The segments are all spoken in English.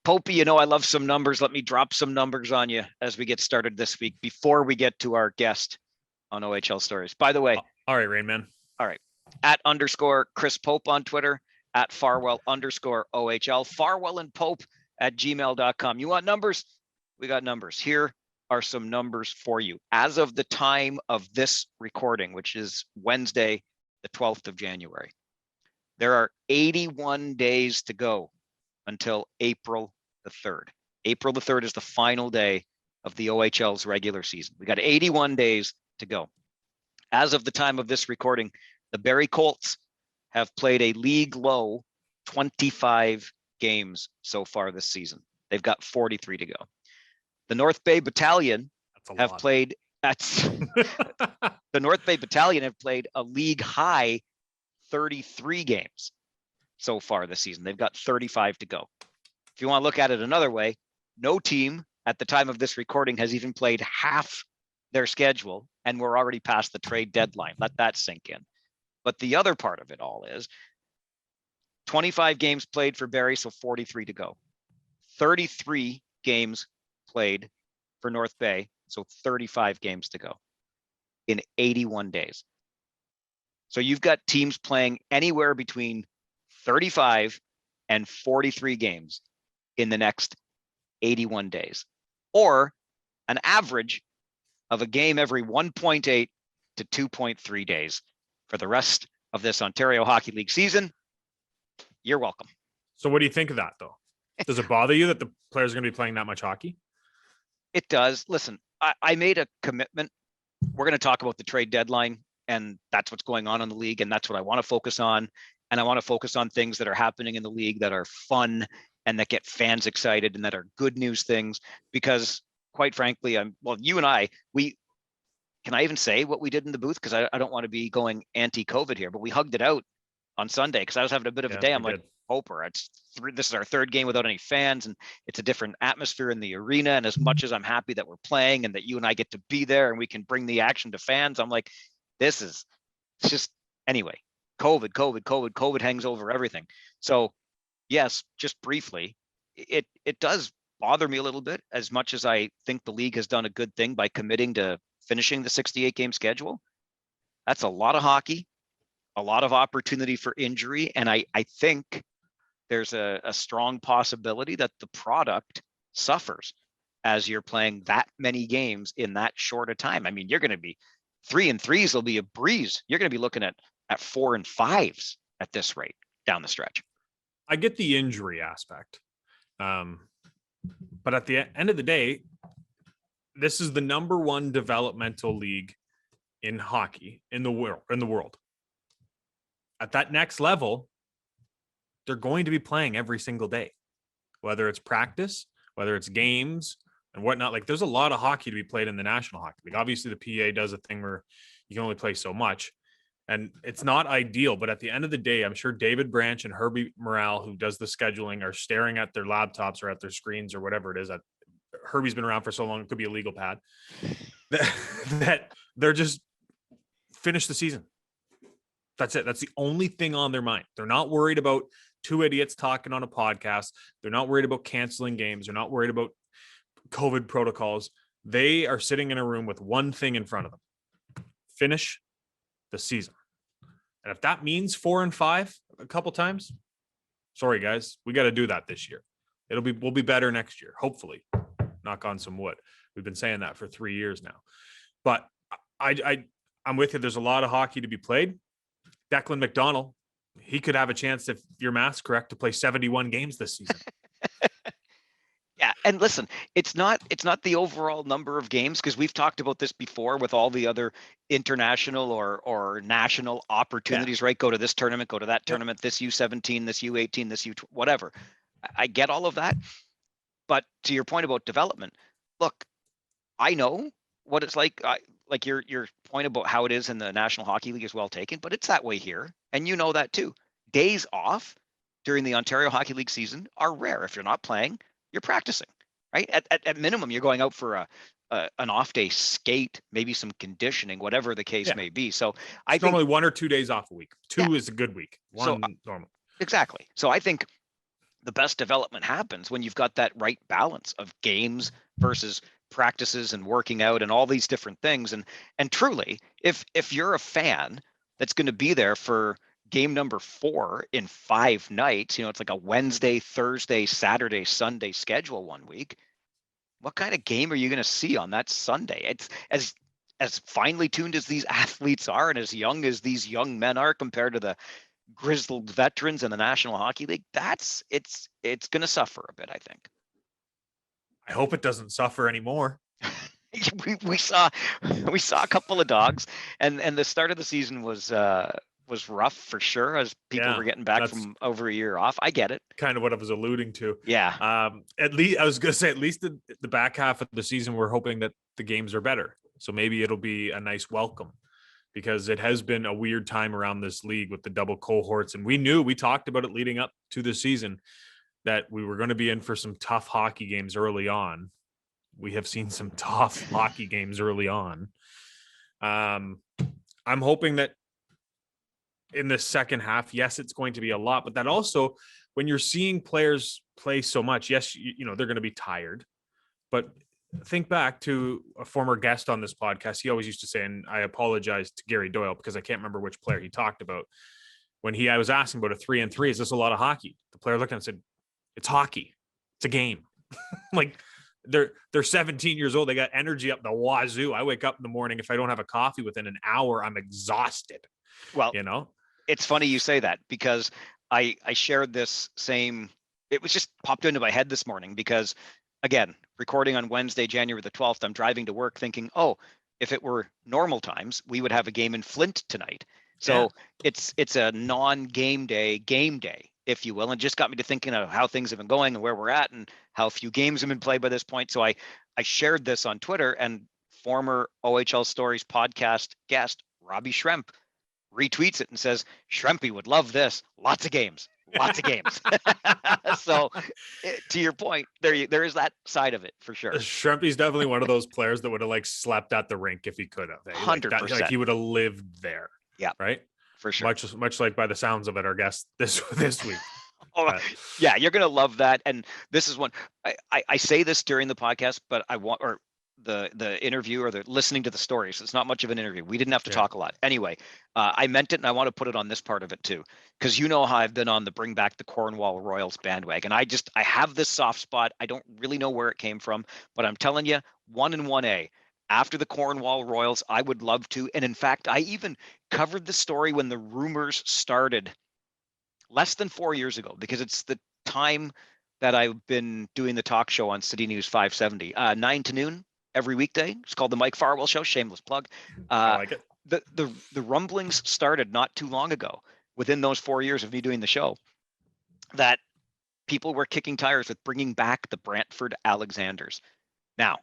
Popey, you know I love some numbers. Let me drop some numbers on you as we get started this week before we get to our guest on OHL Stories. By the way. All right, Rain Man. All right. @_ Chris Pope on Twitter, @Farwell _ OHL, Farwell and Pope @gmail.com. You want numbers? We got numbers. Here are some numbers for you. As of the time of this recording, which is Wednesday, the 12th of January, there are 81 days to go until April the 3rd. April the 3rd is the final day of the OHL's regular season. We got 81 days to go. As of the time of this recording, the Barrie Colts have played a league low 25 games so far this season. They've got 43 to go. The North Bay Battalion have played the North Bay Battalion have played a league high 33 games so far this season. They've got 35 to go. If you want to look at it another way, no team at the time of this recording has even played half their schedule, and we're already past the trade deadline. Let that sink in. But the other part of it all is 25 games played for Barrie, so 43 to go. 33 games played for North Bay, so 35 games to go in 81 days. So you've got teams playing anywhere between 35 and 43 games in the next 81 days, or an average of a game every 1.8 to 2.3 days for the rest of this Ontario Hockey League season. You're welcome. So what do you think of that, though? Does it bother you that the players are going to be playing that much hockey? It does. Listen, I made a commitment. We're going to talk about the trade deadline, and that's what's going on in the league, and that's what I want to focus on. And I want to focus on things that are happening in the league that are fun and that get fans excited and that are good news things. Because quite frankly, you and I, can I even say what we did in the booth? Because I don't want to be going anti-COVID here, but we hugged it out on Sunday because I was having a bit of a day. I'm like, Hoper, this is our third game without any fans, and it's a different atmosphere in the arena. And as much as I'm happy that we're playing and that you and I get to be there and we can bring the action to fans, I'm like, it's just, anyway, COVID hangs over everything. So yes, just briefly, it does bother me a little bit, as much as I think the league has done a good thing by committing to finishing the 68 game schedule. That's a lot of hockey, a lot of opportunity for injury. And I think there's a strong possibility that the product suffers as you're playing that many games in that short a time. I mean, you're going to be 3 and 3s will be a breeze. You're going to be looking at 4 and 5s at this rate down the stretch. I get the injury aspect. But at the end of the day, this is the number one developmental league in hockey in the world. At that next level, they're going to be playing every single day, whether it's practice, whether it's games and whatnot. Like, there's a lot of hockey to be played in the National Hockey League. Obviously, the PA does a thing where you can only play so much, and it's not ideal. But at the end of the day, I'm sure David Branch and Herbie Morale, who does the scheduling, are staring at their laptops or at their screens or whatever it is. That Herbie's been around for so long, it could be a legal pad, that they're just finish the season. That's it. That's the only thing on their mind. They're not worried about two idiots talking on a podcast. They're not worried about canceling games. They're not worried about COVID protocols. They are sitting in a room with one thing in front of them: finish the season. And if that means 4 and 5 a couple times, sorry guys, we got to do that this year. We'll be better next year, hopefully. Knock on some wood. We've been saying that for 3 years now. But I'm with you. There's a lot of hockey to be played. Declan McDonald, he could have a chance, if your math's correct, to play 71 games this season. Yeah, and listen, it's not the overall number of games, because we've talked about this before with all the other international or national opportunities, right? Go to this tournament, go to that tournament, this U17, this U18, this U whatever. I get all of that. But to your point about development, look, I know what it's like. Like your point about how it is in the National Hockey League is well taken, but it's that way here. And you know that too. Days off during the Ontario Hockey League season are rare. If you're not playing, you're practicing, right? At minimum, you're going out for an off day skate, maybe some conditioning, whatever the case may be. So I think normally 1 or 2 days off a week. Two is a good week. One normal. Exactly. So I think the best development happens when you've got that right balance of games versus practices and working out and all these different things. And truly, if you're a fan that's going to be there for game number 4 in 5 nights, it's like a Wednesday, Thursday, Saturday, Sunday schedule one week. What kind of game are you going to see on that Sunday? It's as finely tuned as these athletes are and as young as these young men are compared to the grizzled veterans in the National Hockey League, it's going to suffer a bit, I think. I hope it doesn't suffer anymore. we saw a couple of dogs, and the start of the season was rough for sure, as people were getting back from over a year off. I get it. Kind of what I was alluding to. Yeah. At least I was going to say, at least the back half of the season, we're hoping that the games are better. So maybe it'll be a nice welcome, because it has been a weird time around this league with the double cohorts. And we talked about it leading up to the season that we were going to be in for some tough hockey games early on. We have seen some tough hockey games early on. I'm hoping that in the second half, yes, it's going to be a lot, but that also, when you're seeing players play so much, yes, they're going to be tired. But think back to a former guest on this podcast. He always used to say, and I apologize to Gary Doyle because I can't remember which player he talked about. When I was asking about a 3-on-3, is this a lot of hockey? The player looked at him and said, it's hockey. It's a game. Like, they're 17 years old. They got energy up the wazoo. I wake up in the morning. If I don't have a coffee within an hour, I'm exhausted. Well, it's funny you say that, because I shared this same, it was just popped into my head this morning, because again, recording on Wednesday, January the 12th, I'm driving to work thinking, if it were normal times, we would have a game in Flint tonight. So it's a non-game day, if you will, and just got me to thinking of how things have been going and where we're at and how few games have been played by this point. So I shared this on Twitter, and former OHL Stories podcast guest Robbie Schremp retweets it and says, Schrempy would love this. Lots of games. So to your point, there is that side of it for sure. Schrempy's definitely one of those players that would have slept at the rink if he could have. 100%. He would have lived there. Yeah. Right. For sure. Much like by the sounds of it, our guest this week. Yeah, you're gonna love that. And this is one I say this during the podcast, but I want, or the interview, or the listening to the stories. It's not much of an interview. We didn't have to talk a lot. Anyway, I meant it, and I want to put it on this part of it too, because how I've been on the bring back the Cornwall Royals bandwagon. I have this soft spot. I don't really know where it came from, but I'm telling you, 1 and 1A. After the Cornwall Royals, I would love to. And in fact, I even covered the story when the rumors started less than 4 years ago, because it's the time that I've been doing the talk show on City News 570, 9 to noon every weekday. It's called the Mike Farwell Show. Shameless plug. I like it. The rumblings started not too long ago, within those 4 years of me doing the show, that people were kicking tires with bringing back the Brantford Alexanders. Now,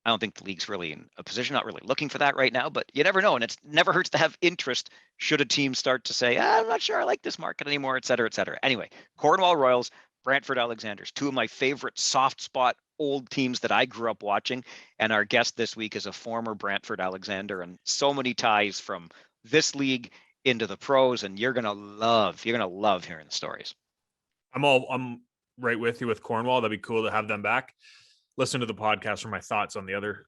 I don't think the league's really in a position, not really looking for that right now, but you never know. And it never hurts to have interest should a team start to say, I'm not sure I like this market anymore, et cetera, et cetera. Anyway, Cornwall Royals, Brantford Alexanders, two of my favorite soft spot old teams that I grew up watching. And our guest this week is a former Brantford Alexander, and so many ties from this league into the pros. And you're going to love hearing the stories. I'm right with you with Cornwall. That'd be cool to have them back. Listen to the podcast for my thoughts on the other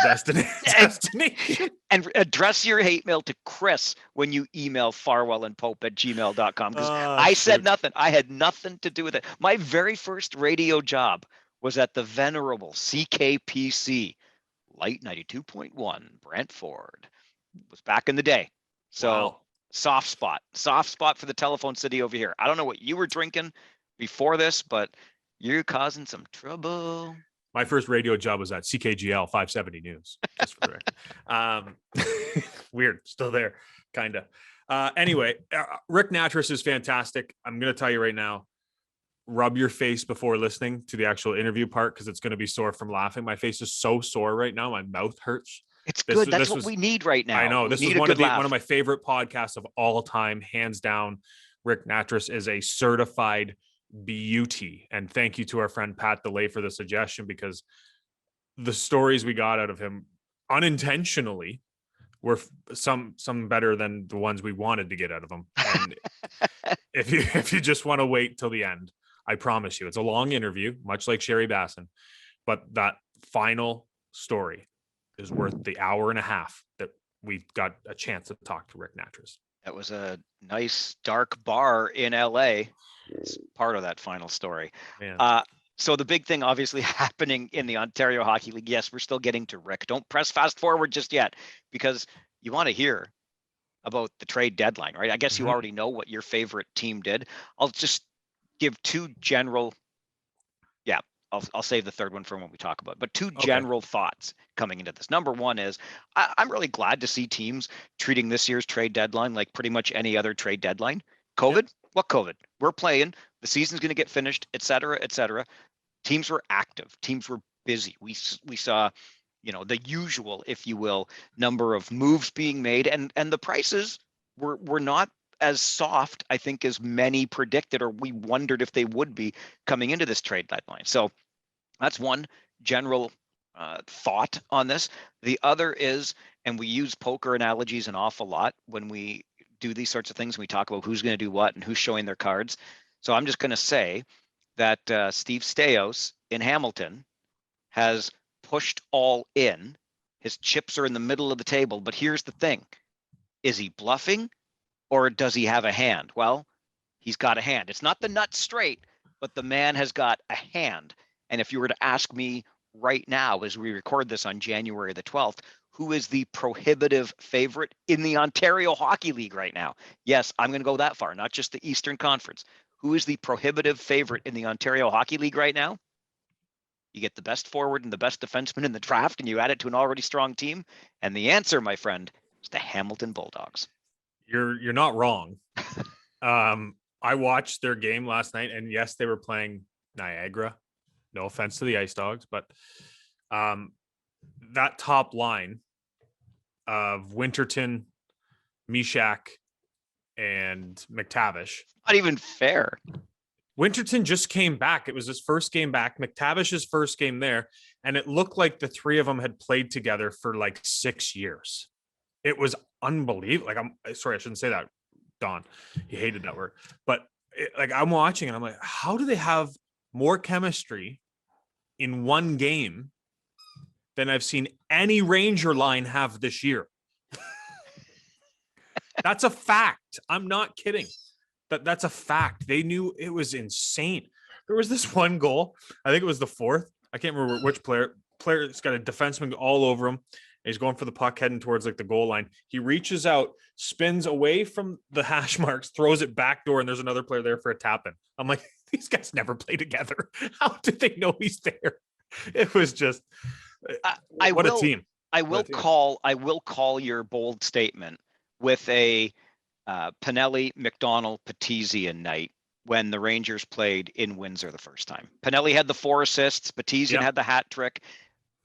destination. And address your hate mail to Chris when you email farwellandpope@gmail.com, because I said nothing. I had nothing to do with it. My very first radio job was at the venerable CKPC, Light 92.1, Brantford. It was back in the day. So wow. Soft spot for the telephone city over here. I don't know what you were drinking before this, but you're causing some trouble. My first radio job was at CKGL 570 News. Just for the record. Weird. Still there. Kind of. Anyway, Ric Nattress is fantastic. I'm going to tell you right now, rub your face before listening to the actual interview part, because it's going to be sore from laughing. My face is so sore right now. My mouth hurts. It's good. That's what we need right now. I know. This is one of my favorite podcasts of all time, hands down. Ric Nattress is a certified beauty, and thank you to our friend Pat DeLay for the suggestion, because the stories we got out of him unintentionally were some better than the ones we wanted to get out of him. And if you just want to wait till the end, I promise you, it's a long interview, much like Sherry Bassin, but that final story is worth the hour and a half that we got a chance to talk to Ric Nattress. That was a nice dark bar in LA. It's part of that final story. Man. So the big thing obviously happening in the Ontario Hockey League. Yes, we're still getting to Rick. Don't press fast forward just yet, because you want to hear about the trade deadline, right? I guess you already know what your favorite team did. I'll just give two general, I'll save the third one for when we talk about it, but two general thoughts coming into this. Number one is I'm really glad to see teams treating this year's trade deadline like pretty much any other trade deadline. COVID? What COVID? We're playing. The season's going to get finished, et cetera, et cetera. Teams were active. Teams were busy. We saw, the usual, if you will, number of moves being made, and the prices were not as soft, I think, as many predicted, or we wondered if they would be coming into this trade deadline. So that's one general thought on this. The other is, and we use poker analogies an awful lot when we do these sorts of things. We talk about who's going to do what and who's showing their cards. So I'm just going to say that Steve Staios in Hamilton has pushed all in. His chips are in the middle of the table. But here's the thing. Is he bluffing, or does he have a hand? Well, he's got a hand. It's not the nut straight, but the man has got a hand. And if you were to ask me right now, as we record this on January the 12th, who is the prohibitive favorite in the Ontario Hockey League right now? Yes, I'm going to go that far, not just the Eastern Conference. Who is the prohibitive favorite in the Ontario Hockey League right now? You get the best forward and the best defenseman in the draft, and you add it to an already strong team. And the answer, my friend, is the Hamilton Bulldogs. You're not wrong. I watched their game last night, and yes, they were playing Niagara. No offense to the Ice Dogs, but that top line of Winterton, Mishak, and McTavish. Not even fair. Winterton just came back. It was his first game back. McTavish's first game there. And it looked like the three of them had played together for like 6 years. It was unbelievable. Like, I'm sorry, I shouldn't say that, Don. He hated that word. But I'm watching and I'm like, how do they have more chemistry in one game than I've seen any Ranger line have this year? That's a fact. I'm not kidding. That's a fact. They knew it was insane. There was this one goal. I think it was the fourth. I can't remember which player's got a defenseman all over him. He's going for the puck heading towards like the goal line. He reaches out, spins away from the hash marks, throws it back door, and there's another player there for a tap in. I'm like, these guys never play together. How did they know he's there? It was just what a team. I will call your bold statement with a Pinelli, McDonald, Petesian night when the Rangers played in Windsor the first time. Pinelli had the 4 assists. Petesian had the hat trick.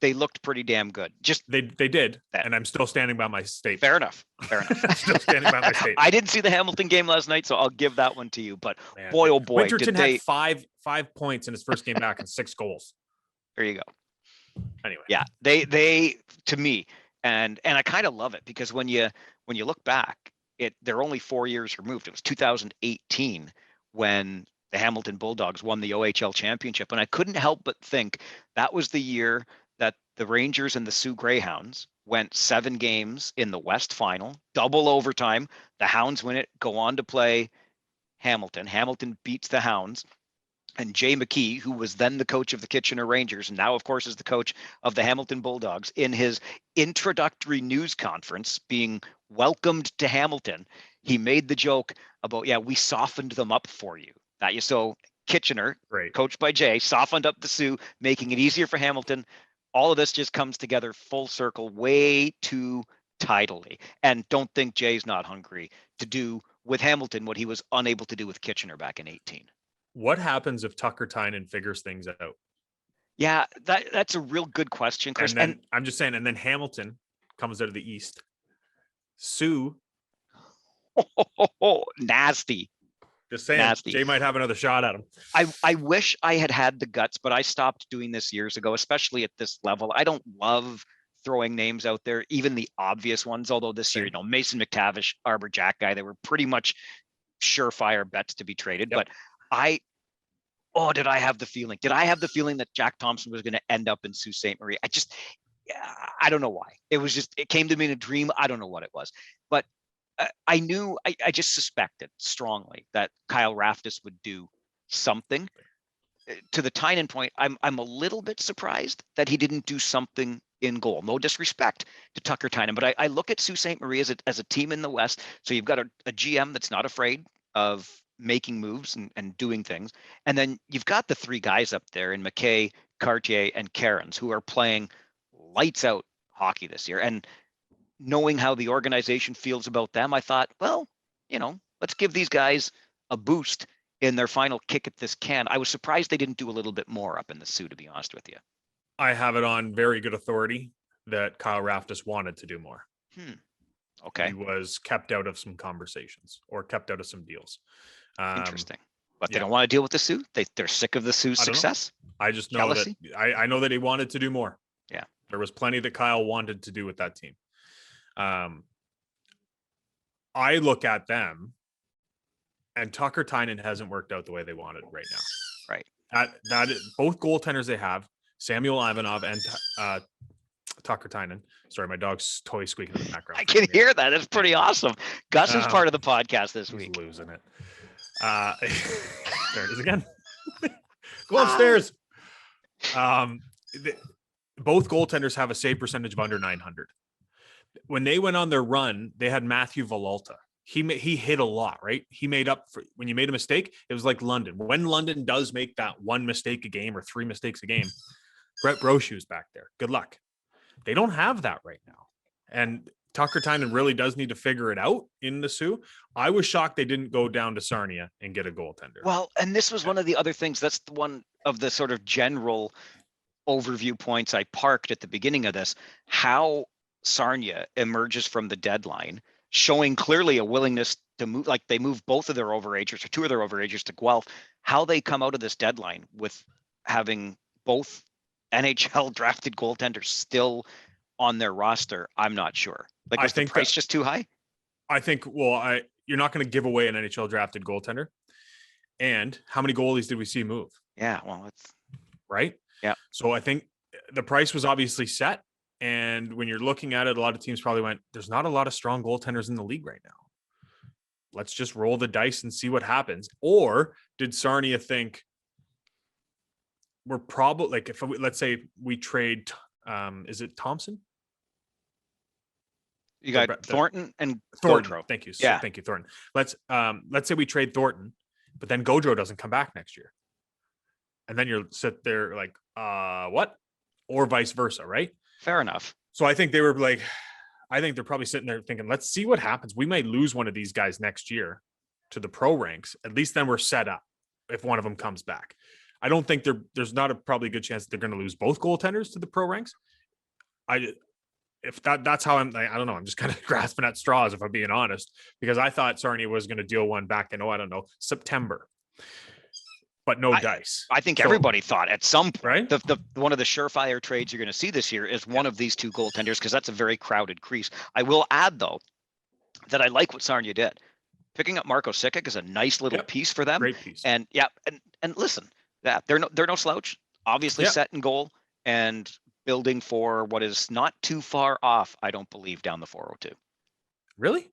They looked pretty damn good. Just they did, and I'm still standing by my statement. Fair enough. I'm still standing by my statement. I didn't see the Hamilton game last night, so I'll give that one to you. But man, boy, oh boy, Winterton had five points in his first game back and 6 goals. There you go. Anyway, yeah, they to me, and I kind of love it because when you look back, they're only 4 years removed. It was 2018 when the Hamilton Bulldogs won the OHL championship, and I couldn't help but think that was the year that the Rangers and the Sioux Greyhounds went 7 games in the West Final, double overtime. The Hounds win it, go on to play Hamilton. Hamilton beats the Hounds. And Jay McKee, who was then the coach of the Kitchener Rangers, and now, of course, is the coach of the Hamilton Bulldogs, in his introductory news conference being welcomed to Hamilton, he made the joke about, we softened them up for you. So Kitchener, coached by Jay, softened up the Sioux, making it easier for Hamilton. All of this just comes together full circle way too tidily. And don't think Jay's not hungry to do with Hamilton what he was unable to do with Kitchener back in 18. What happens if Tucker Tynan figures things out? Yeah, that's a real good question, Chris. And then I'm just saying, and then Hamilton comes out of the East. Sioux. Nasty. Just saying, nasty. Jay might have another shot at him. I wish I had the guts, but I stopped doing this years ago, especially at this level. I don't love throwing names out there, even the obvious ones, although this year, Mason McTavish, Arbor Jack guy, they were pretty much surefire bets to be traded. Yep. But did I have the feeling? Did I have the feeling that Jack Thompson was going to end up in Sault Ste. Marie? I don't know why. It came to me in a dream. I don't know what it was, but I knew, I just suspected strongly that Kyle Raftis would do something. To the Tynan point, I'm a little bit surprised that he didn't do something in goal. No disrespect to Tucker Tynan, but I look at Sault Ste. Marie as a team in the West. So you've got a GM that's not afraid of making moves and doing things. And then you've got the three guys up there in McKay, Cartier, and Cairns who are playing lights out hockey this year. And knowing how the organization feels about them, I thought, well, let's give these guys a boost in their final kick at this can. I was surprised they didn't do a little bit more up in the Sioux, to be honest with you. I have it on very good authority that Kyle Raftis wanted to do more. Okay. He was kept out of some conversations or kept out of some deals. Interesting. But they don't want to deal with the Sioux? They're sick of the Sioux's success? I just know jealousy? That I know that he wanted to do more. Yeah. There was plenty that Kyle wanted to do with that team. I look at them, and Tucker Tynan hasn't worked out the way they wanted right now. Right. That is, both goaltenders they have, Samuel Ivanov and Tucker Tynan. Sorry, my dog's toy squeaking in the background. I can hear that. It's pretty awesome. Gus is part of the podcast this week. Losing it. There it is again. Go upstairs. Both goaltenders have a save percentage of under 900. When they went on their run, they had Matthew Villalta. He hit a lot, right? He made up for when you made a mistake. It was like London. When London does make that one mistake a game or three mistakes a game, Brett Brochu's back there. Good luck. They don't have that right now. And Tucker Tynan really does need to figure it out in the Sioux. I was shocked they didn't go down to Sarnia and get a goaltender. Well, and this was one of the other things. That's one of the sort of general overview points I parked at the beginning of this. How Sarnia emerges from the deadline, showing clearly a willingness to move, like they moved both of their overagers or two of their overagers to Guelph. How they come out of this deadline with having both NHL drafted goaltenders still on their roster, I'm not sure. Like, was the price just too high? I think, you're not going to give away an NHL drafted goaltender. And how many goalies did we see move? Yeah, well, it's right. Yeah. So I think the price was obviously set. And when you're looking at it, a lot of teams probably went, there's not a lot of strong goaltenders in the league right now. Let's just roll the dice and see what happens. Or did Sarnia think we're probably like, let's say we trade, is it Thompson? You got Thornton and Thornton. Gaudreau. Thank you. Yeah. Thank you, Thornton. Let's say we trade Thornton, but then Gaudreau doesn't come back next year. And then you'll sit there like, what? Or vice versa, right? Fair enough. So I think they were like, I think they're probably sitting there thinking, let's see what happens. We might lose one of these guys next year to the pro ranks. At least then we're set up if one of them comes back. I don't think there's not a probably good chance that they're going to lose both goaltenders to the pro ranks. If that's how I don't know. I'm just kind of grasping at straws if I'm being honest, because I thought Sarnia was going to deal one back in, September. But no dice. I think everybody thought at some point, right? The one of the surefire trades you're going to see this year is one of these two goaltenders, because that's a very crowded crease. I will add, though, that I like what Sarnia did. Picking up Marco Sikic is a nice little piece for them. Great piece. And and listen, they're no slouch. Obviously set in goal and building for what is not too far off, I don't believe, down the 402. Really?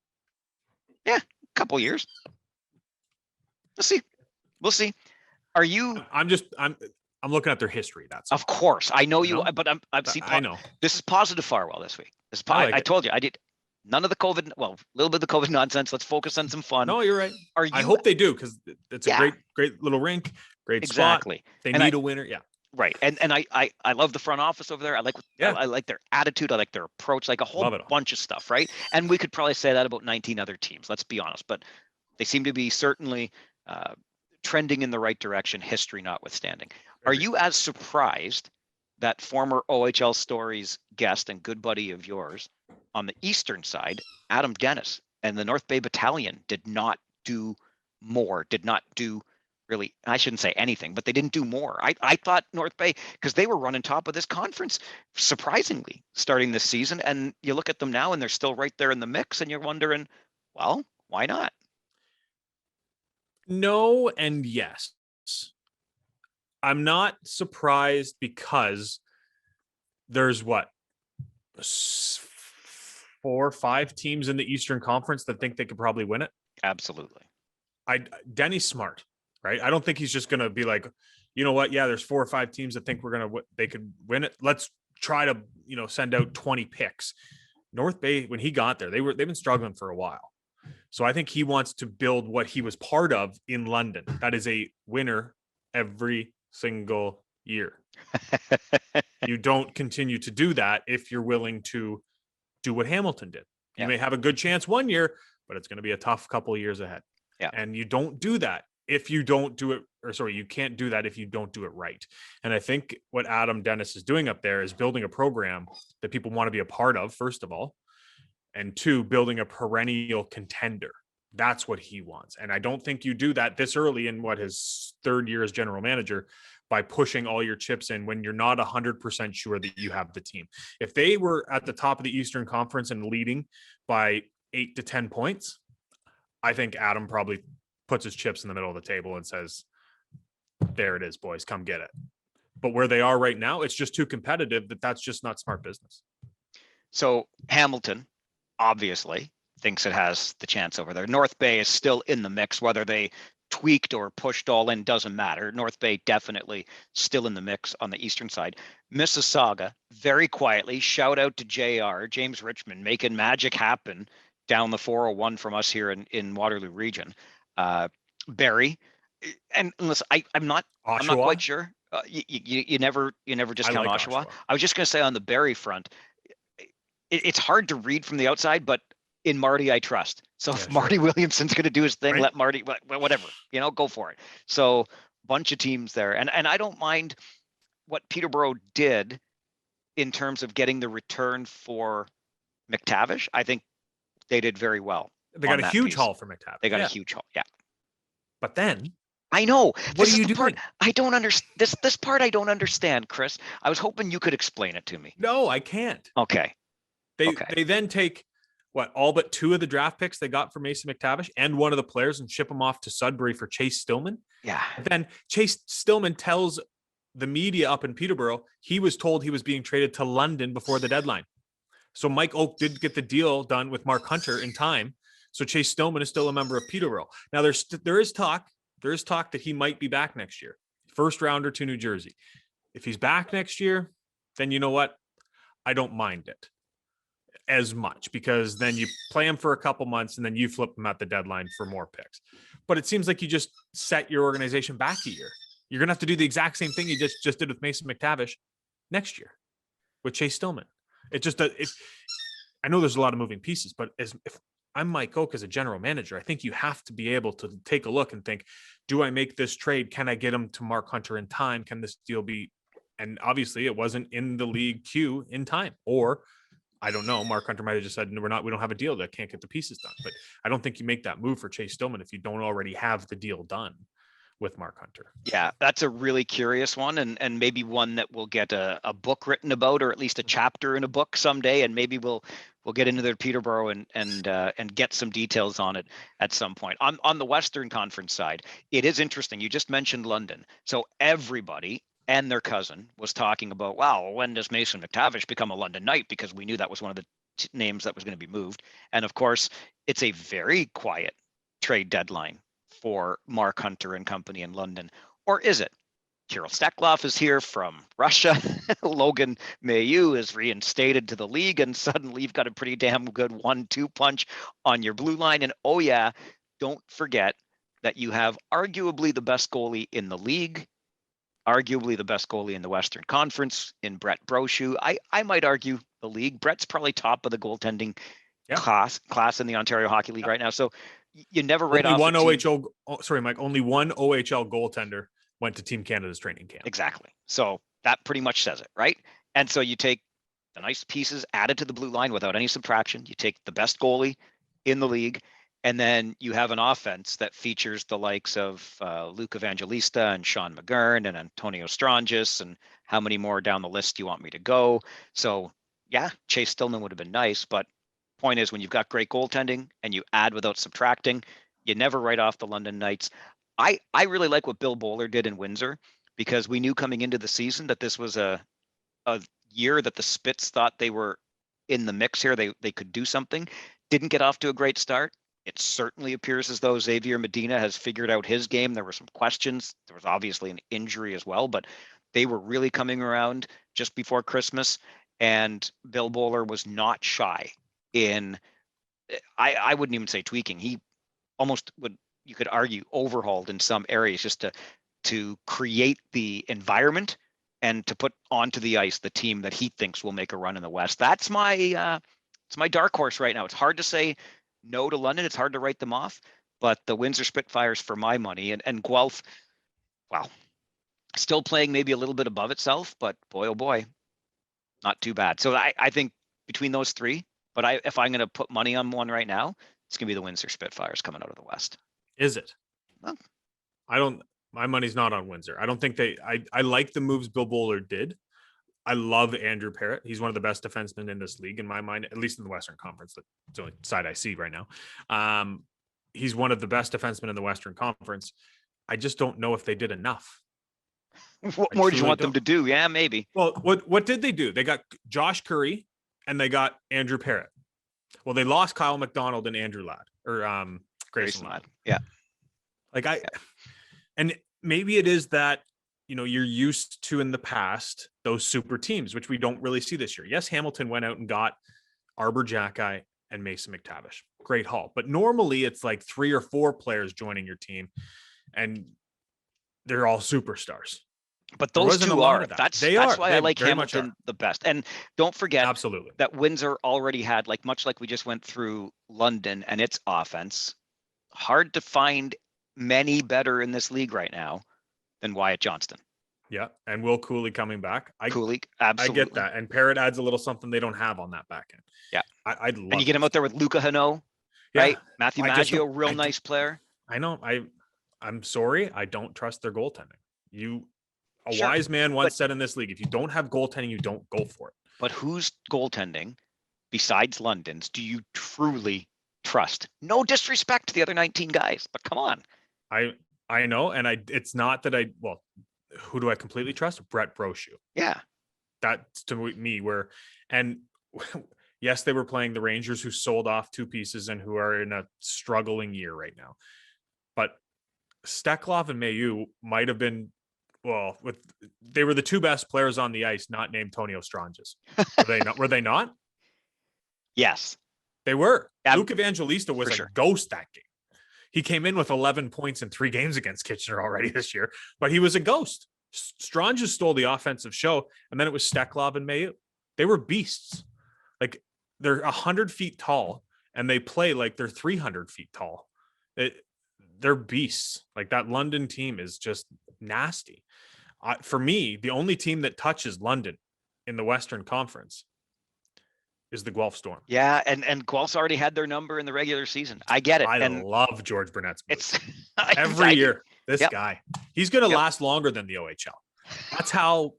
Yeah, a couple years. We'll see. Are you? I'm looking at their history. That's of course I know you, but I know this is positive Farwell this week. I told you I did none of the COVID. Well, a little bit of the COVID nonsense. Let's focus on some fun. No, you're right. I hope they do, because it's a great little rink, great spot. They need a winner. Yeah. Right. And I love the front office over there. I like their attitude. I like their approach, like a whole bunch of stuff. Right. And we could probably say that about 19 other teams. Let's be honest, but they seem to be certainly trending in the right direction, history notwithstanding. Are you as surprised that former OHL Stories guest and good buddy of yours on the eastern side, Adam Dennis, and the North Bay Battalion did not do more, did not do really, I shouldn't say anything, but they didn't do more. I thought North Bay, because they were running top of this conference, surprisingly, starting this season. And you look at them now and they're still right there in the mix, and you're wondering, well, why not? No and yes. I'm not surprised because there's 4 or 5 teams in the Eastern Conference that think they could probably win it. Absolutely. Denny's smart, right? I don't think he's just going to be like, you know what? Yeah, there's 4 or 5 teams that think they could win it. Let's try to, send out 20 picks. North Bay, when he got there, they've been struggling for a while. So I think he wants to build what he was part of in London. That is a winner every single year. You don't continue to do that if you're willing to do what Hamilton did. You may have a good chance one year, but it's going to be a tough couple of years ahead. Yeah. And you don't do that if you don't do it, you can't do that if you don't do it right. And I think what Adam Dennis is doing up there is building a program that people want to be a part of, first of all, and 2, building a perennial contender. That's what he wants. And I don't think you do that this early in his 3rd year as general manager by pushing all your chips in when you're not 100% sure that you have the team. If they were at the top of the Eastern Conference and leading by 8 to 10 points, I think Adam probably puts his chips in the middle of the table and says, there it is, boys, come get it. But where they are right now, it's just too competitive that's just not smart business. So Hamilton obviously thinks it has the chance over there. North Bay is still in the mix, whether they tweaked or pushed all in doesn't matter. North Bay definitely still in the mix on the eastern side. Mississauga, very quietly, shout out to JR, James Richmond, making magic happen down the 401 from us here in Waterloo region. Barrie, and listen, I'm not quite sure. You never discount like Oshawa. Oshawa. I was just going to say on the Barrie front, it's hard to read from the outside, but in Marty, I trust. So if Marty Williamson's going to do his thing, let Marty, whatever, go for it. So bunch of teams there. And I don't mind what Peterborough did in terms of getting the return for McTavish. I think they did very well. They got a huge haul for McTavish. They got a huge haul. Yeah. But then I know. What are you doing? I don't understand. This part I don't understand, Chris. I was hoping you could explain it to me. No, I can't. Okay. They then take all but 2 of the draft picks they got for Mason McTavish and one of the players and ship them off to Sudbury for Chase Stillman. Yeah. And then Chase Stillman tells the media up in Peterborough he was told he was being traded to London before the deadline. So Mike Oak did get the deal done with Mark Hunter in time. So Chase Stillman is still a member of Peterborough. Now there is talk that he might be back next year. First rounder to New Jersey. If he's back next year, then you know what? I don't mind it as much because then you play him for a couple months and then you flip him at the deadline for more picks. But it seems like you just set your organization back a year. You're going to have to do the exact same thing you just did with Mason McTavish next year with Chase Stillman. I know there's a lot of moving pieces, but if I'm Mike Oak as a general manager, I think you have to be able to take a look and think, do I make this trade? Can I get him to Mark Hunter in time? Can this deal be? And obviously it wasn't in the league queue in time, or I don't know. Mark Hunter might have just said, no, we don't have a deal that can't get the pieces done. But I don't think you make that move for Chase Stillman if you don't already have the deal done with Mark Hunter. Yeah, that's a really curious one, and maybe one that we'll get a book written about, or at least a chapter in a book someday, and maybe we'll get into their Peterborough and get some details on it at some point. On the Western Conference side, it is interesting. You just mentioned London, so everybody and their cousin was talking about, wow, when does Mason McTavish become a London Knight? Because we knew that was one of the names that was going to be moved, and of course, it's a very quiet trade deadline for Mark Hunter and company in London. Or is it? Kirill Steklov is here from Russia. Logan Mailloux is reinstated to the league, and suddenly you've got a pretty damn good 1-2 punch on your blue line. And oh yeah, don't forget that you have arguably the best goalie in the league, arguably the best goalie in the Western Conference in Brett Brochu. I might argue the league. Brett's probably top of the goaltending class in the Ontario Hockey League right now. So you never write off one OHL. Sorry, Mike. Only one OHL goaltender went to Team Canada's training camp. Exactly. So that pretty much says it, right? And so you take the nice pieces added to the blue line without any subtraction. You take the best goalie in the league, and then you have an offense that features the likes of Luke Evangelista and Sean McGurn and Antonio Strangis, and how many more down the list do you want me to go? So yeah, Chase Stillman would have been nice, but point is, when you've got great goaltending and you add without subtracting, you never write off the London Knights. I really like what Bill Bowler did in Windsor. because we knew coming into the season that this was a year that the Spits thought they were in the mix here. They could do something. Didn't get off to a great start. It certainly appears as though Xavier Medina has figured out his game. There were some questions. There was obviously an injury as well, but they were really coming around just before Christmas. And Bill Bowler was not shy in, I wouldn't even say tweaking. He almost would, you could argue, overhauled in some areas just to create the environment and to put onto the ice the team that he thinks will make a run in the West. That's my it's my dark horse right now. It's hard to say no to London. It's hard to write them off, but the Windsor Spitfires for my money, and Guelph, wow, still playing maybe a little bit above itself, but boy, oh boy, not too bad. So I think between those three, but if I'm going to put money on one right now, it's going to be the Windsor Spitfires coming out of the West. Is it? Well, my money's not on Windsor. I don't think I like the moves Bill Bowler did. I love Andrew Parrott. He's one of the best defensemen in this league in my mind, at least in the Western Conference. That's the only side I see right now. He's one of the best defensemen in the Western Conference. I just don't know if they did enough. What more do you want them to do? Yeah, maybe. Well, what did they do? They got Josh Curry and they got Andrew Parrott. Well, they lost Kyle McDonald and Andrew Ladd or Grayson Ladd. Yeah. And maybe it is that, you're used to in the past, those super teams, which we don't really see this year. Yes, Hamilton went out and got Arbor Jacki and Mason McTavish. Great haul. But normally it's like 3 or 4 players joining your team and they're all superstars. But those two are. That's why I like Hamilton the best. And don't forget absolutely that Windsor already had, much like we just went through London and its offense, hard to find many better in this league right now than Wyatt Johnston. Yeah, and Will Cooley coming back. Cooley, absolutely. I get that. And Parrott adds a little something they don't have on that back end. Yeah. I'd love and you get him out there with Luca Hano, right? Matthew Maggio, nice player. I know. I'm sorry. I don't trust their goaltending. Wise man once said in this league, if you don't have goaltending, you don't go for it. But whose goaltending, besides London's, do you truly trust? No disrespect to the other 19 guys, but come on. I know, and it's not that who do I completely trust? Brett Brochu. Yeah. That's to me and yes, they were playing the Rangers who sold off 2 pieces and who are in a struggling year right now. But Steklov and Mayu might have been, they were the 2 best players on the ice, not named Tony Ostranges. Were they not? Yes. They were. Luke Evangelista was a ghost that game. He came in with 11 points in 3 games against Kitchener already this year, but he was a ghost. Strange stole the offensive show, and then it was Steklov and Mayu. They were beasts. They're 100 feet tall, and they play like they're 300 feet tall. They're beasts. That London team is just nasty. For me, the only team that touches London in the Western Conference is the Guelph Storm. Yeah, and Guelph's already had their number in the regular season. I get it. I love George Burnett's moves. Every year, this guy, he's going to last longer than the OHL. That's how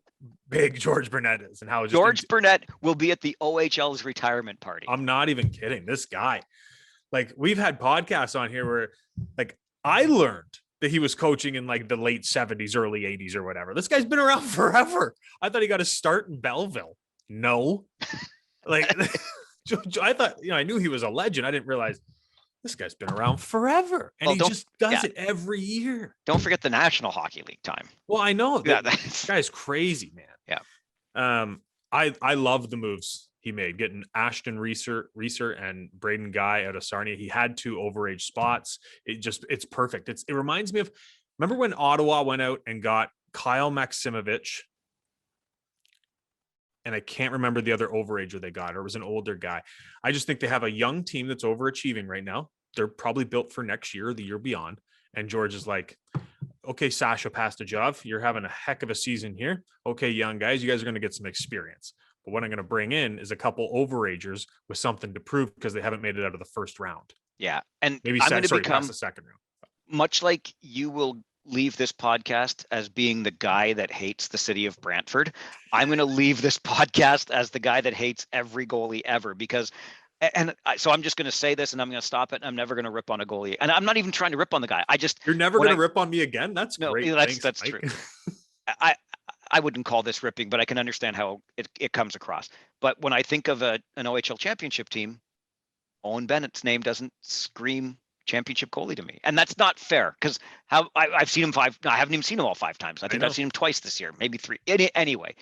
big George Burnett is, and how George Burnett will be at the OHL's retirement party. I'm not even kidding. This guy, we've had podcasts on here where, I learned that he was coaching in the late 70s, early 80s, or whatever. This guy's been around forever. I thought he got his start in Belleville. No. I thought, I knew he was a legend. I didn't realize this guy's been around forever, and he just does it every year. Don't forget the National Hockey League time. Well, I know this guy's crazy, man. Yeah. I love the moves he made, getting Ashton Reeser and Braden Guy out of Sarnia. He had 2 overage spots. It's perfect. It reminds me of, remember when Ottawa went out and got Kyle Maximovich, and I can't remember the other overager they got, or it was an older guy. I just think they have a young team that's overachieving right now. They're probably built for next year or the year beyond. And George is like, okay, Sasha Pastajov, you're having a heck of a season here. Okay, young guys, you guys are going to get some experience. But what I'm going to bring in is a couple overagers with something to prove because they haven't made it out of the first round. Yeah. And maybe I'm going to become the second round. Much like you will leave this podcast as being the guy that hates the city of Brantford, I'm going to leave this podcast as the guy that hates every goalie ever, because so I'm just going to say this and I'm going to stop it. And I'm never going to rip on a goalie, and I'm not even trying to rip on the guy. You're never going to rip on me again. That's great. That's true. I wouldn't call this ripping, but I can understand how it comes across. But when I think of an OHL championship team, Owen Bennett's name doesn't scream championship goalie to me. And that's not fair because I've seen him I haven't even seen him all 5 times. I think I've seen him twice this year, maybe 3. Anyway,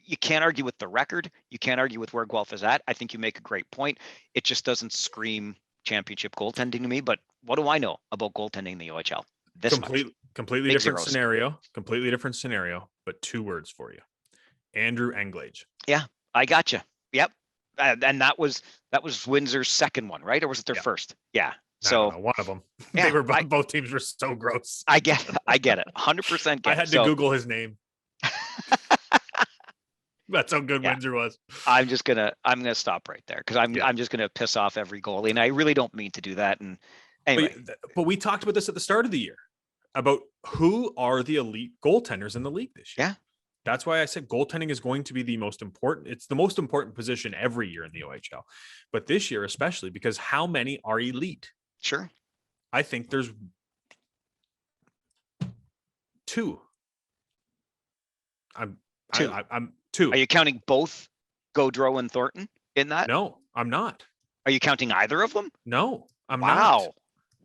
you can't argue with the record. You can't argue with where Guelph is at. I think you make a great point. It just doesn't scream championship goaltending to me. But what do I know about goaltending in the OHL? Completely different scenario. Completely different scenario, but 2 words for you. Andrew Englage. Yeah, I got you. Yep. And that was Windsor's second one, right? Or was it their first? Yeah. So one of them. Yeah, they were both teams were so gross. I get it. 100% I had to Google his name. That's how good Windsor was. I'm gonna stop right there because I'm just gonna piss off every goalie, and I really don't mean to do that. And anyway, but we talked about this at the start of the year about who are the elite goaltenders in the league this year. Yeah. That's why I said goaltending is going to be the most important. It's the most important position every year in the OHL, but this year especially because how many are elite? Sure. I think there's 2. I'm 2. Are you counting both Gaudreau and Thornton in that? No, I'm not. Are you counting either of them? No, I'm not.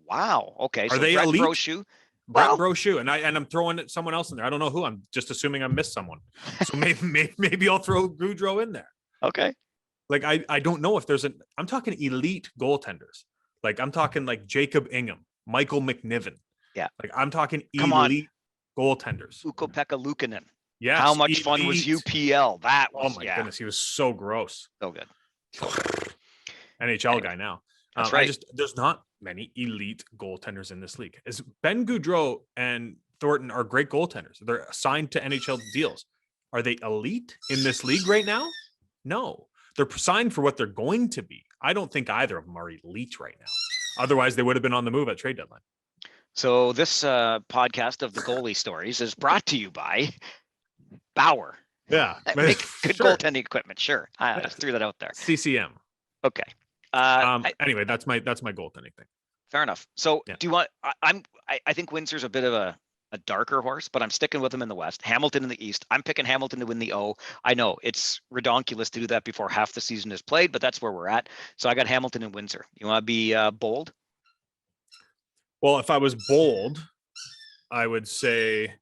Wow. Okay. Are they elite? Brent Brochu, and I'm throwing someone else in there. I don't know who. I'm just assuming I missed someone. So maybe I'll throw Gaudreau in there. Okay. Like I don't know if there's I'm talking elite goaltenders. Like I'm talking like Jacob Ingham, Michael McNiven. Yeah. Like I'm talking elite goaltenders. Ukko-Pekka Luukkonen. Yes. How much fun was UPL? That was, oh my goodness, he was so gross. So good. NHL guy now. That's right. There's not many elite goaltenders in this league. As Ben Gaudreau and Thornton are great goaltenders. They're assigned to NHL deals. Are they elite in this league right now? No. They're signed for what they're going to be. I don't think either of them are elite right now. Otherwise, they would have been on the move at trade deadline. So this podcast of the goalie stories is brought to you by Bauer. Yeah. Good goaltending equipment. Sure. I just threw that out there. CCM. Okay. Anyway, that's my goaltending thing. Fair enough. So do you want? I think Windsor's a bit of a darker horse, but I'm sticking with him in the West. Hamilton in the East. I'm picking Hamilton to win the O. I know it's redonkulous to do that before half the season is played, but that's where we're at. So I got Hamilton and Windsor. You want to be bold? Well, if I was bold, I would say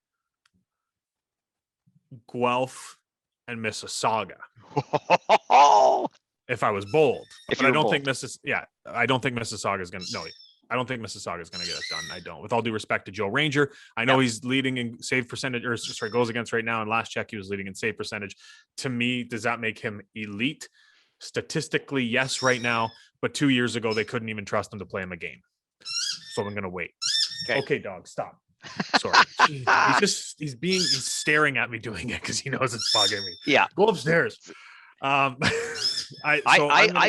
Guelph and Mississauga. If I was bold, but I don't think I don't think Mississauga is going to. No, I don't think Mississauga is going to get it done. I don't. With all due respect to Joe Ranger, I know he's leading in save percentage, or sorry, goals against right now. And last check, he was leading in save percentage. To me, does that make him elite? Statistically, yes, right now. But 2 years ago, they couldn't even trust him to play him a game. So I'm going to wait. Okay, dog, stop. Sorry. He's staring at me doing it because he knows it's bugging me. Yeah. Go upstairs. I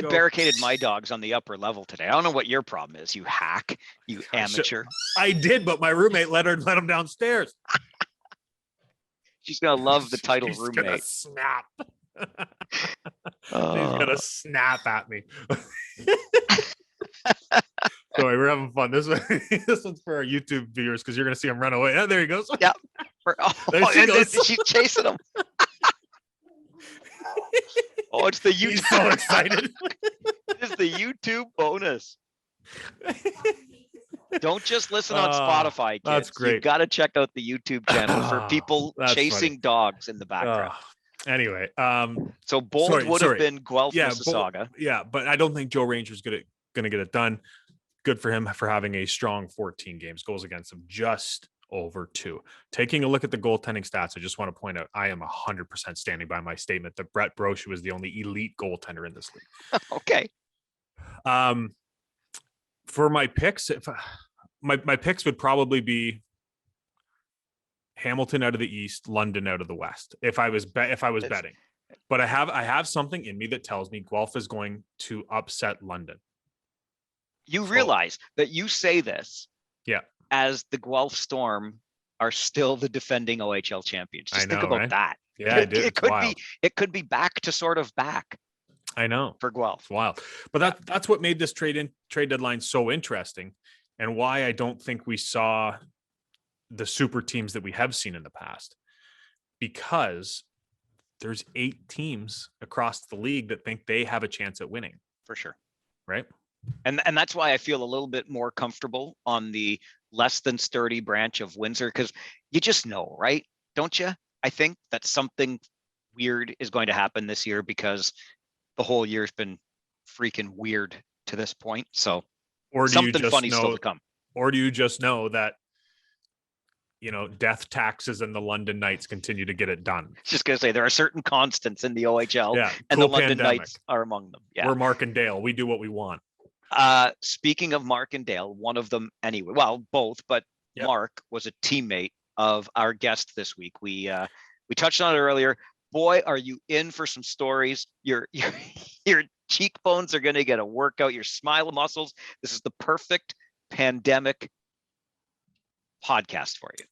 barricaded my dogs on the upper level today. I don't know what your problem is, you hack, you amateur. I did, but my roommate let him downstairs. She's gonna love the title She's roommate. Gonna snap. She's gonna snap at me. Sorry, we're having fun. This one's for our YouTube viewers because you're gonna see him run away. Oh, there he goes. Yeah. There she goes. She's chasing him. Oh, it's the YouTube. He's so excited. It's the YouTube bonus. Don't just listen on Spotify, kids. That's great. You got to check out the YouTube channel for people chasing dogs in the background. Anyway, so bold would have been Guelph, Mississauga. But I don't think Joe Ranger's gonna get it done. Good for him for having a strong 14 games, goals against him, just over 2. Taking a look at the goaltending stats, I just want to point out I am 100% standing by my statement that Brett Brochu was the only elite goaltender in this league. Okay. For my picks, my picks would probably be Hamilton out of the East, London out of the West. If I was betting, but I have something in me that tells me Guelph is going to upset London. You realize that you say this, as the Guelph Storm are still the defending OHL champions. Just think about that. Yeah, it could be back to sort of back. I know, for Guelph. It's wild, but that's what made this trade deadline so interesting, and why I don't think we saw the super teams that we have seen in the past. because there's 8 teams across the league that think they have a chance at winning. For sure. Right. And that's why I feel a little bit more comfortable on the less than sturdy branch of Windsor, because you just know, right? Don't you? I think that something weird is going to happen this year because the whole year's been freaking weird to this point. So or do something you just funny know, still to come. Or do you just know that, death, taxes, and the London Knights continue to get it done? Just gonna say there are certain constants in the OHL, Yeah, and cool the London pandemic. Knights are among them. Yeah, We're Mark and Dale. We do what we want. Speaking of Mark and Dale, one of them anyway. Well, both, but Yep. Mark was a teammate of our guest this week. We touched on it earlier. Boy, are you in for some stories. Your cheekbones are going to get a workout. Your smile muscles. This is the perfect pandemic podcast for you.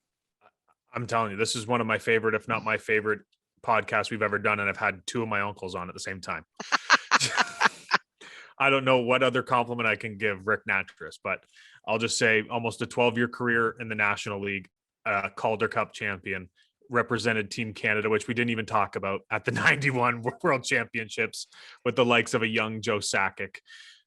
I'm telling you, this is one of my favorite, if not my favorite podcasts we've ever done. And I've had 2 of my uncles on at the same time. I don't know what other compliment I can give Ric Nattress, but I'll just say almost a 12-year career in the National League, Calder Cup champion, represented Team Canada, which we didn't even talk about at the 91 World Championships with the likes of a young Joe Sakic,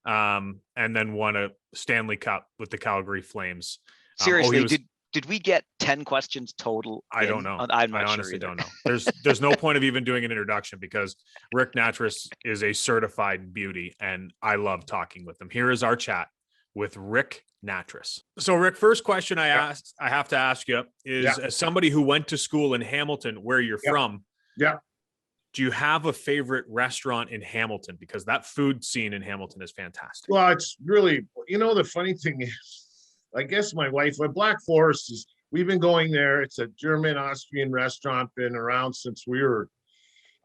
and then won a Stanley Cup with the Calgary Flames. Seriously, did we get 10 questions total? I don't know. I'm not I sure honestly either. don't know. There's no point of even doing an introduction because Ric Nattress is a certified beauty, and I love talking with him. Here is our chat with Ric Nattress. So, Rick, first question I have to ask you is, as somebody who went to school in Hamilton, where you're from, do you have a favorite restaurant in Hamilton? Because that food scene in Hamilton is fantastic. Well, it's really, the funny thing is, I guess my wife, Black Forest is, we've been going there. It's a German Austrian restaurant, been around since we were,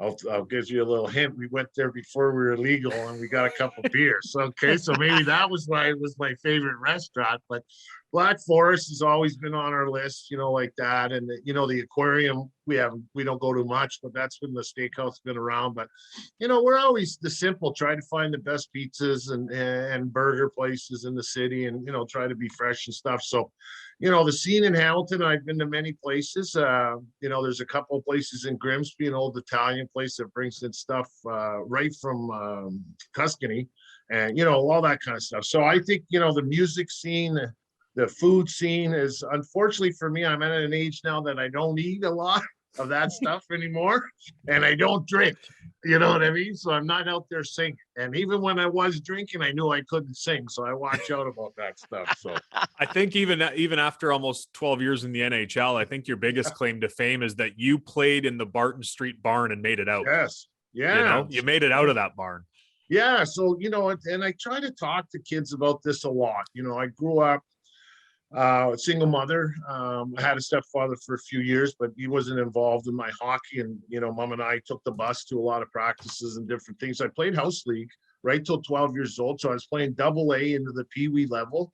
I'll give you a little hint. We went there before we were legal and we got a couple beers. Okay. So maybe that was why it was my favorite restaurant, but Black Forest has always been on our list, like that. And the aquarium, we don't go to much, but that's been the steakhouse been around. But, we're always the simple, try to find the best pizzas and burger places in the city and, try to be fresh and stuff. So, the scene in Hamilton, I've been to many places. There's a couple of places in Grimsby, an old Italian place that brings in stuff right from Tuscany and, all that kind of stuff. So I think, the music scene, the food scene is, unfortunately for me, I'm at an age now that I don't eat a lot of that stuff anymore, and I don't drink. You know what I mean? So I'm not out there singing. And even when I was drinking, I knew I couldn't sing. So I watch out about that stuff. So I think even after almost 12 years in the NHL, I think your biggest claim to fame is that you played in the Barton Street barn and made it out. Yes. Yeah. You made it out of that barn. Yeah. So, and I try to talk to kids about this a lot. I grew up a single mother. I had a stepfather for a few years, but he wasn't involved in my hockey. And, mom and I took the bus to a lot of practices and different things. I played house league right till 12 years old. So I was playing AA into the Pee Wee level.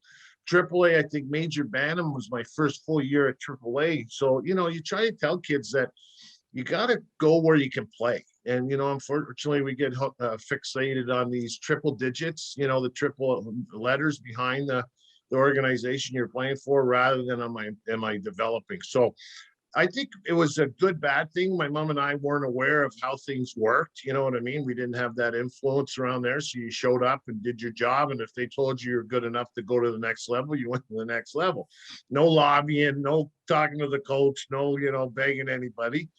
AAA, I think Major Bantam was my first full year at AAA. So, you try to tell kids that you got to go where you can play. And, unfortunately, we get fixated on these triple digits, the triple letters behind the organization you're playing for rather than am I developing. So I think it was a good, bad thing. My mom and I weren't aware of how things worked. You know what I mean? We didn't have that influence around there. So you showed up and did your job. And if they told you you're good enough to go to the next level, you went to the next level. No lobbying, no talking to the coach, no, begging anybody.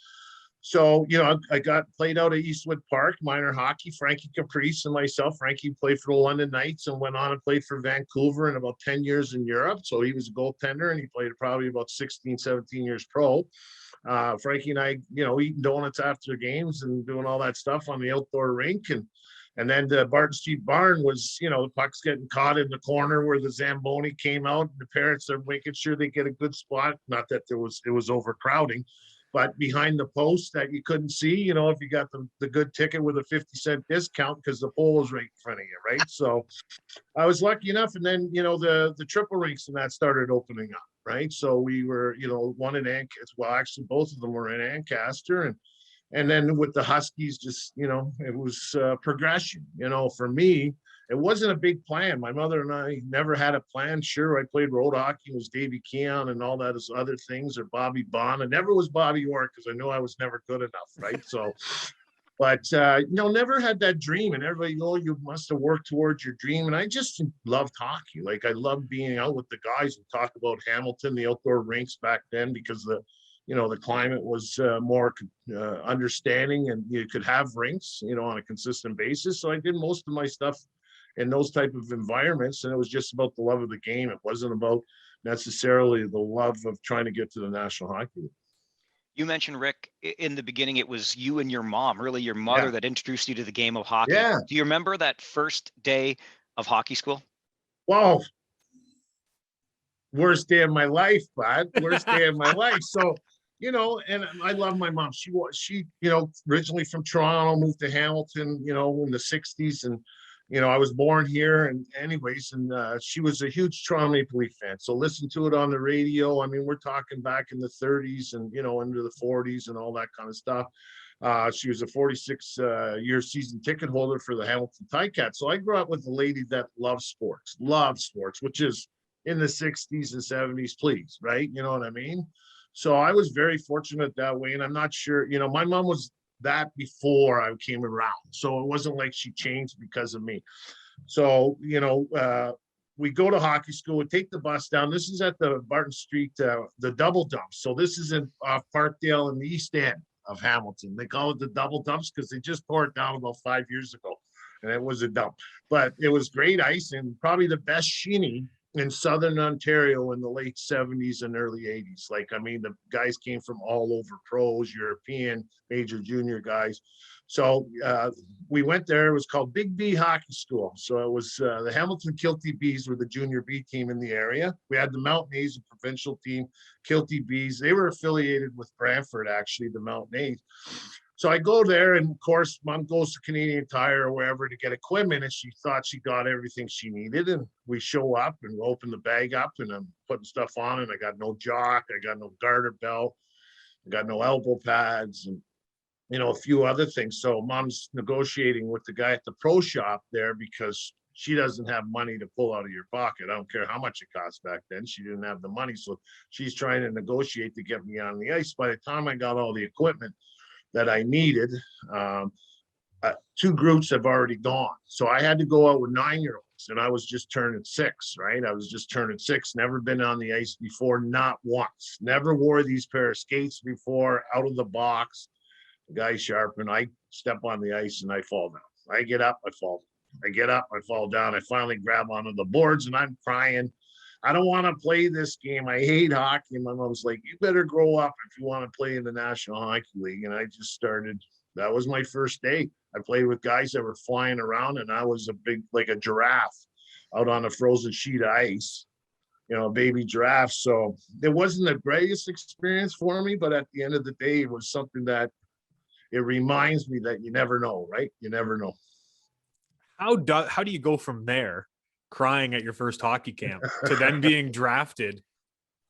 So, I got played out at Eastwood Park, minor hockey. Frankie Caprice and myself. Frankie played for the London Knights and went on and played for Vancouver and about 10 years in Europe. So he was a goaltender and he played probably about 16, 17 years pro. Frankie and I, eating donuts after games and doing all that stuff on the outdoor rink. And then the Barton Street barn was, the puck's getting caught in the corner where the Zamboni came out. And the parents are making sure they get a good spot. Not that it was overcrowding. But behind the post that you couldn't see, if you got the good ticket with a 50-cent discount because the pole was right in front of you, right? So I was lucky enough. And then, the triple rinks and that started opening up, right? So we were, one in Ancaster. Well, actually, both of them were in Ancaster. And And then with the Huskies, just, it was progression. For me, it wasn't a big plan. My mother and I never had a plan. Sure, I played road hockey, was Davy Keon and all that other things, or Bobby Bond. It never was Bobby Orr because I knew I was never good enough, right? So, but never had that dream. And everybody, you must have worked towards your dream. And I just loved hockey. Like, I loved being out with the guys and talk about Hamilton, the outdoor rinks back then, because the climate was more understanding, and you could have rinks, on a consistent basis. So I did most of my stuff in those type of environments, and it was just about the love of the game. It wasn't about necessarily the love of trying to get to the National Hockey League. You mentioned, Rick, in the beginning, it was you and your mom, really your mother, that introduced you to the game of hockey. Yeah. Do you remember that first day of hockey school? Well, worst day of my life, bud. Worst day of my life. So, and I love my mom. She originally from Toronto, moved to Hamilton, in the 60s. And, I was born here, and anyways, and she was a huge Toronto Maple Leaf fan. So listen to it on the radio. I mean, we're talking back in the 30s and, into the 40s and all that kind of stuff. She was a 46-year season ticket holder for the Hamilton Ticats. So I grew up with a lady that loves sports, which is in the 60s and 70s, please, right? You know what I mean? So I was very fortunate that way. And I'm not sure, my mom was that before I came around. So it wasn't like she changed because of me. So, we go to hockey school, we take the bus down. This is at the Barton Street, the double dumps. So this is in Parkdale in the East End of Hamilton. They call it the double dumps because they just tore it down about 5 years ago. And it was a dump. But it was great ice and probably the best shinny in Southern Ontario in the late 70s and early 80s. Like, I mean, the guys came from all over, pros, European, major, junior guys. So we went there. It was called Big B Hockey School. So it was the Hamilton Kilty Bees were the junior B team in the area. We had the Mountain A's, a provincial team, Kilty Bees. They were affiliated with Brantford, actually, the Mountain A's. So I go there, and of course, mom goes to Canadian Tire or wherever to get equipment, and she thought she got everything she needed. And we show up and we open the bag up, and I'm putting stuff on, and I got no jock, I got no garter belt, I got no elbow pads, and a few other things. So mom's negotiating with the guy at the pro shop there because she doesn't have money to pull out of your pocket. I don't care how much it cost back then. She didn't have the money. So she's trying to negotiate to get me on the ice. By the time I got all the equipment that I needed, two groups have already gone. So I had to go out with 9-year-olds, and I was just turning 6, right? I was just turning 6, never been on the ice before, not once. Never wore these pair of skates before, out of the box. The guy sharp, and I step on the ice and I fall down. I get up, I fall. I get up, I fall down. I finally grab onto the boards and I'm crying. I don't want to play this game. I hate hockey. And my mom's like, you better grow up if you want to play in the National Hockey League. And I just started. That was my first day. I played with guys that were flying around, and I was a big, like a giraffe out on a frozen sheet of ice, baby giraffe. So it wasn't the greatest experience for me, but at the end of the day, it was something that it reminds me that you never know, right? You never know. How do you go from there, crying at your first hockey camp, to then being drafted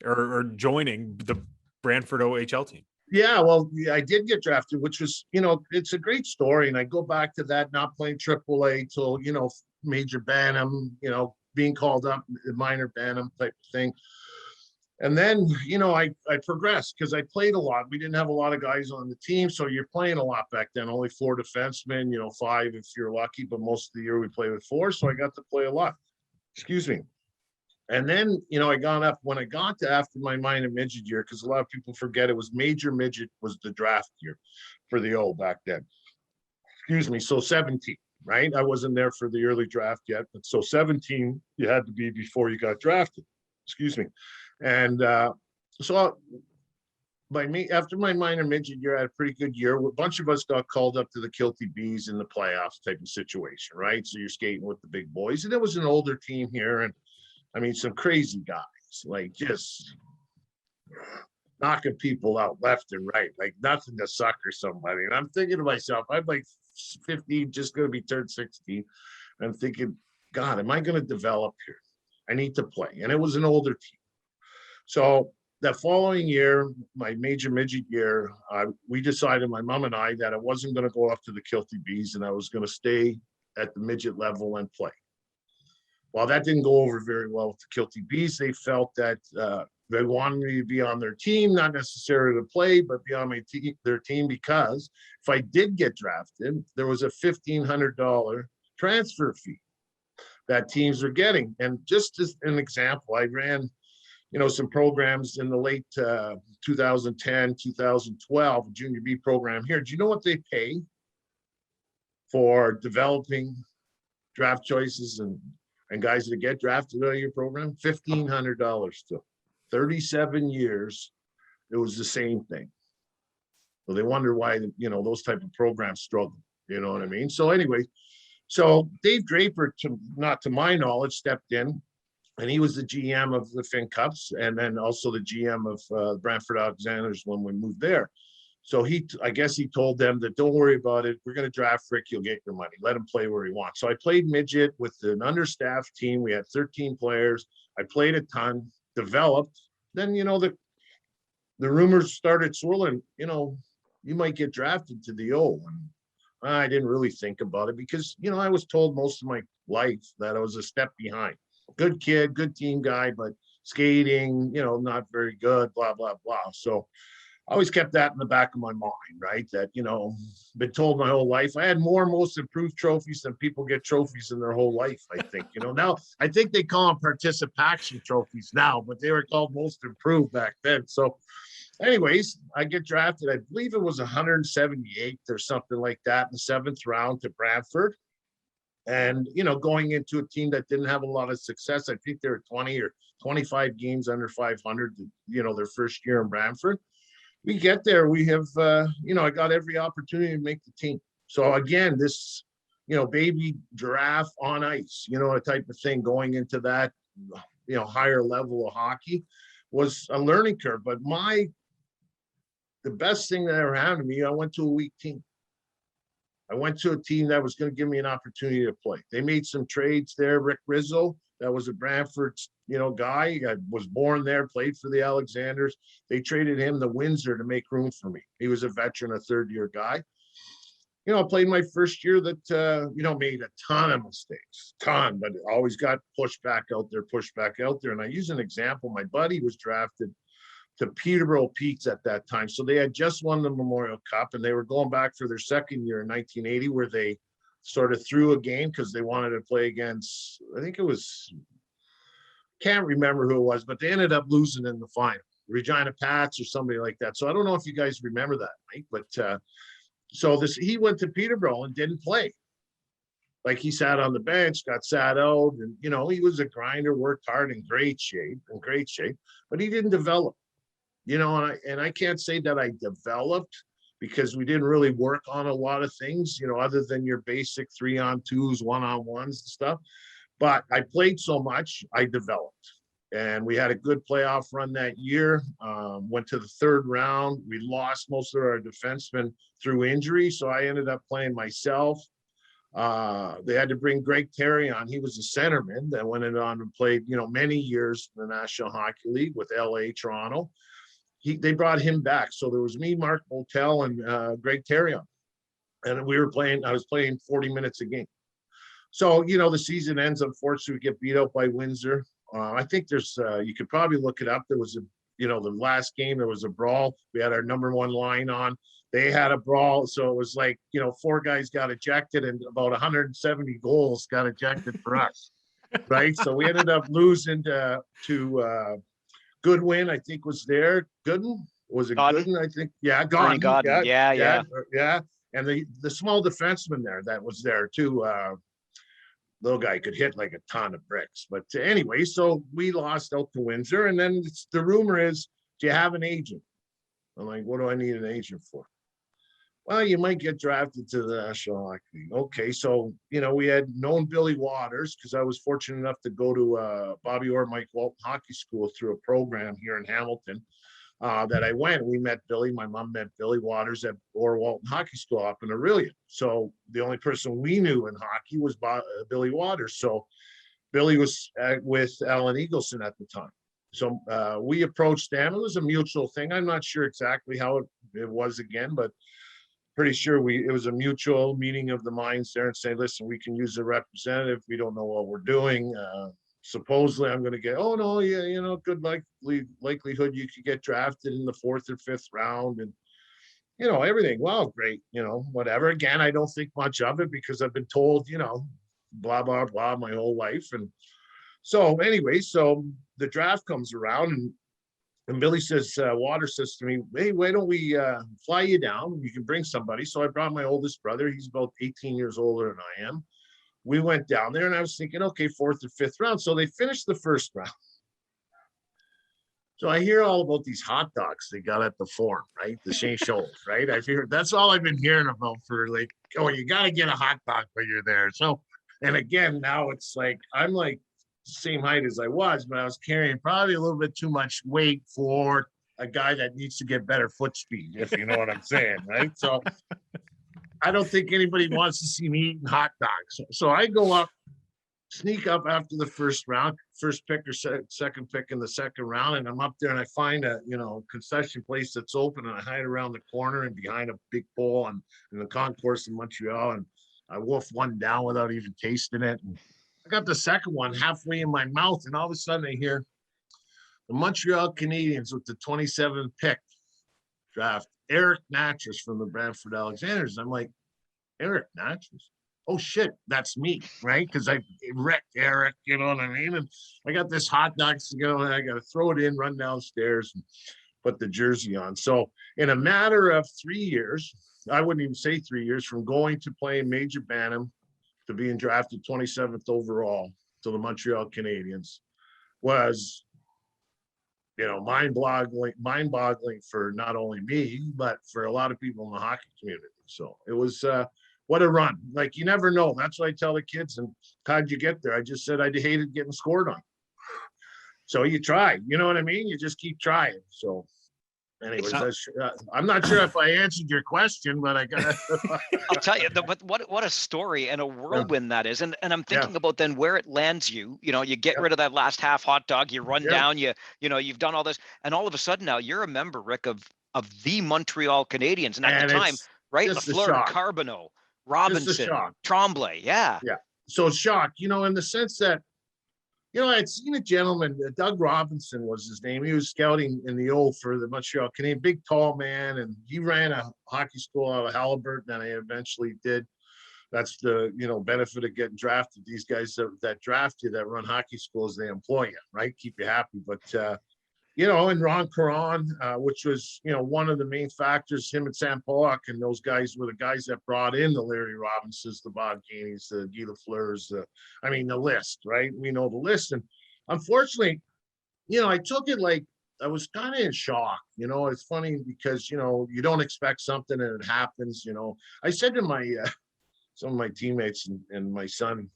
or joining the Brantford OHL team? Yeah, well, I did get drafted, which was, it's a great story. And I go back to that, not playing AAA till, major Bantam, being called up, minor Bantam type of thing. And then, I progressed because I played a lot. We didn't have a lot of guys on the team. So you're playing a lot back then, only 4 defensemen, 5 if you're lucky, but most of the year we played with 4. So I got to play a lot. Excuse me. And then, I got up when I got to after my minor midget year, because a lot of people forget it was major midget was the draft year for the O back then. Excuse me. So 17, right? I wasn't there for the early draft yet, but so 17, you had to be before you got drafted. Excuse me. And so after my minor midget year, I had a pretty good year. A bunch of us got called up to the Kilty Bees in the playoffs type of situation, right? So you're skating with the big boys. And it was an older team here. And I mean, some crazy guys, like just knocking people out left and right, like nothing to sucker somebody. And I'm thinking to myself, I'm like 15, just going to be turned 16. I'm thinking, God, am I going to develop here? I need to play. And it was an older team. So that following year, my major midget year, we decided, my mom and I, that I wasn't going to go up to the Kilty Bees and I was going to stay at the midget level and play. Well, that didn't go over very well with the Kilty Bees. They felt that they wanted me to be on their team, not necessarily to play, but be on their team, because if I did get drafted, there was a $1,500 transfer fee that teams were getting. And just as an example, I ran, some programs in the late 2010, 2012, junior B program here. Do you know what they pay for developing draft choices and guys that get drafted out of your program? $1,500 still. 37 years, it was the same thing. So they wonder why, those type of programs struggle. You know what I mean? So anyway, so Dave Draper, not to my knowledge, stepped in, and he was the GM of the Finn Cups, and then also the GM of Brantford Alexanders when we moved there. So I guess he told them that, don't worry about it. We're going to draft Rick. You'll get your money. Let him play where he wants. So I played midget with an understaffed team. We had 13 players. I played a ton, developed. Then, the rumors started swirling, you might get drafted to the O. And I didn't really think about it because, I was told most of my life that I was a step behind. Good kid, good team guy, but skating, not very good, blah, blah, blah. So I always kept that in the back of my mind, right? That, been told my whole life. I had more most improved trophies than people get trophies in their whole life, I think. Now I think they call them participation trophies now, but they were called most improved back then. So anyways, I get drafted. I believe it was 178th or something like that in the 7th round to Brantford. And, going into a team that didn't have a lot of success, I think they were 20 or 25 games under 500, their first year in Brantford. We get there, we have, I got every opportunity to make the team. So again, this, baby giraffe on ice, a type of thing going into that, higher level of hockey was a learning curve. But the best thing that ever happened to me, I went to a weak team. I went to a team that was going to give me an opportunity to play. They made some trades there. Rick Rizzo, that was a Brantford, guy. I was born there, played for the Alexanders. They traded him to Windsor to make room for me. He was a veteran, a third-year guy. I played my first year that, made a ton of mistakes, but always got pushed back out there. And I use an example. My buddy was drafted to Peterborough Peaks at that time. So they had just won the Memorial Cup, and they were going back for their second year in 1980, where they sort of threw a game because they wanted to play against, I think it was, can't remember who it was, but they ended up losing in the final, Regina Pats or somebody like that. So I don't know if you guys remember that, Mike, but he went to Peterborough and didn't play. Like, he sat on the bench, got sat out, and he was a grinder, worked hard, in great shape, but he didn't develop. And I can't say that I developed because we didn't really work on a lot of things, other than your basic 3-on-2s, 1-on-1s and stuff. But I played so much, I developed. And we had a good playoff run that year, went to the 3rd round. We lost most of our defensemen through injury, so I ended up playing myself. They had to bring Greg Terry on. He was a centerman that went on and played, many years in the National Hockey League with LA, Toronto. They brought him back. So there was me, Mark Motel, and Greg Terrion. And I was playing 40 minutes a game. So, the season ends. Unfortunately, we get beat out by Windsor. I think there's, you could probably look it up. There was the last game, there was a brawl. We had our number 1 line on. They had a brawl. So it was like, 4 guys got ejected and about 170 goals got ejected for us. Right. So we ended up losing to Goodwin, I think, was there. Gooden? Was it Gooden? I think. Yeah, Godden. Yeah. And the small defenseman there that was there too. Little guy could hit like a ton of bricks. But anyway, so we lost out to Windsor. And then the rumor is, do you have an agent? I'm like, what do I need an agent for? Well, you might get drafted to the National Hockey League. Okay, so, we had known Billy Waters because I was fortunate enough to go to Bobby Orr, Mike Walton Hockey School through a program here in Hamilton that I went. We met Billy. My mom met Billy Waters at Orr Walton Hockey School up in Aurelia. So the only person we knew in hockey was Billy Waters. So Billy was with Alan Eagleson at the time. So we approached them. It was a mutual thing. I'm not sure exactly how it was again, but pretty sure it was a mutual meeting of the minds there and say, listen, we can use a representative. We don't know what we're doing. Supposedly I'm going to get, oh no, yeah, you know, good likelihood you could get drafted in the 4th or 5th round, and you know, everything. Well, great, you know, whatever. Again, I don't think much of it because I've been told, you know, blah, blah, blah my whole life. And so anyway, so the draft comes around, and Billy says, Water says to me, hey, why don't we fly you down? You can bring somebody. So I brought my oldest brother. He's about 18 years older than I am. We went down there, and I was thinking, okay, 4th or 5th round. So they finished the 1st round. So I hear all about these hot dogs they got at the Forum, right? The St. Shoals, right? I've heard, that's all I've been hearing about for like, oh, you got to get a hot dog when you're there. So, and again, now it's like, I'm like same height as I was, but I was carrying probably a little bit too much weight for a guy that needs to get better foot speed, if you know what I'm saying, right? So I don't think anybody wants to see me eating hot dogs. So I go up, sneak up after the 1st round, first pick or second pick in the 2nd round, and I'm up there and I find a, you know, concession place that's open, and I hide around the corner and behind a big pole in the concourse in Montreal, and I wolf one down without even tasting it. And I got the 2nd one halfway in my mouth, and all of a sudden I hear the Montreal Canadiens with the 27th pick draft Ric Nattress from the Brantford Alexanders. I'm like, Ric Nattress? Oh shit, that's me, right? Because I wrecked Eric, you know what I mean? And I got this hot dogs to go, and I got to throw it in, run downstairs, and put the jersey on. So in a matter of 3 years, I wouldn't even say 3 years, from going to playing Major Bantam to being drafted 27th overall to the Montreal Canadiens was, you know, mind-boggling for not only me, but for a lot of people in the hockey community. So it was what a run. Like, you never know. That's what I tell the kids. And how'd you get there? I just said I hated getting scored on. So you try, you know what I mean? You just keep trying. So anyways, I'm not sure if I answered your question, but I got I'll tell you, but what a story and a whirlwind that is. And I'm thinking about then where it lands you. You know, you get rid of that last half hot dog, you run down, you know, you've done all this, and all of a sudden now you're a member, Rick, of the Montreal Canadiens. And at the time, right, Lafleur, Carbonneau, Robinson, Tremblay, yeah. So shock, you know, in the sense that, you know, I'd seen a gentleman, Doug Robinson was his name. He was scouting in the old for the Montreal Canadiens, big, tall man, and he ran a hockey school out of Halliburton, and I eventually did. That's the, you know, benefit of getting drafted. These guys that draft you, that run hockey schools, they employ you, right? Keep you happy. But you know, and Ron Caron, which was, you know, one of the main factors, him and Sam Pollock and those guys were the guys that brought in the Larry Robinsons, the Bob Gainey's, the Guy Lafleurs, I mean, the list, right? We know the list. And unfortunately, you know, I took it like I was kind of in shock. You know, it's funny because, you know, you don't expect something and it happens. You know, I said to my some of my teammates and my son,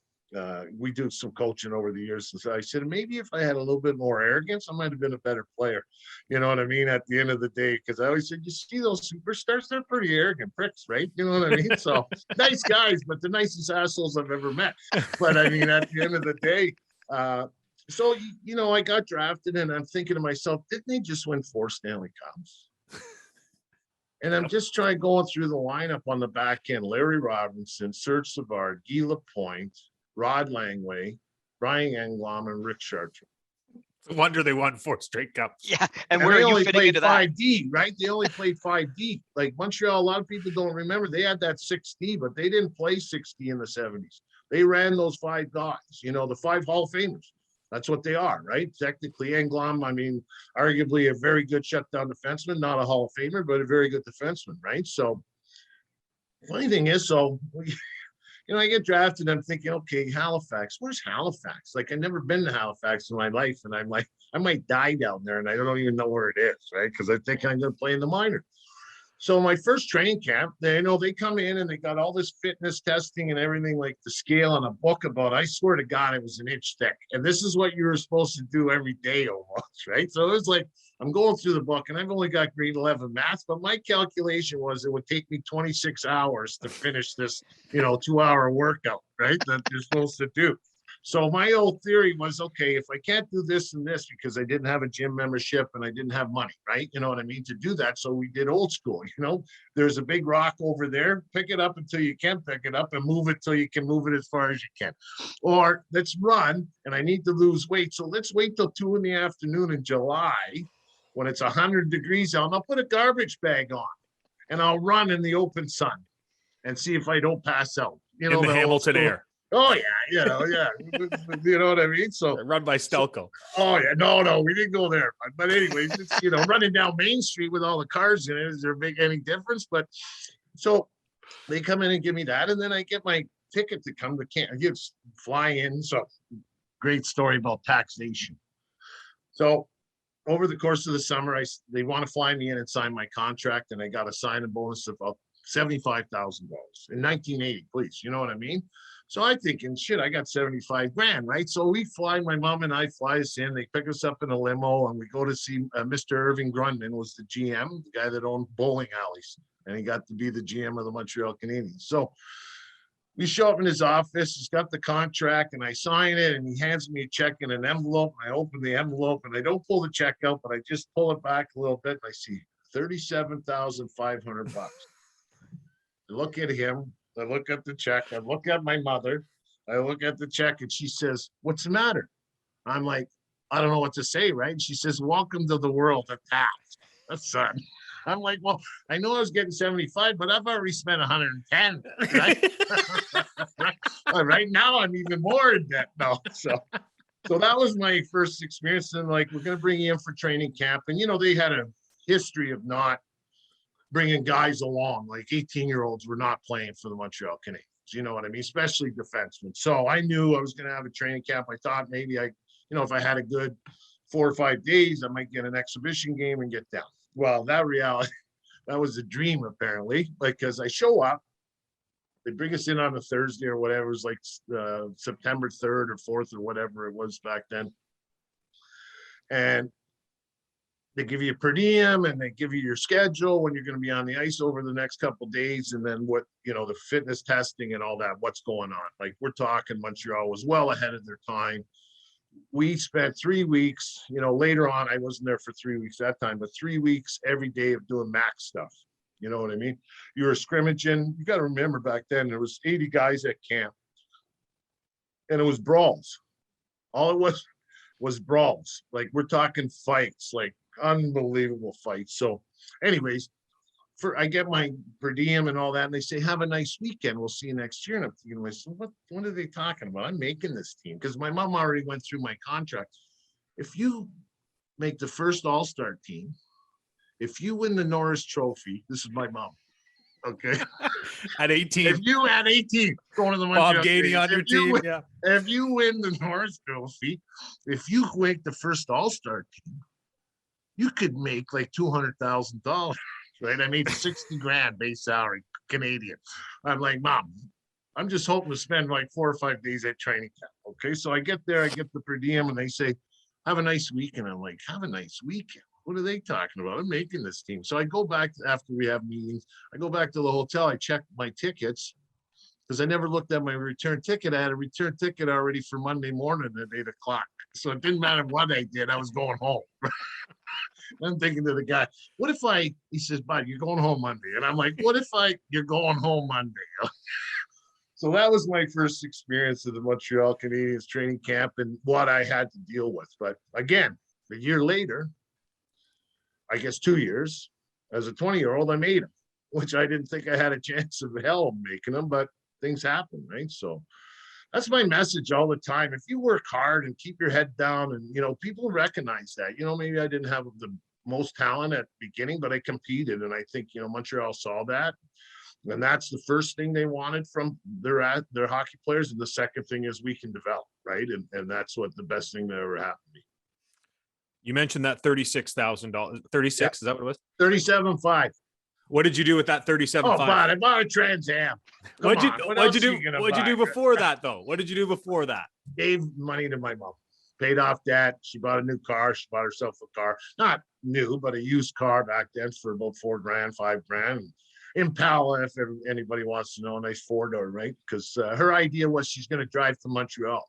we do some coaching over the years. And so I said, maybe if I had a little bit more arrogance, I might have been a better player. You know what I mean? At the end of the day, because I always said, you see those superstars, they're pretty arrogant pricks, right? You know what I mean? So nice guys, but the nicest assholes I've ever met. But I mean, at the end of the day, so, you know, I got drafted, and I'm thinking to myself, didn't they just win 4 Stanley Cups? And I'm just going through the lineup on the back end: Larry Robinson, Serge Savard, Guy Lapointe, Rod Langway, Brian Englom, and Rick Chartrand. No wonder they won 4 straight cups. Yeah, and where are you fitting into that? 5D, right? They only played 5D. Like Montreal, a lot of people don't remember, they had that 6D, but they didn't play 6D in the 70s. They ran those 5 guys, you know, the 5 Hall of Famers. That's what they are, right? Technically, Englom, I mean, arguably a very good shutdown defenseman, not a Hall of Famer, but a very good defenseman, right? So, funny thing is, so, you know, I get drafted, I'm thinking, okay, Halifax, where's Halifax? Like, I've never been to Halifax in my life, and I'm like, I might die down there, and I don't even know where it is, right? Because I think I'm going to play in the minors. So my first training camp, they come in and they got all this fitness testing and everything, like the scale on a book about, I swear to God, it was an inch thick. And this is what you were supposed to do every day almost, right? So it was like, I'm going through the book, and I've only got grade 11 math, but my calculation was it would take me 26 hours to finish this, you know, 2-hour workout, right? That you're supposed to do. So my old theory was, okay, if I can't do this and this because I didn't have a gym membership and I didn't have money, right? You know what I mean? To do that. So we did old school, there's a big rock over there, pick it up until you can pick it up and move it till you can move it as far as you can. Or let's run, and I need to lose weight. So let's wait till 2 p.m. in July when it's 100 degrees out, and I'll put a garbage bag on and I'll run in the open sun and see if I don't pass out. In the Hamilton air. Oh yeah, yeah. You know what I mean? So Run by Stelco. oh yeah, no, we didn't go there. But anyways, it's running down Main Street with all the cars in it. Is there any difference? But so they come in and give me that, and then I get my ticket to come to camp. I get fly in. So great story about taxation. So over the course of the summer, they want to fly me in and sign my contract, and I got a signing bonus of about $75,000 in 1980. Please, you know what I mean? So I'm thinking, shit, I got 75 grand, right? So we fly, my mom and I fly us in. They pick us up in a limo, and we go to see Mr. Irving Grundman was the GM, the guy that owned bowling alleys, and he got to be the GM of the Montreal Canadiens. So we show up in his office. He's got the contract, and I sign it, and he hands me a check in an envelope. I open the envelope, and I don't pull the check out, but I just pull it back a little bit, and I see $37,500. I look at him. I look at the check. I look at my mother. I look at the check, and she says, "What's the matter?" I'm like, I don't know what to say, right? And she says, "Welcome to the world of tax, son." I'm like, well, I know I was getting 75, but I've already spent 110. Right? Right now, I'm even more in debt now. So that was my first experience. And like, we're going to bring you in for training camp, and they had a history of not bringing guys along. Like 18-year-olds were not playing for the Montreal Canadiens. You know what I mean? Especially defensemen. So I knew I was going to have a training camp. I thought maybe if I had a good 4 or 5 days, I might get an exhibition game and get down. Well, that was a dream apparently, because I show up, they bring us in on a Thursday or whatever. It was like September 3rd or 4th or whatever it was back then. And they give you a per diem, and they give you your schedule when you're going to be on the ice over the next couple of days, and then what the fitness testing and all that, what's going on. Like, we're talking Montreal was well ahead of their time. We spent 3 weeks, later on, I wasn't there for 3 weeks that time, but 3 weeks every day of doing max stuff. You know what I mean? You were scrimmaging. You got to remember back then there was 80 guys at camp, and it was brawls. All it was brawls. Like, we're talking fights, like unbelievable fights. So anyways, I get my per diem and all that, and they say, have a nice weekend. We'll see you next year. And I'm thinking to myself, what are they talking about? I'm making this team, because my mom already went through my contract. If you make the first all-star team, if you win the Norris Trophy, this is my mom. Okay. At 18. If you at 18 going to the Montreal Bob Gainey on your team. Yeah. If you win the Norris Trophy, if you make the first all-star team, you could make like $200,000. Right? I made 60 grand base salary Canadian. I'm like, Mom, I'm just hoping to spend like 4 or 5 days at training camp. Okay. So I get there, I get the per diem, and they say, have a nice weekend. I'm like, have a nice weekend. What are they talking about? I'm making this team. So I go back after we have meetings. I go back to the hotel. I check my tickets, because I never looked at my return ticket. I had a return ticket already for Monday morning at 8 o'clock. So it didn't matter what I did. I was going home. I'm thinking to the guy, he says, Bud, you're going home Monday. And I'm like, you're going home Monday. So that was my first experience of the Montreal Canadiens training camp and what I had to deal with. But again, a year later, I guess 2 years, as a 20-year-old, I made them, which I didn't think I had a chance of hell making them, but things happen, right? So that's my message all the time. If you work hard and keep your head down, and, people recognize that, maybe I didn't have the most talent at the beginning, but I competed. And I think, Montreal saw that. And that's the first thing they wanted from their hockey players. And the second thing is we can develop, right? And that's what the best thing that ever happened to me. You mentioned that $36,000. 36, yeah. Is that what it was? 37.5. What did you do with that 37.5? Oh, I bought a Trans Am. What'd you do before that, though? What did you do before that? Gave money to my mom. Paid off debt. She bought a new car. She bought herself a car. Not new, but a used car back then for about $4 grand, $5 grand. Impala, if anybody wants to know, a nice 4-door, right? Because her idea was she's going to drive to Montreal.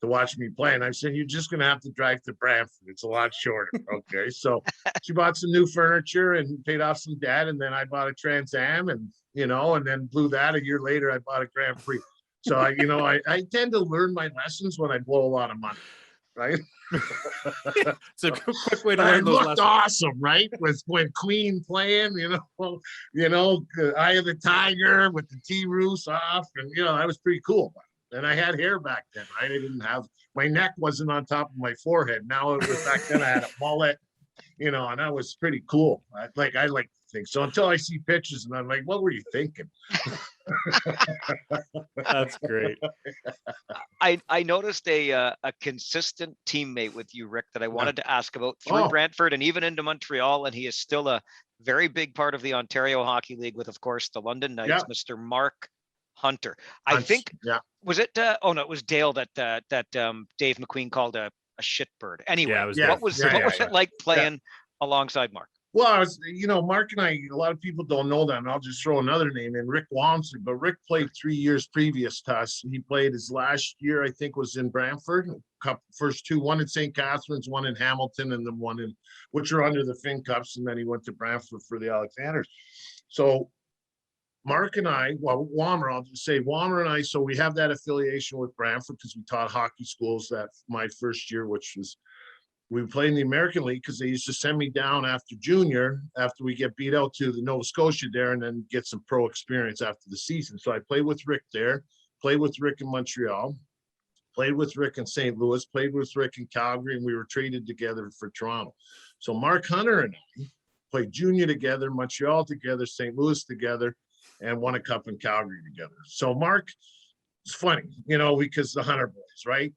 to watch me play. And I said, you're just going to have to drive to Brantford. It's a lot shorter. Okay. So she bought some new furniture and paid off some debt. And then I bought a Trans Am and, and then blew that. A year later, I bought a Grand Prix. So, I tend to learn my lessons when I blow a lot of money. Right. It's a quick way to But I learn those looked lessons. awesome, right? When Queen playing, Eye of the Tiger with the T-Roos off, and that was pretty cool. And I had hair back then, right? I didn't have my neck wasn't on top of my forehead. Now it was back then I had a mullet, and that was pretty cool. I like to think so until I see pictures and I'm like, what were you thinking? That's great. I noticed a consistent teammate with you, Rick, that I wanted to ask about through Brantford and even into Montreal, and he is still a very big part of the Ontario Hockey League with, of course, the London Knights, Mr. Mark Hunter. I think was it? Oh no, it was Dale that Dave McQueen called a shitbird. Anyway, what was it like playing alongside Mark? Well, I was, Mark and I, a lot of people don't know that, and I'll just throw another name in, Rick Wamsley. But Rick played 3 years previous to us. He played his last year, I think, was in Brantford. First two, one in St. Catharines, one in Hamilton, and then one in, which are under the Finn Cups, and then he went to Brantford for the Alexanders. So Mark and I, Wammer, I'll just say Wammer and I, so we have that affiliation with Brantford because we taught hockey schools that my first year, which was, we played in the American League because they used to send me down after junior, after we get beat out to the Nova Scotia there, and then get some pro experience after the season. So I played with Rick there, played with Rick in Montreal, played with Rick in St. Louis, played with Rick in Calgary, and we were traded together for Toronto. So Mark Hunter and I played junior together, Montreal together, St. Louis together, and won a cup in Calgary together. So Mark, it's funny, because the Hunter boys, right?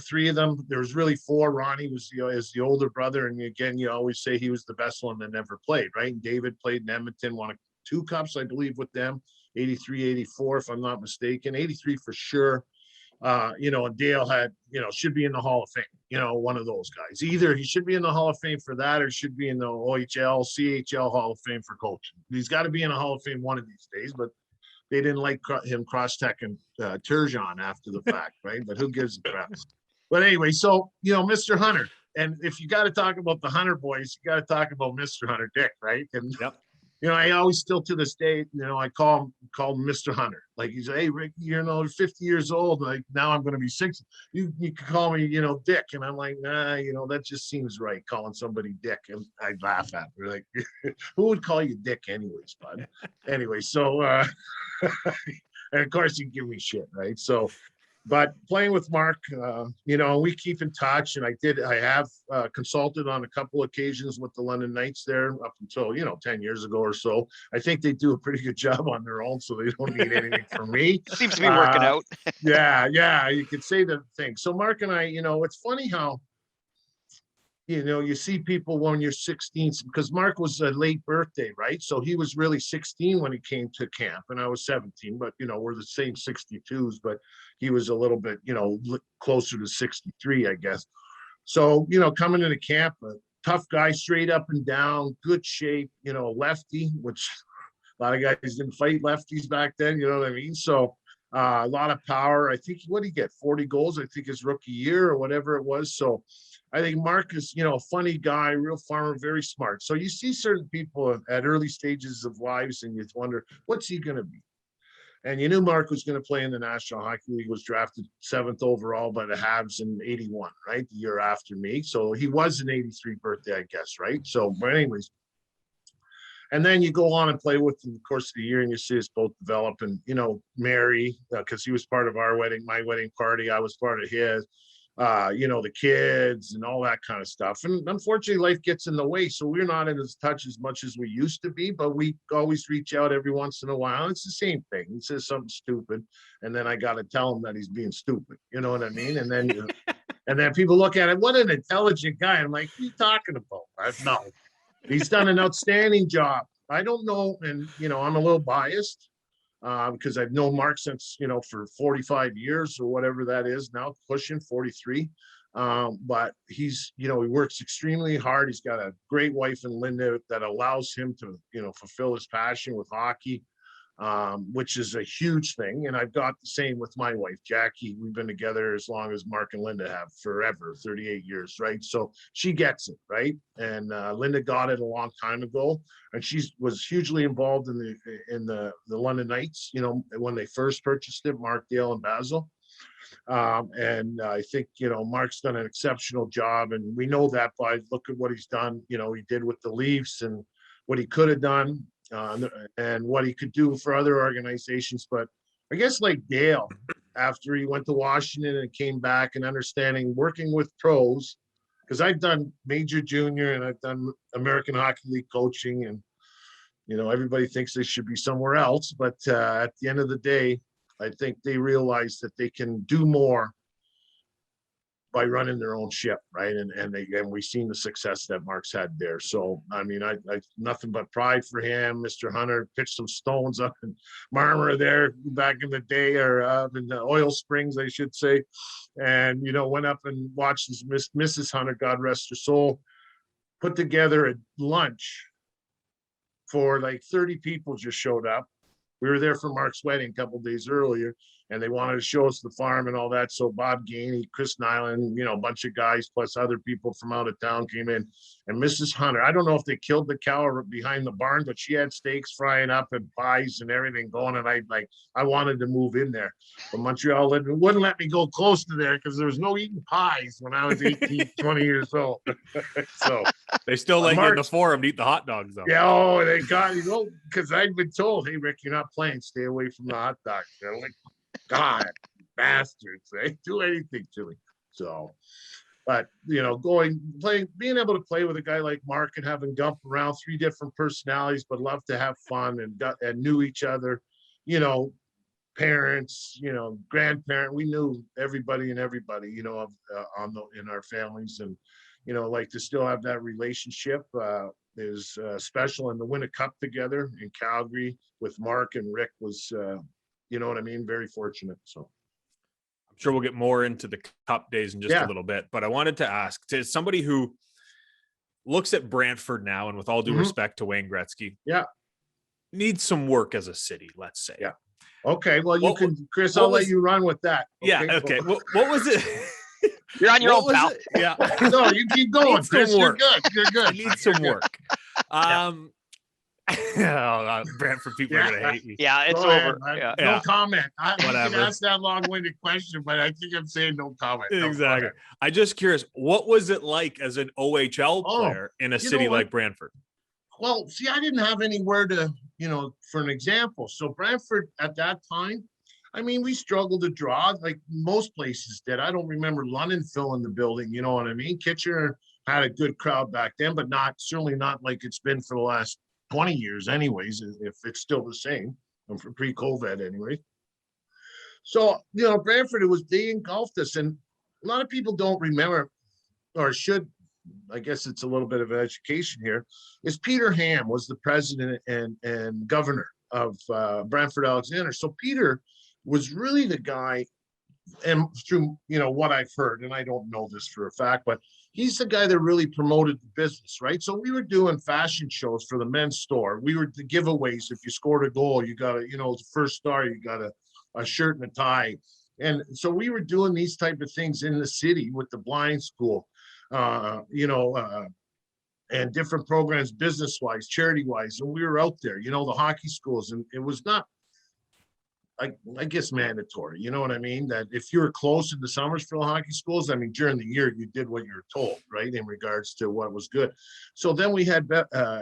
Three of them, there was really four. Ronnie was is the older brother. And again, you always say he was the best one that never played, right? And David played in Edmonton, won 2 cups, I believe, with them, 83, 84, if I'm not mistaken, 83 for sure. And Dale had, should be in the Hall of Fame, one of those guys. Either he should be in the Hall of Fame for that or should be in the OHL, CHL Hall of Fame for coaching. He's got to be in a Hall of Fame one of these days, but they didn't like him cross-teching Turgeon after the fact, right? But who gives a crap? But anyway, so, Mr. Hunter, and if you got to talk about the Hunter boys, you got to talk about Mr. Hunter Dick, right? And, I always still to this day, I call him Mr. Hunter. Like he's, hey, Rick, 50 years old. Like now I'm going to be 60. You can call me, Dick. And I'm like, nah, that just seems right. Calling somebody Dick. And I laugh at it. Like, who would call you Dick anyways, bud? Anyway, so, and of course you give me shit, right? So, but playing with Mark, we keep in touch, and I have consulted on a couple occasions with the London Knights there up until, 10 years ago or so. I think they do a pretty good job on their own, so they don't need anything from me. Seems to be working out. Yeah, you could say the thing. So Mark and I, it's funny how, you see people when you're 16, because Mark was a late birthday, right? So he was really 16 when he came to camp, and I was 17, but, we're the same 62s, but he was a little bit, closer to 63, I guess. So, coming into camp, a tough guy, straight up and down, good shape, lefty, which a lot of guys didn't fight lefties back then, you know what I mean? So a lot of power. I think, what did he get? 40 goals, I think his rookie year or whatever it was. So I think Mark is, a funny guy, real farmer, very smart. So you see certain people at early stages of lives and you wonder, what's he going to be? And you knew Mark was going to play in the National Hockey League, was drafted 7th overall by the Habs in 81, right? The year after me. So he was an 83 birthday, I guess, right? So, but anyways. And then you go on and play with him the course of the year and you see us both develop and, marry, because he was part of our wedding, my wedding party. I was part of his. The kids and all that kind of stuff. And unfortunately, life gets in the way. So we're not in touch as much as we used to be, but we always reach out every once in a while. It's the same thing. He says something stupid, and then I got to tell him that he's being stupid. You know what I mean? And then, and then people look at it, what an intelligent guy. I'm like, what are you talking about? No, he's done an outstanding job. I don't know. And, I'm a little biased. Because I've known Mark since, for 45 years or whatever that is now, pushing 43. But he's, he works extremely hard. He's got a great wife in Linda that allows him to, fulfill his passion with hockey. which is a huge thing. And I've got the same with my wife, Jackie. We've been together as long as Mark and Linda have, forever, 38 years, right? So she gets it, right? And Linda got it a long time ago, and she was hugely involved in the London Knights, you know, when they first purchased it, Mark, Dale, and Basil. And I think, you know, Mark's done an exceptional job, and we know that by look at what he's done. You know, he did with the Leafs and what he could have done, and what he could do for other organizations. But I guess like Dale, after he went to Washington and came back, and understanding working with pros, because I've done major, junior, and I've done American Hockey League coaching, and you know, everybody thinks they should be somewhere else, but at the end of the day, I think they realize that they can do more by running their own ship, right? And we've seen the success that Mark's had there. So I mean, I nothing but pride for him. Mr. Hunter pitched some stones up in Marmara there back in the day, or in the Oil Springs, I should say, and you know, went up and watched his Mrs. Hunter, God rest her soul, put together a lunch for like 30 people. Just showed up. We were there for Mark's wedding a couple of days earlier, and they wanted to show us the farm and all that. So Bob Gainey, Chris Nyland, you know, a bunch of guys plus other people from out of town came in. And Mrs. Hunter, I don't know if they killed the cow behind the barn, but she had steaks frying up and pies and everything going. And I wanted to move in there, but Montreal wouldn't let me go close to there because there was no eating pies when I was 18, 20 years old. So They still let you in the forum to eat the hot dogs, though. yeah, oh, they got, you know, because I'd been told, hey, Rick, you're not playing. Stay away from the hot dogs. They're like, God, bastards. They do anything to me. So, but, you know, being able to play with a guy like Mark and having Gump around, 3 different personalities, but love to have fun and knew each other, you know, parents, you know, grandparent. We knew everybody, you know, in our families, and, you know, like to still have that relationship is special. And to win a cup together in Calgary with Mark and Rick was, you know what I mean? Very fortunate. So I'm sure we'll get more into the cup days in just a little bit, but I wanted to ask, to somebody who looks at Brantford now, and with all due respect to Wayne Gretzky, needs some work as a city, let's say. Yeah. Okay. Well, you can, Chris, I'll let you run with that. Okay? Yeah. Okay. What was it? You're on your own, pal. Yeah. No, you keep going, Chris. You're good. You're good. I need some work. Brantford people are gonna hate me. Yeah, it's Go over. ahead. No comment. You Whatever. can ask that long-winded question, but I think I'm saying no comment. No, Exactly. I'm just curious, what was it like as an OHL player in a city like Brantford? Well, see, I didn't have anywhere to, you know, for an example. So Brantford at that time, I mean, we struggled to draw like most places did. I don't remember London filling the building. You know what I mean? Kitchener had a good crowd back then, but certainly not like it's been for the last 20 years anyways, if it's still the same, and for pre-COVID anyway. So, you know, Brantford, they engulfed us, and a lot of people don't remember, or should, I guess it's a little bit of an education here, is Peter Ham was the president and governor of Brantford Alexander. So Peter was really the guy, and through, you know, what I've heard, and I don't know this for a fact, but he's the guy that really promoted the business, right? So we were doing fashion shows for the men's store. We were the giveaways. If you scored a goal, you got the first star, you got a shirt and a tie. And so we were doing these type of things in the city with the blind school, you know, and different programs, business-wise, charity-wise. And we were out there, you know, the hockey schools, and it was not, I guess, mandatory, you know what I mean? That if you were close to the Somersville hockey schools, I mean, during the year, you did what you were told, right? In regards to what was good. So then we had,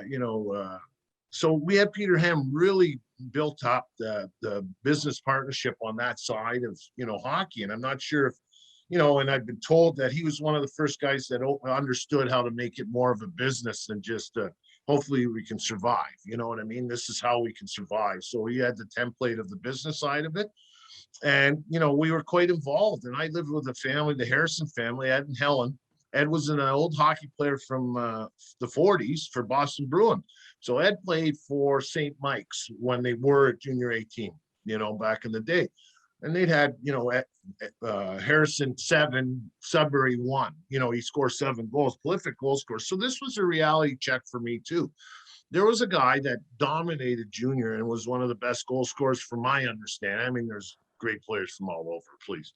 you know, so we had Peter Ham really built up the business partnership on that side of, you know, hockey. And I'm not sure if, you know, and I've been told that he was one of the first guys that understood how to make it more of a business than just hopefully we can survive. You know what I mean? This is how we can survive. So he had the template of the business side of it. And, you know, we were quite involved. And I lived with a family, the Harrison family, Ed and Helen. Ed was an old hockey player from the 40s for Boston Bruin. So Ed played for St. Mike's when they were a junior 18, you know, back in the day. And they'd had, you know, Harrison 7, Sudbury 1. You know, he scored 7 goals, prolific goal scorer. So this was a reality check for me too. there was a guy that dominated junior and was one of the best goal scorers from my understanding. I mean, there's great players from all over, please.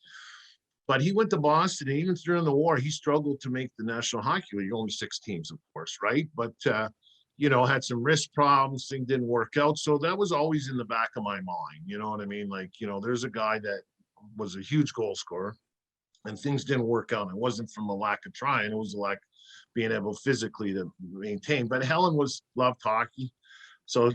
But he went to Boston, and even during the war, he struggled to make the National Hockey League. Only 6 teams, of course, right? But, had some wrist problems, thing didn't work out. So that was always in the back of my mind. You know what I mean? Like, there's a guy that was a huge goal scorer, and things didn't work out. It wasn't from a lack of trying. It was a lack of being able physically to maintain. But Helen loved hockey. So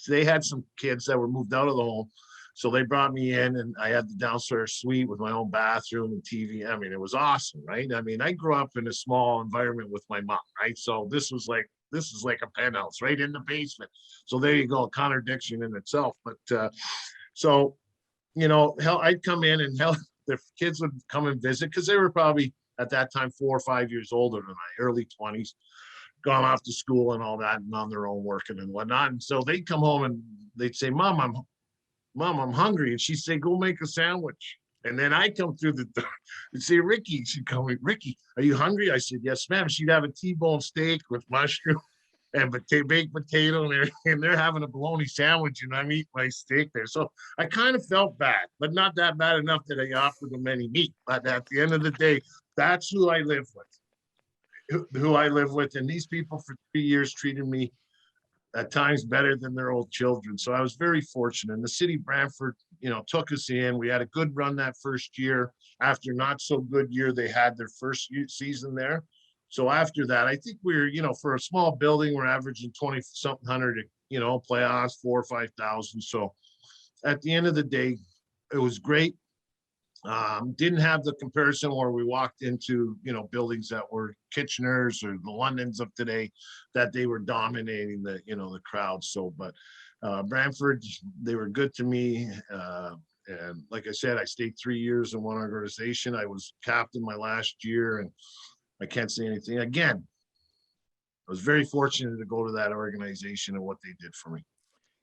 they had some kids that were moved out of the home. So they brought me in, and I had the downstairs suite with my own bathroom and TV. I mean, it was awesome, right? I mean, I grew up in a small environment with my mom, right? So this is like a penthouse right in the basement. So there you go, a contradiction in itself. But I'd come in, and the kids would come and visit, because they were probably at that time 4 or 5 years older than I, early 20s, gone off to school and all that, and on their own working and whatnot. And so they'd come home and they'd say, Mom, I'm hungry. And she'd say, go make a sandwich. And then I come through the door and say, Ricky, she'd call me, Ricky, are you hungry? I said, yes, ma'am. She'd have a T-bone steak with mushroom and baked potato, and they're having a bologna sandwich, and I'm eating my steak there. So I kind of felt bad, but not that bad enough that I offered them any meat. But at the end of the day, that's who I live with. And these people for 3 years treated me at times better than their old children. So I was very fortunate. And the city of Brantford, took us in. We had a good run that first year. After not so good year, they had their first season there. So after that, I think we're, for a small building, we're averaging 20-something hundred, playoffs, 4,000 or 5,000. So at the end of the day, it was great. Didn't have the comparison where we walked into, buildings that were Kitchener's or the Londons of today, that they were dominating the crowd. So, but Brantford, they were good to me. And like I said, I stayed 3 years in one organization. I was captain my last year, and I can't say anything. Again, I was very fortunate to go to that organization and what they did for me.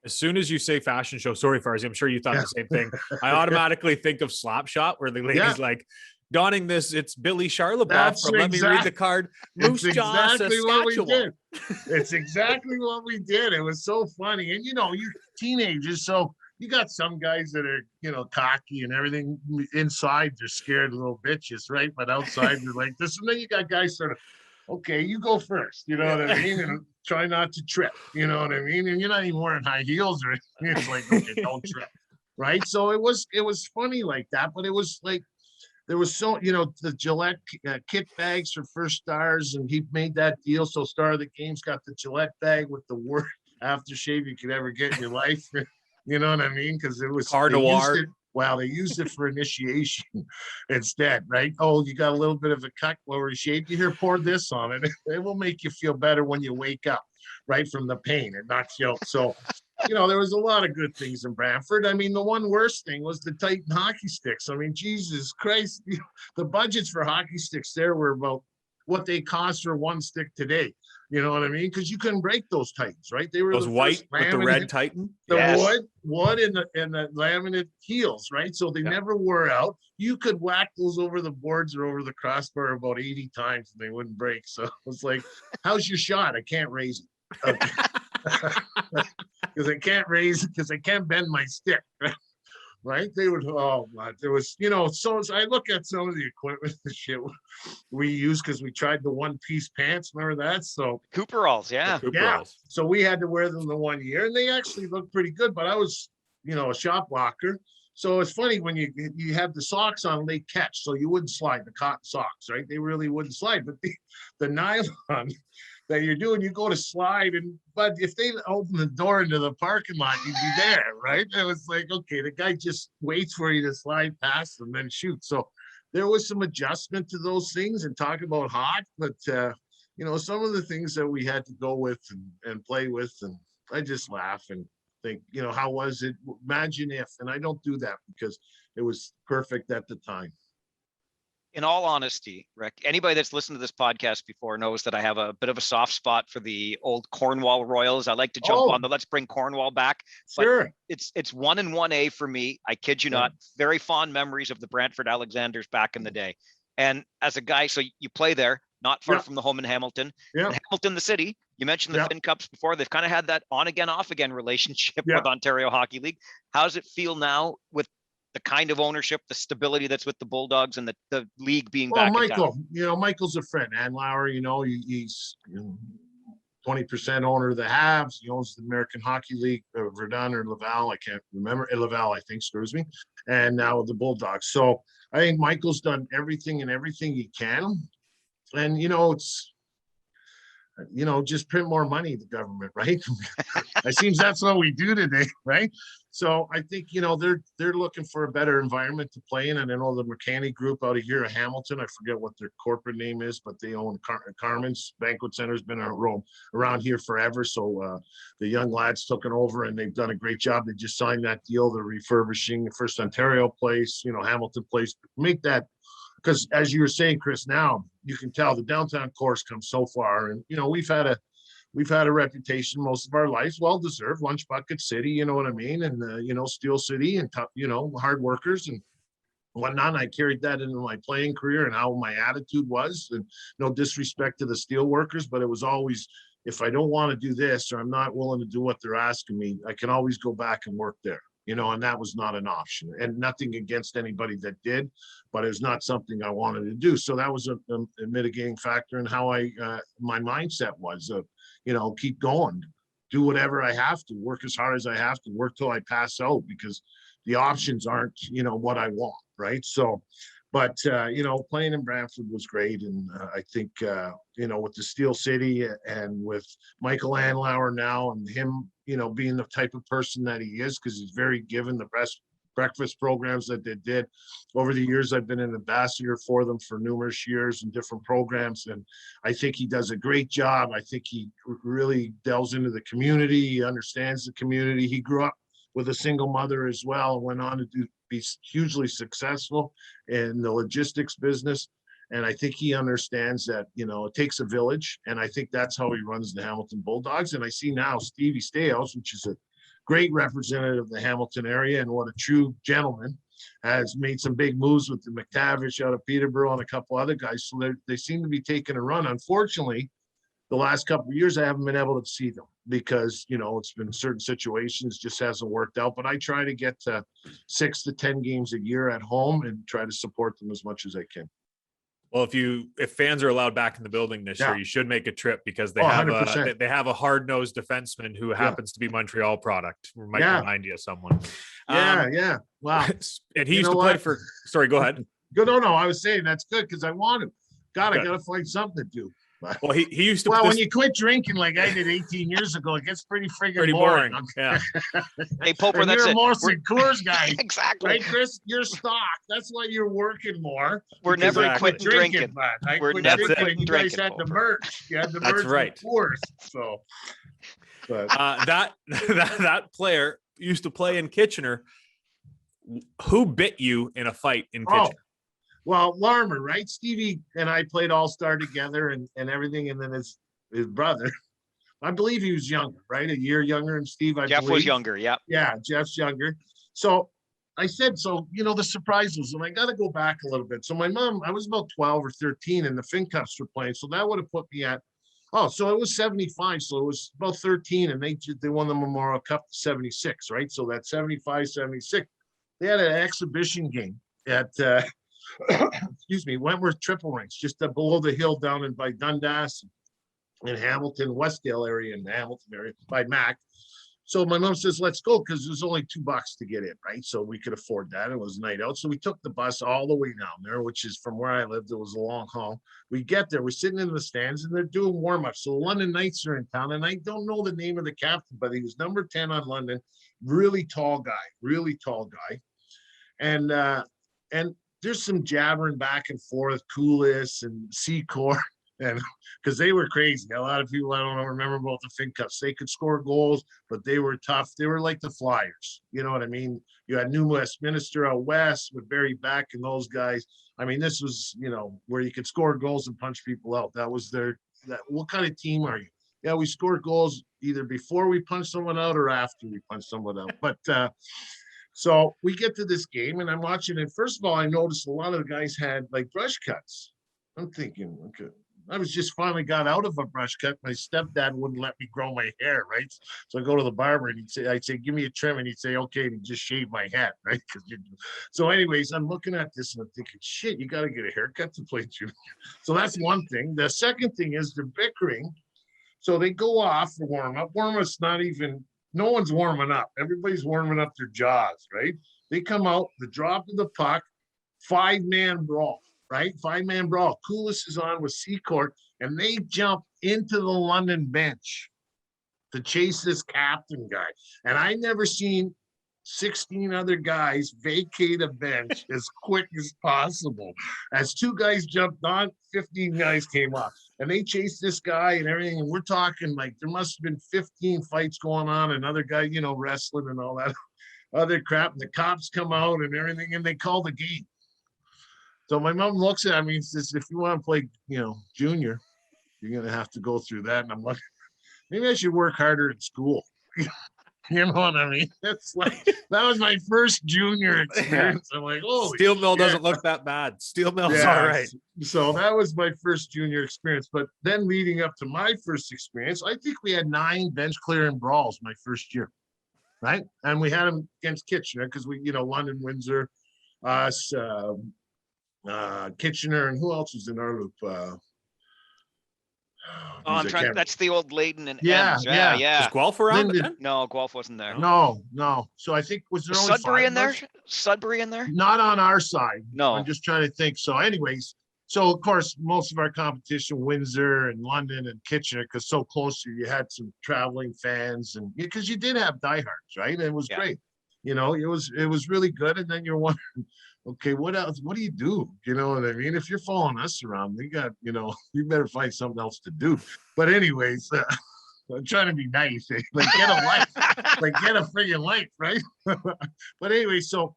As soon as you say fashion show, sorry, Farzi, I'm sure you thought the same thing. I automatically think of Slapshot, where the lady's like donning this. It's Billy Charleboff from Let Me Read the Card. Moose Jaw, Saskatchewan. It's exactly what we did. It was so funny. And, you're teenagers, so you got some guys that are, cocky and everything. Inside, they're scared little bitches, right? But outside, they're like this. And then you got guys sort of, okay, you go first, you know what I mean? And try not to trip, you know what I mean? And you're not even wearing high heels or anything. It's like, okay, don't trip, right? So it was funny like that, but it was like, there was so, the Gillette kit bags for First Stars, and he made that deal. So Star of the Games got the Gillette bag with the worst aftershave you could ever get in your life. You know what I mean? Because it was Car Noir. Well, they used it for initiation instead, right? Oh, you got a little bit of a cut where you shaved. You here, pour this on it. It will make you feel better when you wake up, right, from the pain. It knocks you out. So, there was a lot of good things in Brantford. I mean, the one worst thing was the Titan hockey sticks. I mean, Jesus Christ, the budgets for hockey sticks there were about what they cost for one stick today. You know what I mean? Because you couldn't break those Titans, right? They were those white with the red Titan. The wood and the laminate heels, right? So they never wore out. You could whack those over the boards or over the crossbar about 80 times and they wouldn't break. So it was like, how's your shot? I can't raise it. Because I can't bend my stick. Right? They would, there was, so I look at some of the equipment and shit we used, because we tried the one-piece pants. Remember that? So Cooperalls, yeah. So we had to wear them the 1 year, and they actually looked pretty good, but I was, a shop walker. So it's funny when you have the socks on, they catch, so you wouldn't slide, the cotton socks, right? They really wouldn't slide, but the nylon that you're doing, you go to slide, but if they open the door into the parking lot, you'd be there, right? It was like, okay, the guy just waits for you to slide past and then shoot. So there was some adjustment to those things, and talk about hot, but some of the things that we had to go with and play with, and I just laugh and think, how was it? Imagine if, and I don't do that because it was perfect at the time. In all honesty, Rick, anybody that's listened to this podcast before knows that I have a bit of a soft spot for the old Cornwall Royals. I like to jump on the let's bring Cornwall back. Sure. But it's 1 and 1A for me. I kid you not. Very fond memories of the Brantford Alexanders back in the day. And as a guy, so you play there, not far from the home in Hamilton. Yeah. In Hamilton, the city, You mentioned the Yep. Fin Cups before. They've kind of had that on again, off again relationship Yep. with Ontario Hockey League. How does it feel now with the kind of ownership, the stability that's with the Bulldogs, and the league being Well, back in town? Michael, Michael's a friend. Andlauer, he's 20% owner of the Habs. He owns the American Hockey League, Verdun or Laval. I can't remember. Laval, I think, excuse me. And now the Bulldogs. So I think Michael's done everything he can. And, it's, just print more money, the government, right? It seems that's what we do today, right? So I think, they're looking for a better environment to play in. And I know the Mechanic Group out of here at Hamilton, I forget what their corporate name is, but they own Carmen's Banquet Center, has been around here forever. So the young lads took it over and they've done a great job. They just signed that deal. They're refurbishing the First Ontario place, Hamilton place, make that. Because as you were saying, Chris, now you can tell the downtown core's come so far, and we've had a reputation most of our lives, well deserved, lunch bucket city, you know what I mean, and Steel City, and tough, hard workers and whatnot. I carried that into my playing career and how my attitude was, and no disrespect to the steel workers, but it was always, if I don't want to do this or I'm not willing to do what they're asking me, I can always go back and work there. And that was not an option, and nothing against anybody that did, but it was not something I wanted to do. So that was a mitigating factor in how my mindset was of, keep going, do whatever I have to, work as hard as I have to, work till I pass out, because the options aren't, what I want. Right. So, but, playing in Brantford was great. And I think, with the Steel City and with Michael Andlauer now, and him, being the type of person that he is, because he's very given, the best breakfast programs that they did over the years. I've been an ambassador for them for numerous years in different programs. And I think he does a great job. I think he really delves into the community. He understands the community. He grew up with a single mother as well, and went on to be hugely successful in the logistics business. And I think he understands that, it takes a village. And I think that's how he runs the Hamilton Bulldogs. And I see now Stevie Stayhouse, which is a great representative of the Hamilton area and what a true gentleman, has made some big moves with the McTavish out of Peterborough and a couple other guys. So they seem to be taking a run. Unfortunately, the last couple of years, I haven't been able to see them because, it's been certain situations, just hasn't worked out. But I try to get to 6 to 10 games a year at home and try to support them as much as I can. Well, if fans are allowed back in the building this year, you should make a trip, because they have 100%. they have a hard-nosed defenseman who happens to be Montreal product. Might remind you of someone. Yeah. Wow. And he used to play for. Sorry, go ahead. Good. No. I was saying that's good because I want him. God, Good. I gotta find something to do. Well, he used to. Well, when you quit drinking like I did 18 years ago, it gets pretty boring. Yeah. Hey, Poper, that's you're it. a mostly Coors guy. Exactly. Right, Chris? You're stock. That's why you're working more. We're never Exactly. quitting drinking. We're never never quitting You guys drinking, had the Poper. merch. You had the That's merch with right. Coors. So, but that player used to play in Kitchener. Who bit you in a fight in Kitchener? Well, Larmer, right? Stevie and I played all-star together and everything. And then his brother, I believe he was younger, right? A year younger than Steve, Jeff was younger, yeah. Yeah, Jeff's younger. So I said, the surprise was, and I got to go back a little bit. So my mom, I was about 12 or 13 and the Fin Cups were playing. So that would have put me at, so it was 75. So it was about 13 and they won the Memorial Cup 76, right? So that 75, 76, they had an exhibition game at, Wentworth Triple Rinks, just below the hill down by Dundas in Hamilton, Westdale area, in the Hamilton area by Mac. So my mom says, let's go, because there's only $2 to get in, right? So we could afford that. It was night out. So we took the bus all the way down there, which is from where I lived. It was a long haul. We get there, we're sitting in the stands and they're doing warm-ups. So the London Knights are in town, and I don't know the name of the captain, but he was number 10 on London, really tall guy. And there's some jabbering back and forth, Coolis and Secor, and because they were crazy. A lot of people I don't know remember about the Fin Cups. They could score goals, but they were tough. They were like the Flyers. You know what I mean? You had New Westminster out west with Barry Beck and those guys. I mean, this was, where you could score goals and punch people out. That was what kind of team are you? Yeah, we scored goals either before we punched someone out or after we punched someone out. But so we get to this game and I'm watching it. First of all, I noticed a lot of the guys had like brush cuts. I'm thinking, okay, I was just finally got out of a brush cut. My stepdad wouldn't let me grow my hair, right? So I go to the barber and I'd say, give me a trim. And he'd say, okay, and he'd just shave my head, right? So anyways, I'm looking at this and I'm thinking, shit, you got to get a haircut to play junior. So that's one thing. The second thing is they're bickering. So they go off for warm up. Warm up's not even, no one's warming up. Everybody's warming up their jaws, right? They come out, the drop of the puck, 5-man brawl. Right? 5-man brawl. Coolis is on with Seacourt, and they jump into the London bench to chase this captain guy. And I never seen 16 other guys vacate a bench as quick as possible. As 2 guys jumped on, 15 guys came off. And they chased this guy and everything. And we're talking like there must have been 15 fights going on, another guy, you know, wrestling and all that other crap. And the cops come out and everything, and they call the game. So my mom looks at me and says, if you want to play, you know, junior, you're going to have to go through that. And I'm like, maybe I should work harder at school. You know what I mean? That's like, that was my first junior experience. I'm like, oh, Steel Mill doesn't look that bad. Steel Mill's all right. So that was my first junior experience. But then leading up to my first experience, I think we had 9 bench clearing brawls my first year. Right. And we had them against Kitchener because we, you know, London, Windsor, us, Kitchener, and who else was in our loop? That's the old Layton and Yeah, Ems. yeah. Yeah. Was Guelph around Linden. then? No, Guelph wasn't there. No. So I think was there Was only Sudbury 5 in there? of us? Sudbury in there? Not on our side. No. I'm just trying to think. So anyways, so of course, most of our competition, Windsor and London and Kitchener, because so close to you had some traveling fans, and because you did have diehards, right? And it was great. You know, it was really good. And then you're wondering, okay, what else? What do you do? You know what I mean? If you're following us around, we got, you know, you better find something else to do. But anyways, I'm trying to be nice. Like get a life, like get a friggin' life, right? But anyway, so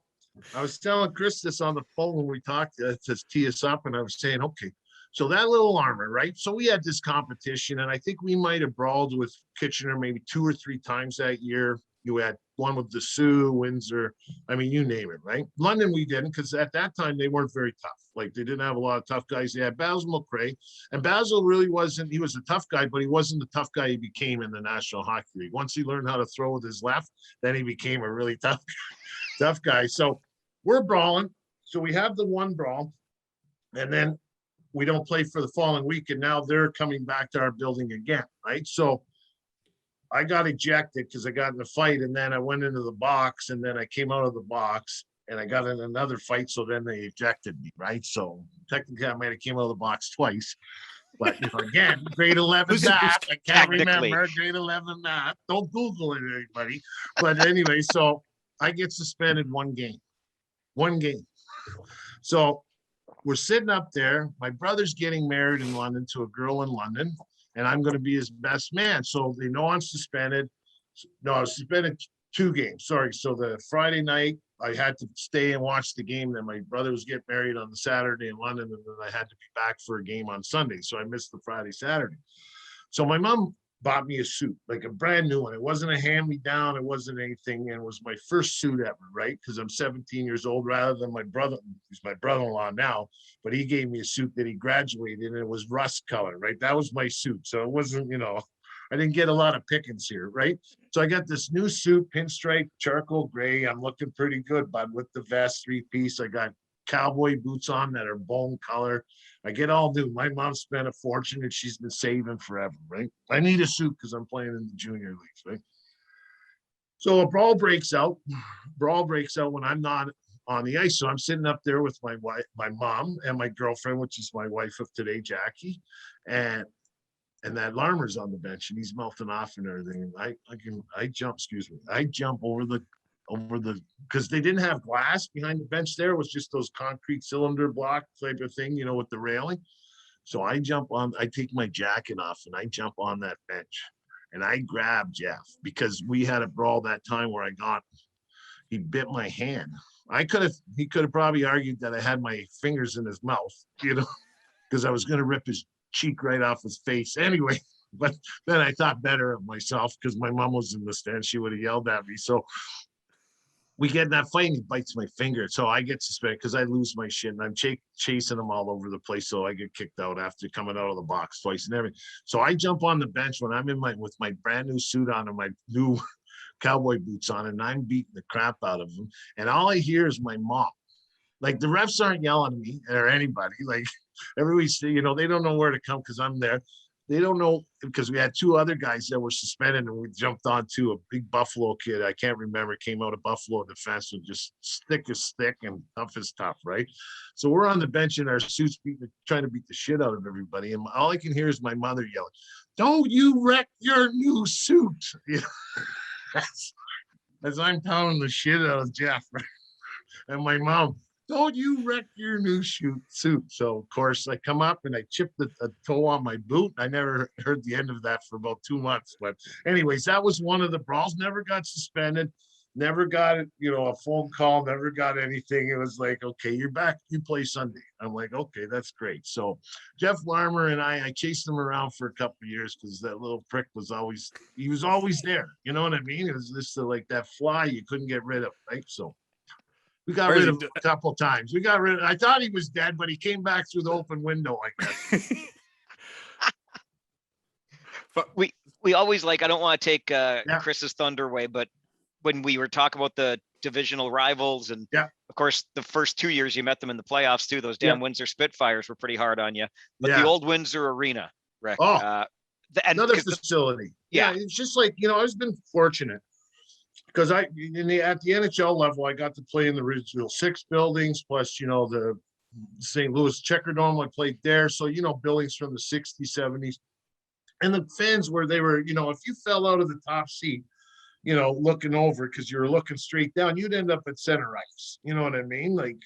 I was telling Chris this on the phone when we talked to tee us up, and I was saying, okay, so that little armor, right? So we had this competition, and I think we might have brawled with Kitchener maybe 2 or 3 times that year. You had one with the Sioux, Windsor, I mean, you name it, right? London, we didn't, because at that time they weren't very tough. Like they didn't have a lot of tough guys. They had Basil McRae, and Basil really wasn't, he was a tough guy, but he wasn't the tough guy he became in the National Hockey League. Once he learned how to throw with his left, then he became a really tough guy. So we're brawling. So we have the one brawl, and then we don't play for the following week, and now they're coming back to our building again, right? So I got ejected because I got in a fight, and then I went into the box, and then I came out of the box and I got in another fight. So then they ejected me, right? So technically I might have came out of the box twice, but you know, again, grade 11 math, I can't remember grade 11 math. Don't Google it, anybody. But anyway, so I get suspended 1 game. So we're sitting up there. My brother's getting married in London to a girl in London, and I'm going to be his best man. So they know I'm suspended. No, I was suspended 2 games. Sorry. So the Friday night, I had to stay and watch the game. Then my brother was getting married on the Saturday in London, and then I had to be back for a game on Sunday. So I missed the Friday, Saturday. So my mom bought me a suit, like a brand new one. It wasn't a hand-me-down. It wasn't anything. And it was my first suit ever, right? Because I'm 17 years old, rather than my brother, who's my brother-in-law now, but he gave me a suit that he graduated in, and it was rust color, right? That was my suit. So it wasn't, you know, I didn't get a lot of pickings here, right? So I got this new suit, pinstripe, charcoal gray. I'm looking pretty good, bud, with the vest, 3-piece. I got cowboy boots on that are bone color. I get all new. My mom spent a fortune, and she's been saving forever, right? I need a suit because I'm playing in the junior leagues, right? So a brawl breaks out. Brawl breaks out when I'm not on the ice. So I'm sitting up there with my wife, my mom, and my girlfriend, which is my wife of today, Jackie, and that Larmer's on the bench, and he's mouthing off and everything. And I jump over the because they didn't have glass behind the bench there. It was just those concrete cylinder block type of thing, you know, with the railing. So I take my jacket off and I jump on that bench and I grab Jeff, because we had a brawl that time where he bit my hand. He could have probably argued that I had my fingers in his mouth, you know, because I was going to rip his cheek right off his face anyway. But then I thought better of myself, because my mom was in the stand. She would have yelled at me. So we get in that fight and he bites my finger. So I get suspended because I lose my shit and I'm chasing him all over the place. So I get kicked out after coming out of the box twice and everything. So I jump on the bench when I'm with my brand new suit on and my new cowboy boots on, and I'm beating the crap out of him. And all I hear is my mom. Like, the refs aren't yelling at me or anybody. Like, everybody's, they don't know where to come because I'm there. They don't know because we had two other guys that were suspended, and we jumped onto a big Buffalo kid. I can't remember. Came out of Buffalo defense and just thick as thick and tough as tough, right? So we're on the bench in our suits, trying to beat the shit out of everybody. And all I can hear is my mother yelling, "Don't you wreck your new suit." As I'm pounding the shit out of Jeff, right? And my mom, "Don't you wreck your new suit." So, of course, I come up and I chipped a toe on my boot. I never heard the end of that for about 2 months. But anyways, that was one of the brawls. Never got suspended. Never got, a phone call. Never got anything. It was like, okay, you're back. You play Sunday. I'm like, okay, that's great. So Jeff Larmer and I chased him around for a couple of years because that little prick was always there. You know what I mean? It was just like that fly you couldn't get rid of, right? So we got rid of him a couple of times. I thought he was dead, but he came back through the open window, I guess. But we always I don't want to take Chris's thunder away, but when we were talking about the divisional rivals, and of course, the first 2 years you met them in the playoffs too, those damn Windsor Spitfires were pretty hard on you. But the old Windsor Arena, Rick. Another facility. Yeah, it's just like, I've been fortunate. Because at the NHL level, I got to play in the original 6 buildings, plus, the St. Louis Checker Dome, I played there. So, buildings from the 60s, 70s. And the fans they were, if you fell out of the top seat, looking over because you were looking straight down, you'd end up at center ice. You know what I mean? Like,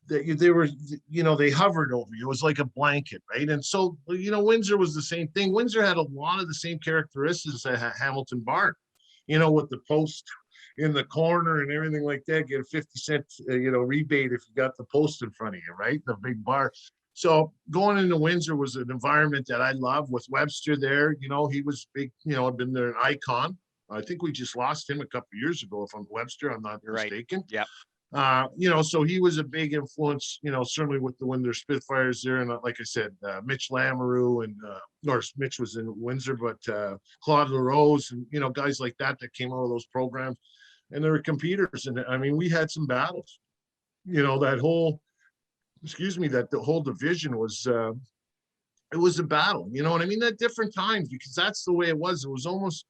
they were, they hovered over you. It was like a blanket, right? And so, Windsor was the same thing. Windsor had a lot of the same characteristics as Hamilton Barn, with the post in the corner and everything like that. Get a 50-cent, rebate if you got the post in front of you, right? The big bar. So going into Windsor was an environment that I love. With Webster there, he was big, had been there, an icon. I think we just lost him a couple of years ago, if I'm Webster, I'm not mistaken. Yeah. So he was a big influence, certainly with the Windsor Spitfires there. And like I said, Mitch Lamoureux or Mitch was in Windsor, but Claude LaRose and, guys like that came out of those programs, and they were competitors. And I mean, we had some battles, the whole division was, it was a battle, you know what I mean? At different times, because that's the way it was. It was almost,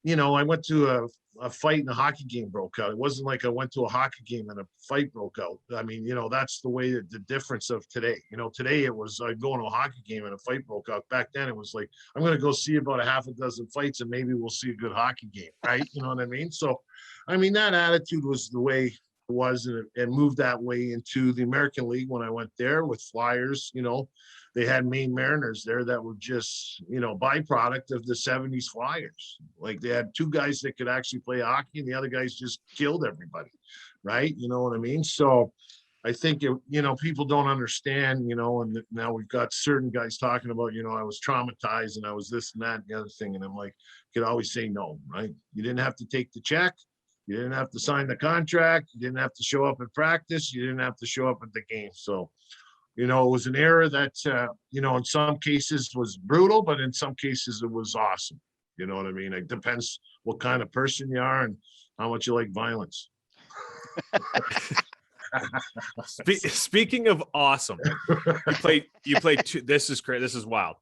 I went to a fight and a hockey game broke out. It wasn't like I went to a hockey game and a fight broke out. I mean, that's the way the difference of today. Today it was I'd go to a hockey game and a fight broke out. Back then it was like, I'm going to go see about a half a dozen fights and maybe we'll see a good hockey game, right? You know what I mean? So, I mean, that attitude was the way it was, and moved that way into the American League when I went there with Flyers. They had Maine Mariners there that were just, byproduct of the 70s Flyers. Like, they had 2 guys that could actually play hockey and the other guys just killed everybody, right? You know what I mean? So I think, people don't understand, and now we've got certain guys talking about, I was traumatized and I was this and that and the other thing. And I'm like, you could always say no, right? You didn't have to take the check. You didn't have to sign the contract. You didn't have to show up at practice. You didn't have to show up at the game. So, it was an era that, in some cases was brutal, but in some cases it was awesome. You know what I mean? It depends what kind of person you are and how much you like violence. Speaking of awesome, you played 2. This is great. This is wild.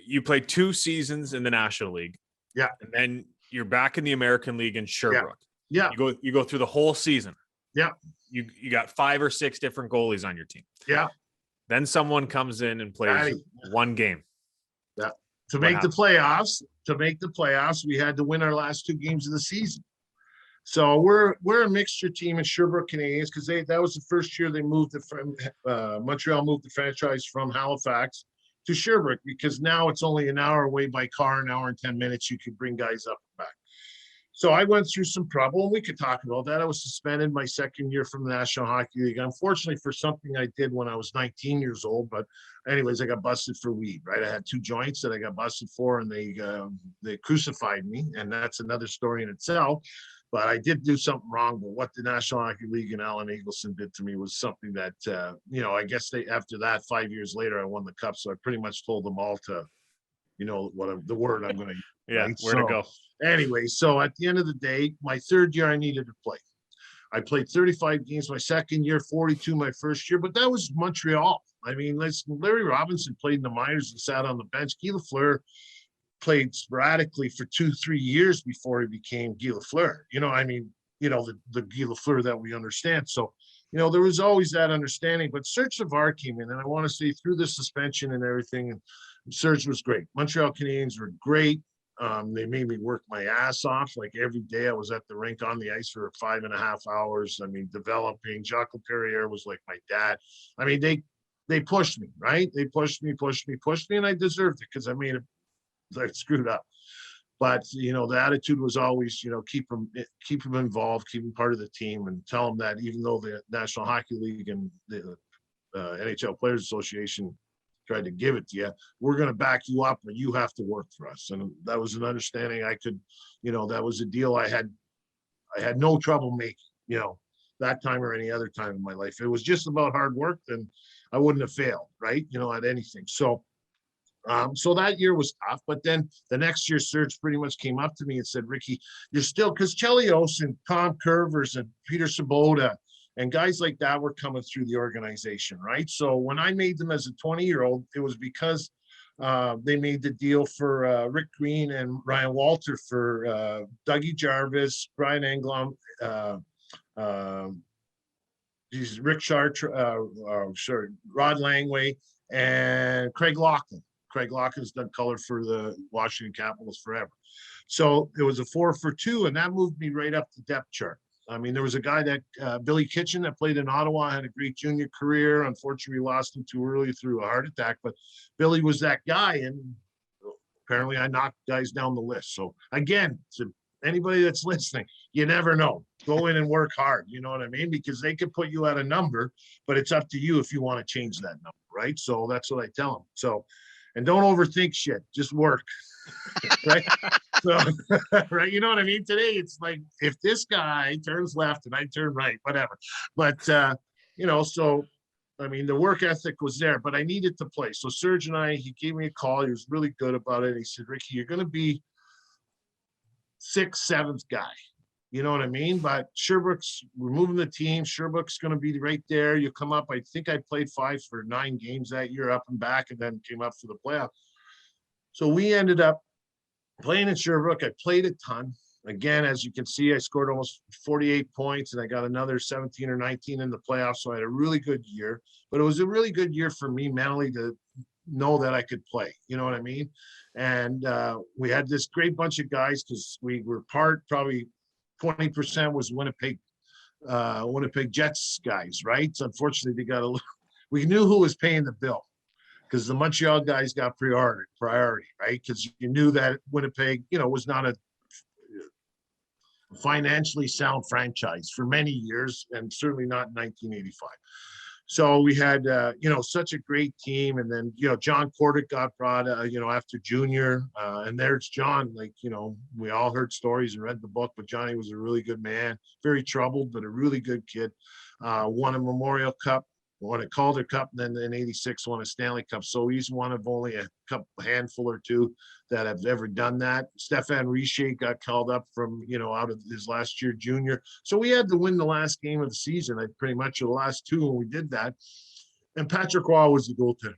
You played 2 seasons in the National League. Yeah. And then you're back in the American League in Sherbrooke. Yeah. You go through the whole season. Yeah. You got 5 or 6 different goalies on your team. Yeah. Then someone comes in and plays one game. Yeah. To make the playoffs, we had to win our last 2 games of the season. So we're a mixture team at Sherbrooke Canadiens, because that was the first year they moved Montreal moved the franchise from Halifax to Sherbrooke, because now it's only an hour away by car, an hour and 10 minutes. You could bring guys up and back. So I went through some trouble, and we could talk about that. I was suspended my second year from the National Hockey League, unfortunately for something I did when I was 19 years old. But anyways, I got busted for weed, right? I had 2 joints that I got busted for, and they crucified me. And that's another story in itself. but I did do something wrong. But what the National Hockey League and Alan Eagleson did to me was something that, I guess after that, 5 years later, I won the cup. So I pretty much told them all to, the word I'm going to use. Yeah, right? where to go. Anyway, so at the end of the day, my third year, I needed to play. I played 35 games my second year, 42 my first year, but that was Montreal. I mean, Larry Robinson played in the minors and sat on the bench. Guy Lafleur played sporadically for 2-3 years before he became Guy Lafleur. The Guy Lafleur that we understand. So, there was always that understanding. But Serge Savard came in, and I want to say through the suspension and everything, and Serge was great. Montreal Canadiens were great. They made me work my ass off. Like every day I was at the rink on the ice for 5.5 hours. I mean, developing. Jacques Perrier was like my dad. I mean, they pushed me, right? They pushed me, and I deserved it because I screwed up. But, the attitude was always, keep them involved, keep them part of the team, and tell them that even though the National Hockey League and the NHL Players Association tried to give it to you, we're going to back you up, but you have to work for us. And that was an understanding I could, that was a deal I had no trouble making, that time or any other time in my life. It was just about hard work, then I wouldn't have failed, right? At anything. So that year was tough, but then the next year, Serge pretty much came up to me and said, Ricky, you're still, because Chelios and Tom Curvers and Peter Sabota and guys like that were coming through the organization, right? So when I made them as a 20-year-old, it was because they made the deal for Rick Green and Ryan Walter for Dougie Jarvis, Brian Englund, Rick Chartre, Rod Langway, and Craig Laughlin. Craig Laughlin's done color for the Washington Capitals forever. So it was a 4-for-2, and that moved me right up the depth chart. I mean, there was a guy that Billy Kitchen that played in Ottawa, had a great junior career. Unfortunately, we lost him too early through a heart attack, but Billy was that guy, and apparently I knocked guys down the list. So again, to anybody that's listening, you never know. Go in and work hard, you know what I mean? Because they could put you at a number, but it's up to you if you want to change that number, right? So that's what I tell them. So, and don't overthink shit, just work. Right? So, right, you know what I mean? Today, it's like, if this guy turns left and I turn right, whatever. But, so, I mean, the work ethic was there, but I needed to play. So Serge and he gave me a call. He was really good about it. He said, Ricky, you're going to be 6th, 7th guy. You know what I mean? But Sherbrooke's, we're moving the team. Sherbrooke's going to be right there. You come up. I think I played 5 for 9 games that year, up and back, and then came up for the playoff. So we ended up playing in Sherbrooke. I played a ton. Again, as you can see, I scored almost 48 points, and I got another 17 or 19 in the playoffs. So I had a really good year. But it was a really good year for me mentally to know that I could play. You know what I mean? And we had this great bunch of guys because we were probably 20% was Winnipeg Jets guys, right? So unfortunately, we knew who was paying the bill, because the Montreal guys got priority, right? Because you knew that Winnipeg, was not a financially sound franchise for many years, and certainly not in 1985. So we had, such a great team. And then, John Cordick got brought, after junior. And there's John, we all heard stories and read the book, but Johnny was a really good man, very troubled, but a really good kid. Won a Memorial Cup, won a Calder Cup, and then in 86 won a Stanley Cup. So he's one of only a handful or two that have ever done that. Stefan Richer got called up from, out of his last year junior. So we had to win the last game of the season, pretty much the last 2, and we did that. And Patrick Roy was the goaltender.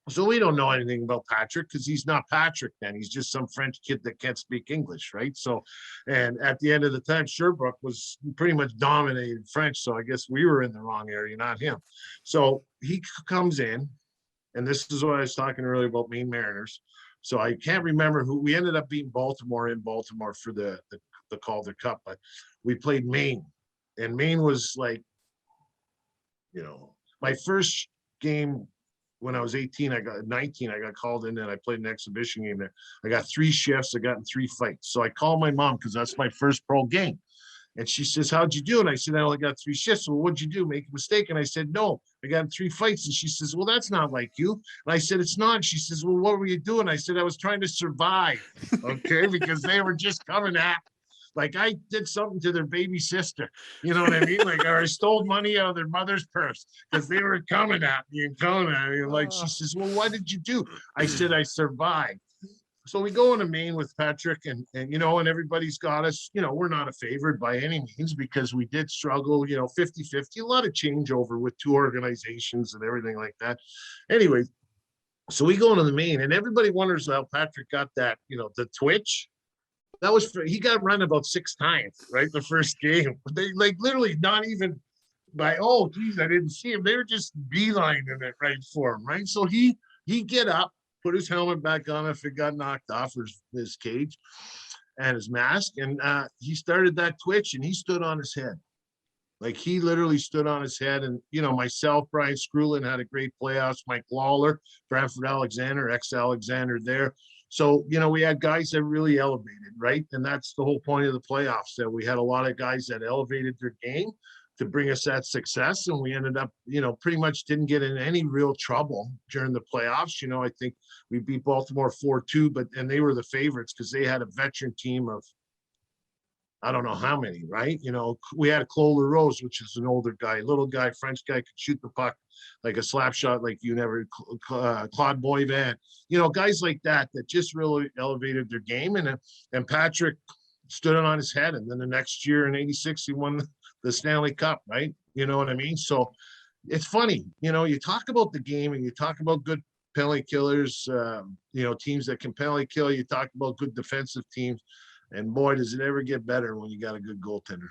So we don't know anything about Patrick, because he's not Patrick then. He's just some French kid that can't speak English, right? So, and at the end of the time, Sherbrooke was pretty much dominated French. So I guess we were in the wrong area, not him. So he comes in, and this is what I was talking earlier about Maine Mariners. So I can't remember who we ended up beating Baltimore in Baltimore for the Calder Cup, but we played Maine, and Maine was like, my first game. When I was 18, I got 19, I got called in, and I played an exhibition game there. I got 3 shifts. I got in 3 fights. So I called my mom, because that's my first pro game. And she says, how'd you do? And I said, I only got 3 shifts. Well, what'd you do? Make a mistake? And I said, no, I got in 3 fights. And she says, well, that's not like you. And I said, it's not. And she says, well, what were you doing? I said, I was trying to survive. Okay. Because they were just coming at. like I did something to their baby sister. You know what I mean? Like, or I stole money out of their mother's purse because they were coming at me and coming at me. And like, she says, well, what did you do? I said, I survived. So we go into Maine with Patrick and everybody's got us, we're not a favorite by any means because we did struggle, 50-50, a lot of changeover with two organizations and everything like that. Anyway, so we go into the Maine and everybody wonders how Patrick got that, the twitch. That was he got run about 6 times, right? The first game. They like literally not even by, oh geez, I didn't see him. They were just beelining it right for him, right? So he get up, put his helmet back on if it got knocked off, or his cage and his mask. And he started that twitch and he stood on his head. Like he literally stood on his head. And, myself, Brian Screwlin had a great playoffs, Mike Lawler, Brantford Alexander, ex-Alexander there. So, we had guys that really elevated, right? And that's the whole point of the playoffs, that we had a lot of guys that elevated their game to bring us that success. And we ended up, pretty much didn't get in any real trouble during the playoffs. I think we beat Baltimore 4-2, and they were the favorites because they had a veteran team of, I don't know how many, right? We had a Claude Rose, which is an older guy, little guy, French guy, could shoot the puck like a slap shot, like you never, Claude Boivin, guys like that just really elevated their game. And Patrick stood on his head. And then the next year in '86, he won the Stanley Cup, right? You know what I mean? So it's funny, you talk about the game and you talk about good penalty killers, teams that can penalty kill. You talk about good defensive teams. And boy, does it ever get better when you got a good goaltender.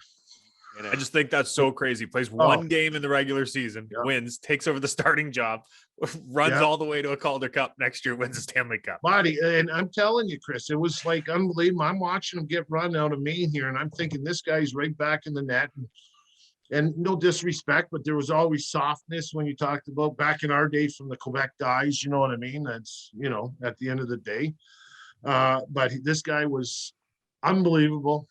I just think that's so crazy. Plays one game in the regular season, wins, takes over the starting job, runs all the way to a Calder Cup next year, wins the Stanley Cup. Buddy, and I'm telling you, Chris, it was like unbelievable. I'm watching him get run out of Maine here, and I'm thinking this guy's right back in the net. And no disrespect, but there was always softness when you talked about back in our day from the Quebec guys. You know what I mean? That's, at the end of the day. But this guy was unbelievable.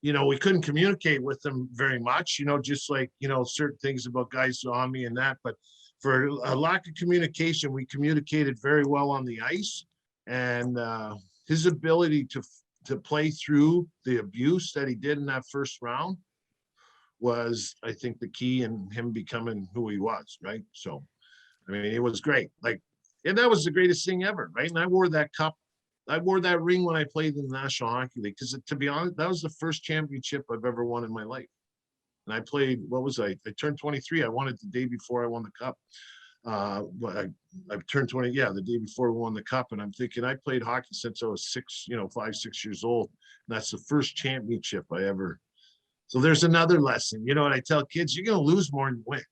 We couldn't communicate with them very much, just like, certain things about guys on me and that, but for a lack of communication, we communicated very well on the ice. And his ability to play through the abuse that he did in that first round was, I think, the key in him becoming who he was, right? So, I mean, it was great. And that was the greatest thing ever, right? And I wore that cup. I wore that ring when I played in the National Hockey League because, to be honest, that was the first championship I've ever won in my life. And I played, I turned 23. I won it the day before I won the cup. But I turned 20, the day before we won the cup. And I'm thinking, I played hockey since I was 5, 6 years old. And that's the first championship I ever. So there's another lesson, and I tell kids, you're going to lose more than you win.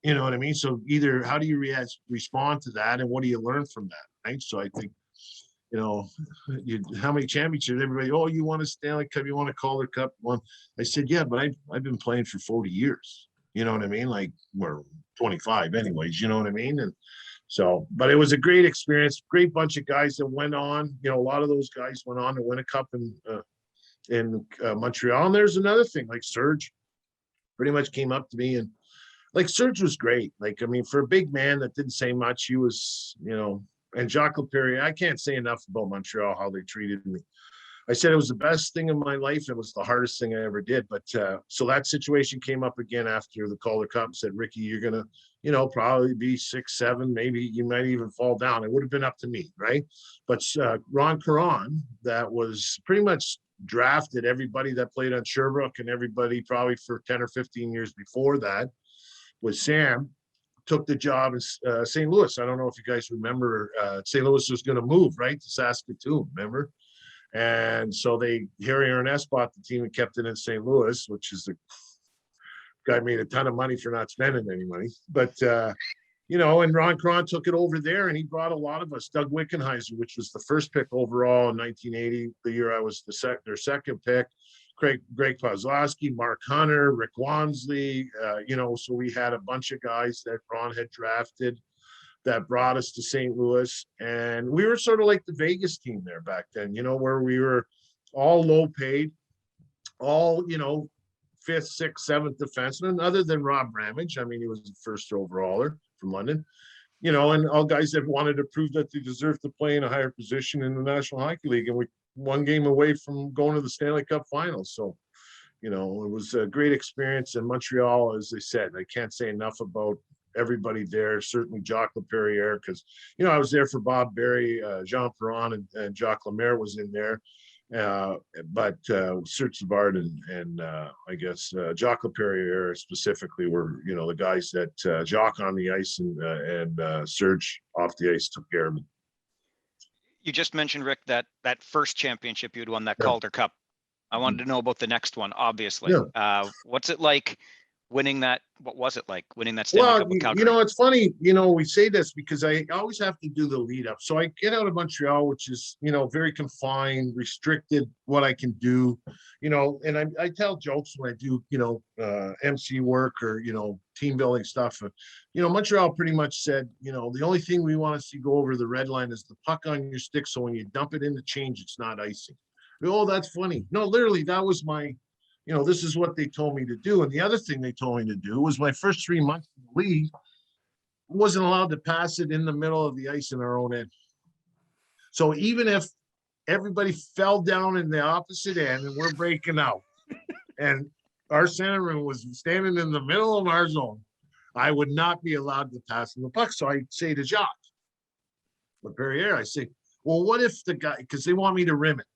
You know what I mean? So either how do you respond to that, and what do you learn from that, right? So I think, how many championships? Everybody, you won a Stanley Cup, you won a Calder Cup. One, I said, yeah, but I've been playing for 40 years. You know what I mean? Like, we're 25 anyways. You know what I mean? And so, but it was a great experience. Great bunch of guys that went on. A lot of those guys went on to win a cup in Montreal. And there's another thing, like Serge, pretty much came up to me and. Like Serge was great. Like, I mean, for a big man that didn't say much, he was, and Jacques Perry, I can't say enough about Montreal, how they treated me. I said it was the best thing in my life. It was the hardest thing I ever did. But so that situation came up again after the Calder Cup and said, Ricky, you're going to, probably be 6, 7, maybe you might even fall down. It would have been up to me, right? But Ron Caron, that was pretty much drafted everybody that played on Sherbrooke and everybody probably for 10 or 15 years before that, with Sam, took the job in St. Louis. I don't know if you guys remember, St. Louis was going to move, right, to Saskatoon, remember? And so Harry Ernest bought the team and kept it in St. Louis, which is the guy made a ton of money for not spending any money. But, and Ron Cron took it over there, and he brought a lot of us. Doug Wickenheiser, which was the first pick overall in 1980, the year I was their second pick. Greg Kozlowski, Mark Hunter, Rick Wansley, so we had a bunch of guys that Ron had drafted that brought us to St. Louis. And we were sort of like the Vegas team there back then, where we were all low paid, all, 5th, 6th, 7th defenseman, other than Rob Ramage. I mean, he was the first overaller from London, and all guys that wanted to prove that they deserved to play in a higher position in the National Hockey League. And one game away from going to the Stanley Cup Finals. So, it was a great experience in Montreal. As I said, I can't say enough about everybody there. Certainly Jacques Laperriere, because I was there for Bob Berry, Jean Perron, and Jacques Lemaire was in there. But Serge Savard and I guess Jacques Laperriere specifically were the guys that Jacques on the ice and Serge off the ice took care of me. You just mentioned, Rick, that first championship you'd won, that Yeah. Calder Cup. I wanted to know about the next one, obviously. Yeah. What's it like winning that? What was it like winning that Stanley Cup with Calgary? It's funny, we say this because I always have to do the lead up. So I get out of Montreal, which is, very confined, restricted what I can do, and I tell jokes when I do, MC work or, team building stuff. Montreal pretty much said, the only thing we want to see go over the red line is the puck on your stick. So when you dump it in the change, it's not icing. Oh, that's funny. No, literally, that was my, this is what they told me to do. And the other thing they told me to do was my first 3 months in the league, I wasn't allowed to pass it in the middle of the ice in our own end. So even if everybody fell down in the opposite end and we're breaking out and our centerman was standing in the middle of our zone, I would not be allowed to pass him the puck. So I say to Jacques Laperriere, I say, well, what if the guy, because they want me to rim it.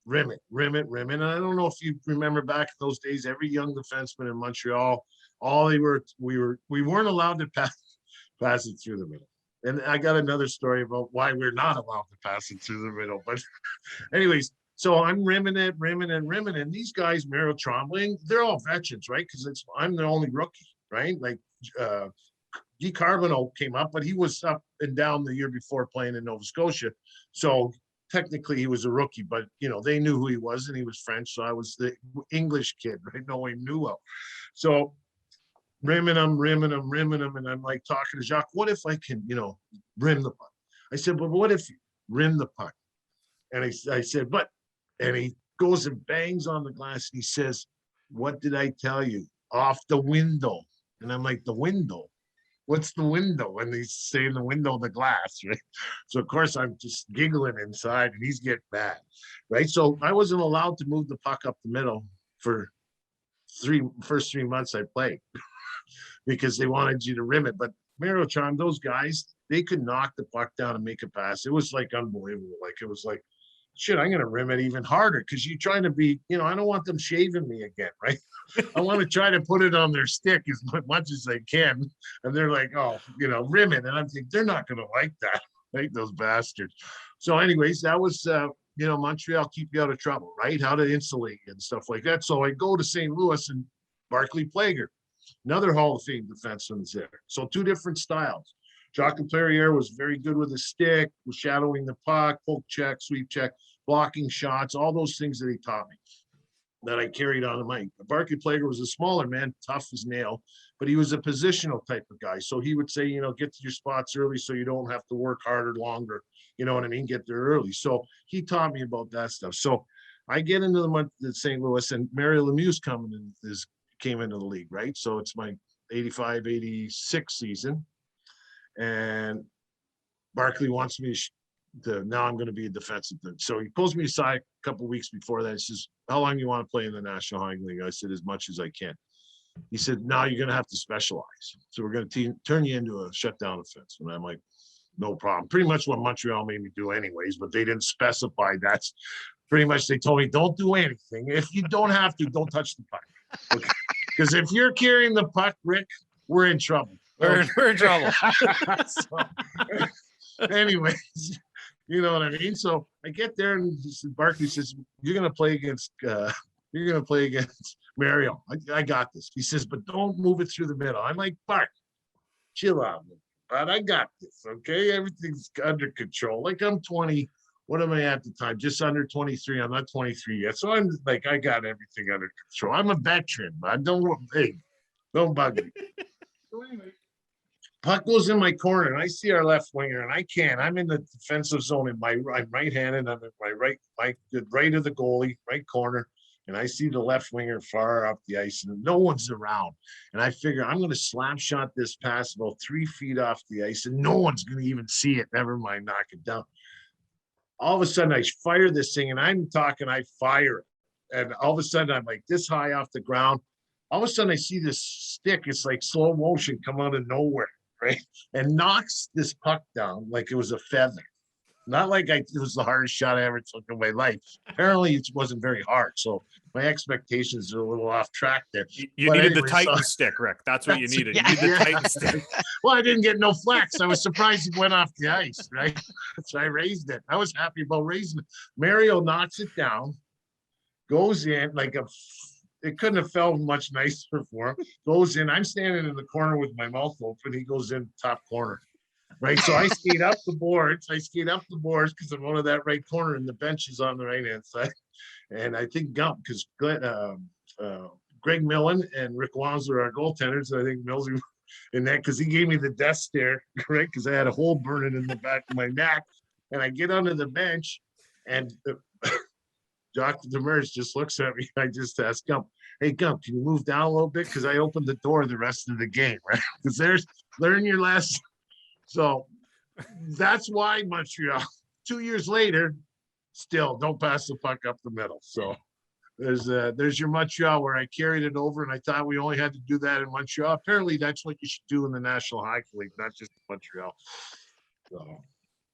And I don't know if you remember back in those days, every young defenseman in Montreal, we weren't allowed to pass it through the middle. And I got another story about why we're not allowed to pass it through the middle. But anyways, so I'm rimming it. And these guys, Mario Tremblay, they're all veterans, right? Because I'm the only rookie, right? Like Guy Carbonneau came up, but he was up and down the year before playing in Nova Scotia. So technically he was a rookie, but they knew who he was and he was French. So I was the English kid, right? No one knew well. So rimming him. And I'm like talking to Jacques, what if I can, rim the puck? I said, but what if you rim the puck? And I said, and he goes and bangs on the glass and he says, what did I tell you? Off the window. And I'm like, the window? What's the window? And he's saying the window of the glass, right? So of course I'm just giggling inside and he's getting mad, right? So I wasn't allowed to move the puck up the middle for first 3 months I played because they wanted you to rim it. But Mario-Chan, those guys, they could knock the puck down and make a pass. It was like unbelievable. Like it was like, shit, I'm gonna rim it even harder because you're trying to be, I don't want them shaving me again, right? I want to try to put it on their stick as much as they can. And they're like, oh, rim it. And I'm thinking, they're not going to like that, right? Those bastards. So anyways, that was, Montreal keep you out of trouble, right? How to insulate you and stuff like that. So I go to St. Louis and Barclay Plager, another Hall of Fame defenseman is there. So two different styles. Jacques Laperriere was very good with his stick, was shadowing the puck, poke check, sweep check, blocking shots, all those things that he taught me that I carried on to Mike. Barclay Plager was a smaller man, tough as nail, but he was a positional type of guy. So he would say, get to your spots early so you don't have to work harder, longer, you know what I mean? Get there early. So he taught me about that stuff. So I get into the month at St. Louis and Mario Lemieux came into the league, right? So it's my 85, 86 season. And Barclay wants me now I'm going to be a defensive thing. So he pulls me aside a couple of weeks before that. He says, how long do you want to play in the National Hockey League? I said, as much as I can. He said, now you're going to have to specialize. So we're going to turn you into a shutdown offense. And I'm like, no problem. Pretty much what Montreal made me do anyways, but they didn't specify. That's pretty much, they told me, don't do anything. If you don't have to, don't touch the puck. Okay? Because if you're carrying the puck, Rick, we're in trouble. We're in trouble. So, anyways, you know what I mean? So I get there and Barclay says, you're going to play against Mario. I got this. He says, but don't move it through the middle. I'm like, Bart, chill out. But I got this, okay? Everything's under control. Like I'm 20. What am I at the time? Just under 23. I'm not 23 yet. So I'm like, I got everything under control. I'm a veteran, but don't bug me. So anyway, puck goes in my corner, and I see our left winger, and I'm in the defensive zone, and I'm right-handed. I'm at my right of the goalie, right corner, and I see the left winger far up the ice, and no one's around. And I figure I'm going to slap shot this pass about 3 feet off the ice, and no one's going to even see it. Never mind, knock it down. All of a sudden I fire this thing, and I'm talking, I fire it. And all of a sudden I'm like this high off the ground. All of a sudden I see this stick. It's like slow motion come out of nowhere, right? And knocks this puck down like it was a feather. Not like it was the hardest shot I ever took in my life. Apparently it wasn't very hard. So my expectations are a little off track there. You But needed the anyway, Titan so- stick, Rick. That's what you That's- needed. yeah. You need the Yeah. Titan stick. Well, I didn't get no flex. I was surprised it went off the ice, right? So I raised it. I was happy about raising it. Mario knocks it down, goes in it couldn't have felt much nicer for him. Goes in. I'm standing in the corner with my mouth open. He goes in top corner. Right. So I skate up the boards. Because I'm on that right corner, and the bench is on the right hand side. And I think Gump, because Greg Millen and Rick Wansler are goaltenders. I think Millsy in that, because he gave me the death stare, right? Because I had a hole burning in the back of my neck. And I get under the bench, and Dr. Demers just looks at me. I just ask Gump, hey, Gump, can you move down a little bit? Because I opened the door the rest of the game, right? Because there's learn your lesson. So that's why Montreal, 2 years later, still don't pass the puck up the middle. So there's your Montreal, where I carried it over, and I thought we only had to do that in Montreal. Apparently that's what you should do in the National Hockey League, not just Montreal. So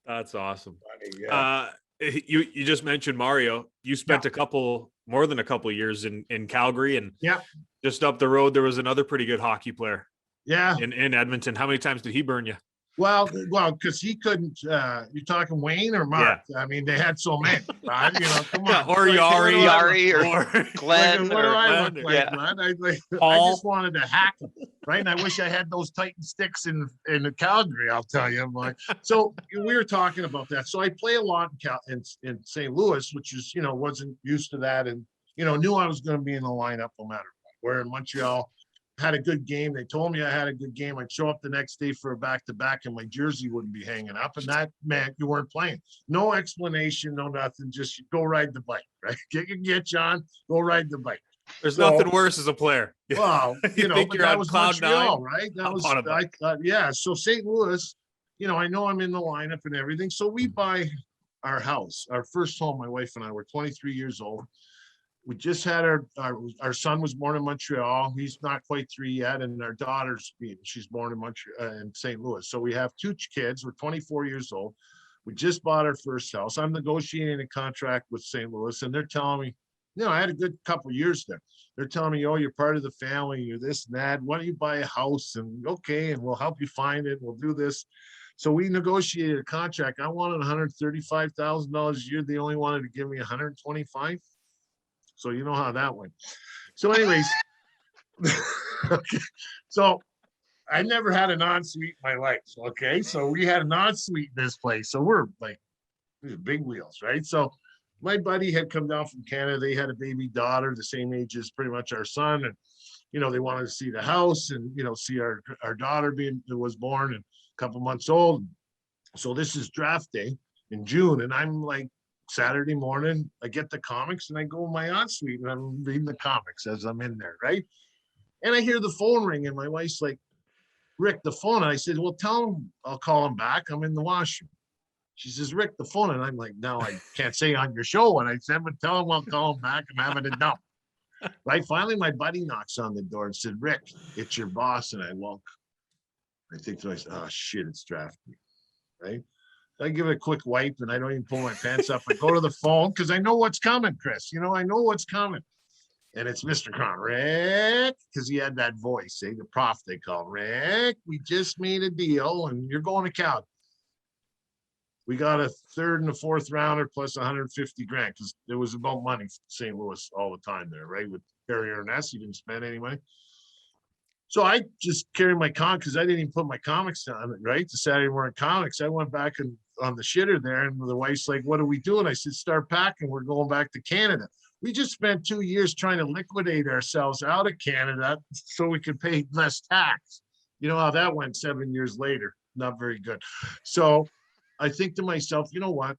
That's awesome. yeah. You just mentioned Mario. You spent more than a couple of years in Calgary, and just up the road there was another pretty good hockey player. Yeah. In Edmonton. How many times did he burn you? Well, because he couldn't. You're talking Wayne or Mark? Yeah. I mean, they had so many. Right? Come on. Or Yari or Glenn. What do I look like, Glenn? I just wanted to hack him, right? And I wish I had those Titan sticks in Calgary. I'll tell you. I'm like, so we were talking about that. So I play a lot in St. Louis, which is wasn't used to that, and knew I was going to be in the lineup no matter what. Where in Montreal. Had a good game. They told me I had a good game. I'd show up the next day for a back-to-back, and my jersey wouldn't be hanging up. And that meant you weren't playing. No explanation, no nothing. Just go ride the bike, right? Get your gitch on, go ride the bike. There's nothing worse as a player. Well, you think but you're that on was cloud Montreal, nine? right? That was yeah. So St. Louis, I know I'm in the lineup and everything. So we buy our house, our first home. My wife and I were 23 years old. We just had our son was born in Montreal. He's not quite 3 yet, and our she's born in Montreal in St. Louis. So we have 2 kids. We're 24 years old. We just bought our first house. I'm negotiating a contract with St. Louis, and they're telling me, I had a good couple of years there. They're telling me, oh, you're part of the family, you're this and that. Why don't you buy a house? And okay, and we'll help you find it. We'll do this. So we negotiated a contract. I wanted $135,000 a year. They only wanted to give me $125,000. So you know how that went. So anyways, okay. So I never had an ensuite in my life. Okay. So we had an ensuite in this place. So we're like big wheels, right? So my buddy had come down from Canada. They had a baby daughter, the same age as pretty much our son. And, they wanted to see the house and, see our daughter was born and a couple months old. So this is draft day in June. And I'm like, Saturday morning, I get the comics and I go in my ensuite and I'm reading the comics as I'm in there, right? And I hear the phone ring and my wife's like, Rick, the phone. And I said, well, tell him I'll call him back. I'm in the washroom. She says, Rick, the phone. And I'm like, no, I can't say on your show what I said, but tell him I'll call him back. I'm having a dump. Right? Finally, my buddy knocks on the door and said, Rick, it's your boss. And I look. I think to myself, oh, shit, it's draft day, right? I give it a quick wipe and I don't even pull my pants up. I go to the phone because I know what's coming, Chris. I know what's coming. And it's Mr. Cron, Rick, because he had that voice, the prof they call Rick. We just made a deal and you're going to Calgary. We got a third and a fourth rounder plus 150 grand because there was about money for St. Louis all the time there, right? With Harry Ernest, he didn't spend any money. So I just carried my because I didn't even put my comics on it, right? The Saturday morning comics. I went back and on the shitter there, and the wife's like, what are we doing? I said, start packing. We're going back to Canada. We just spent 2 years trying to liquidate ourselves out of Canada so we could pay less tax. You know how that went 7 years later. Not very good. So I think to myself, you know what?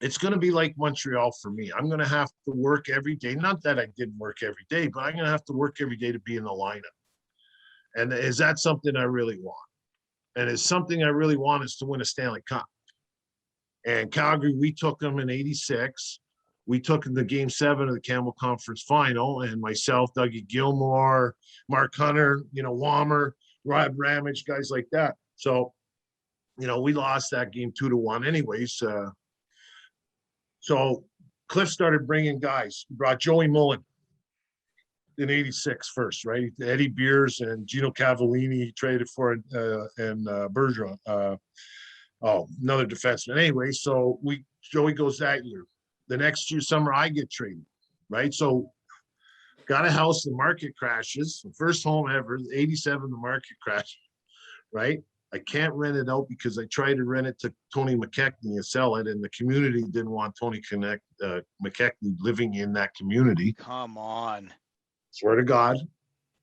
It's going to be like Montreal for me. I'm going to have to work every day. Not that I didn't work every day, but I'm going to have to work every day to be in the lineup. And is that something I really want? And is something I really want is to win a Stanley Cup. And Calgary, we took them in 86. We took them to game 7 of the Campbell Conference Final, and myself, Dougie Gilmore, Mark Hunter, Wammer, Rob Ramage, guys like that. So, we lost that game 2-1 anyways. So Cliff started bringing guys. He brought Joey Mullen in 86 first, right? Eddie Beers and Gino Cavallini he traded for, and Bergeron. Another defenseman. Anyway, so Joey goes that year. The next year, summer, I get traded, right? So got a house, the market crashes. The first home ever, 87, the market crashed, right? I can't rent it out because I tried to rent it to Tony McKechnie and sell it, and the community didn't want Tony McKechnie living in that community. Come on. Swear to God.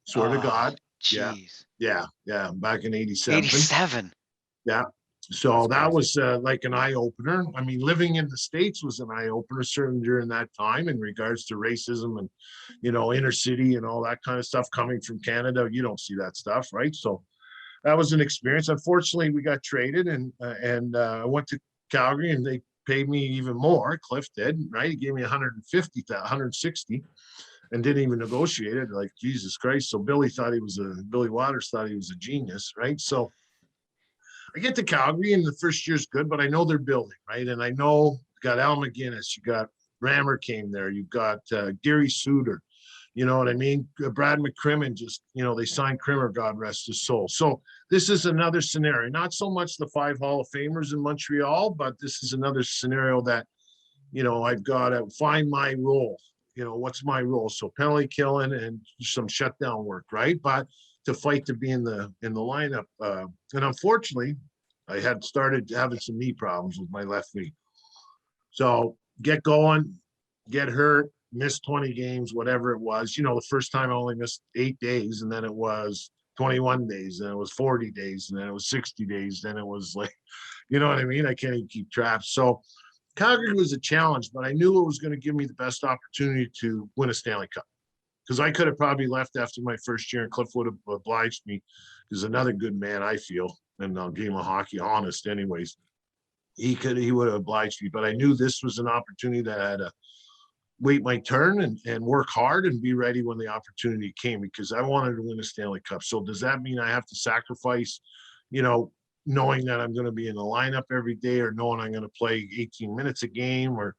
Swear to God. Jeez. Yeah. Back in 87. 87. Yeah. So That's that was like an eye opener. I mean, living in the States was an eye opener, certainly during that time in regards to racism and, inner city and all that kind of stuff. Coming from Canada, you don't see that stuff, right? So that was an experience. Unfortunately, we got traded, and I went to Calgary, and they paid me even more. Cliff did, right? He gave me 160, and didn't even negotiate it. Like, Jesus Christ. So Billy Waters thought he was a genius, right? So I get to Calgary, and the first year's good, but I know they're building, right? And I know you got Al McGinnis, you got Rammer came there, you've got Gary Suter, you know what I mean? Brad McCrimmon just, they signed Crimmer, God rest his soul. So this is another scenario, not so much the 5 Hall of Famers in Montreal, but this is another scenario that, I've got to find my role. What's my role? So penalty killing and some shutdown work, right? But to fight to be in the lineup. And unfortunately, I had started having some knee problems with my left knee. So get going, get hurt, miss 20 games, whatever it was. The first time I only missed 8 days, and then it was 21 days, and it was 40 days, and then it was 60 days. Then it was like, you know what I mean? I can't even keep track. So Calgary was a challenge, but I knew it was going to give me the best opportunity to win a Stanley Cup. Because I could have probably left after my first year, and Cliff would have obliged me. He's another good man, I feel, in a game of hockey, honest anyways. He would have obliged me, but I knew this was an opportunity that I had to wait my turn and work hard and be ready when the opportunity came, because I wanted to win a Stanley Cup. So does that mean I have to sacrifice, knowing that I'm going to be in the lineup every day, or knowing I'm going to play 18 minutes a game, or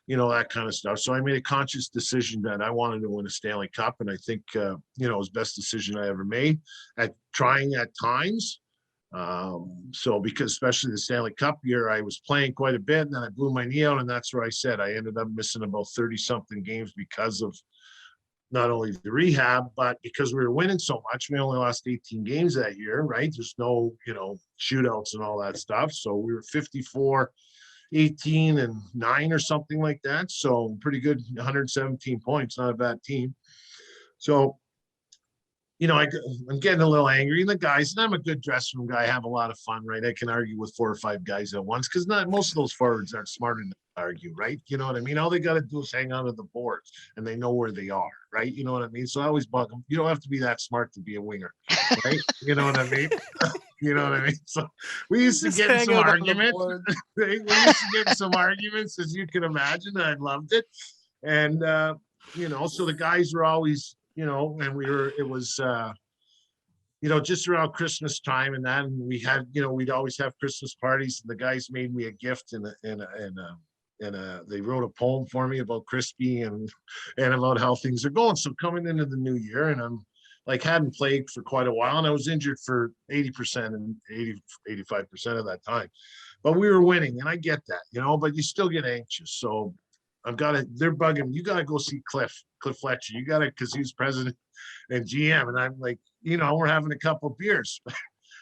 that kind of stuff. So I made a conscious decision that I wanted to win a Stanley Cup. And I think, it was the best decision I ever made at trying at times. So because especially the Stanley Cup year, I was playing quite a bit, and then I blew my knee out. And that's where I said I ended up missing about 30 something games because of not only the rehab, but because we were winning so much. We only lost 18 games that year, right? There's no, shootouts and all that stuff. So we were 54, 18 and 9 or something like that. So pretty good, 117 points, not a bad team. So, I'm getting a little angry. And the guys, and I'm a good dressing room guy, I have a lot of fun, right? I can argue with 4 or 5 guys at once, because not most of those forwards aren't smart enough to argue, right? You know what I mean? All they got to do is hang on to the boards, and they know where they are, right? You know what I mean? So I always bug them. You don't have to be that smart to be a winger, right? You know what I mean? You know what I mean? So we used to get in some arguments. We used to get in some arguments, as you can imagine. I loved it. And, so the guys were always, and it was, just around Christmas time and that, and we had, we'd always have Christmas parties, and the guys made me a gift, and they wrote a poem for me about Crispy and about how things are going. So coming into the new year, and I'm like, hadn't played for quite a while, and I was injured for 80% and 85% of that time, but we were winning, and I get that, but you still get anxious. So they're bugging me. You got to go see Cliff Fletcher. You got to, because he's president and GM. And I'm like, we're having a couple of beers.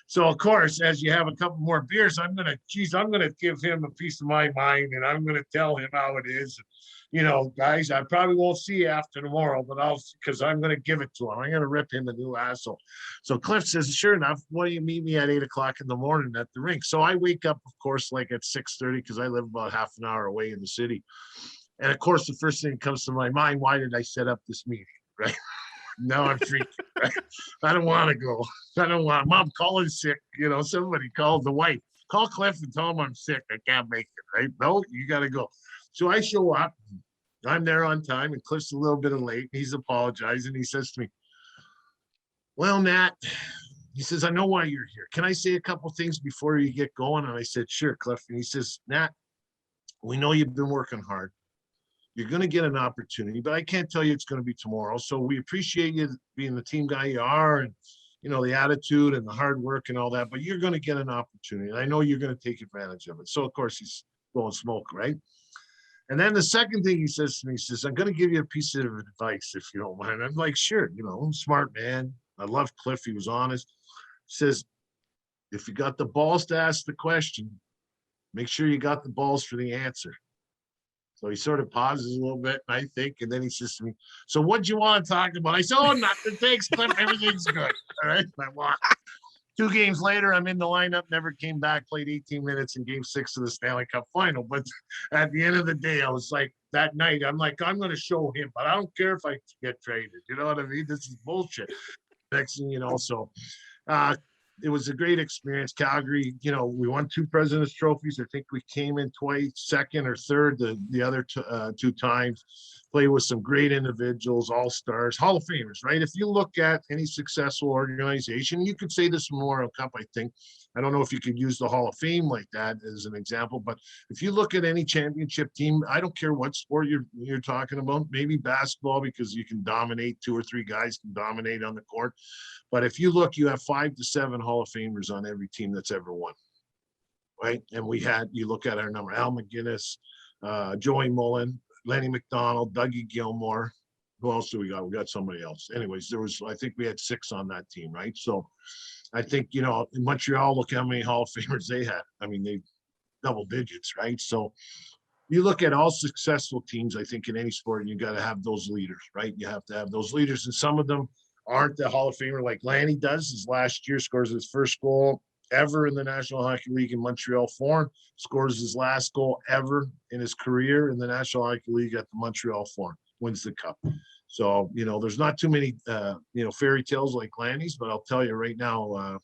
So of course, as you have a couple more beers, I'm going to give him a piece of my mind, and I'm going to tell him how it is. Guys, I probably won't see you after tomorrow, but because I'm going to give it to him. I'm going to rip him a new asshole. So Cliff says, sure enough, why don't you meet me at 8:00 in the morning at the rink? So I wake up, of course, like at 6:30, because I live about half an hour away in the city. And of course, the first thing that comes to my mind, why did I set up this meeting, right? Now I'm freaking, right? I don't want to go. I don't want, Mom, Colin's sick. Somebody called the wife. call Cliff and tell him I'm sick. I can't make it, right? No, you got to go. So I show up. I'm there on time, and Cliff's a little bit late. He's apologizing. He says to me, well, Nat, he says, I know why you're here. Can I say a couple things before you get going? And I said, sure, Cliff. And he says, Nat, we know you've been working hard. You're going to get an opportunity, but I can't tell you it's going to be tomorrow. So we appreciate you being the team guy you are, and the attitude and the hard work and all that, but you're going to get an opportunity. And I know you're going to take advantage of it. So of course he's blowing smoke, right? And then the second thing he says to me, he says, I'm going to give you a piece of advice if you don't mind. I'm like, sure, I'm a smart man. I love Cliff. He was honest. He says, if you got the balls to ask the question, make sure you got the balls for the answer. So he sort of pauses a little bit, and I think, and then he says to me, so what'd you want to talk about? I said, oh, nothing. Thanks, Cliff. Everything's good. All right. I walk. 2 games later, I'm in the lineup, never came back, played 18 minutes in game 6 of the Stanley Cup final. But at the end of the day, I was like, that night, I'm like, I'm going to show him, but I don't care if I get traded. You know what I mean? This is bullshit. Next thing you know, so it was a great experience. Calgary, we won 2 President's Trophies. I think we came in twice, second or third, the other 2 times. Played with some great individuals, all-stars, Hall of Famers, right? If you look at any successful organization, you could say this Memorial Cup, I think. I don't know if you could use the Hall of Fame like that as an example, but if you look at any championship team, I don't care what sport you're talking about, maybe basketball, because you can dominate, 2 or 3 guys can dominate on the court. But if you look, you have 5 to 7 Hall of Famers on every team that's ever won, right? And you look at our number, Al McGinnis, Joey Mullen, Lenny McDonald, Dougie Gilmore. Who else do we got? We got somebody else. Anyways, I think we had 6 on that team, right? So I think, in Montreal, look how many Hall of Famers they had. I mean, they double digits, right? So you look at all successful teams, I think in any sport, you got to have those leaders, right? You have to have those leaders, and some of them aren't the Hall of Famer like Lanny does. His last year scores his first goal ever in the National Hockey League in Montreal Forum, scores his last goal ever in his career in the National Hockey League at the Montreal Forum, wins the cup. So, there's not too many, fairy tales like Lanny's, but I'll tell you right now,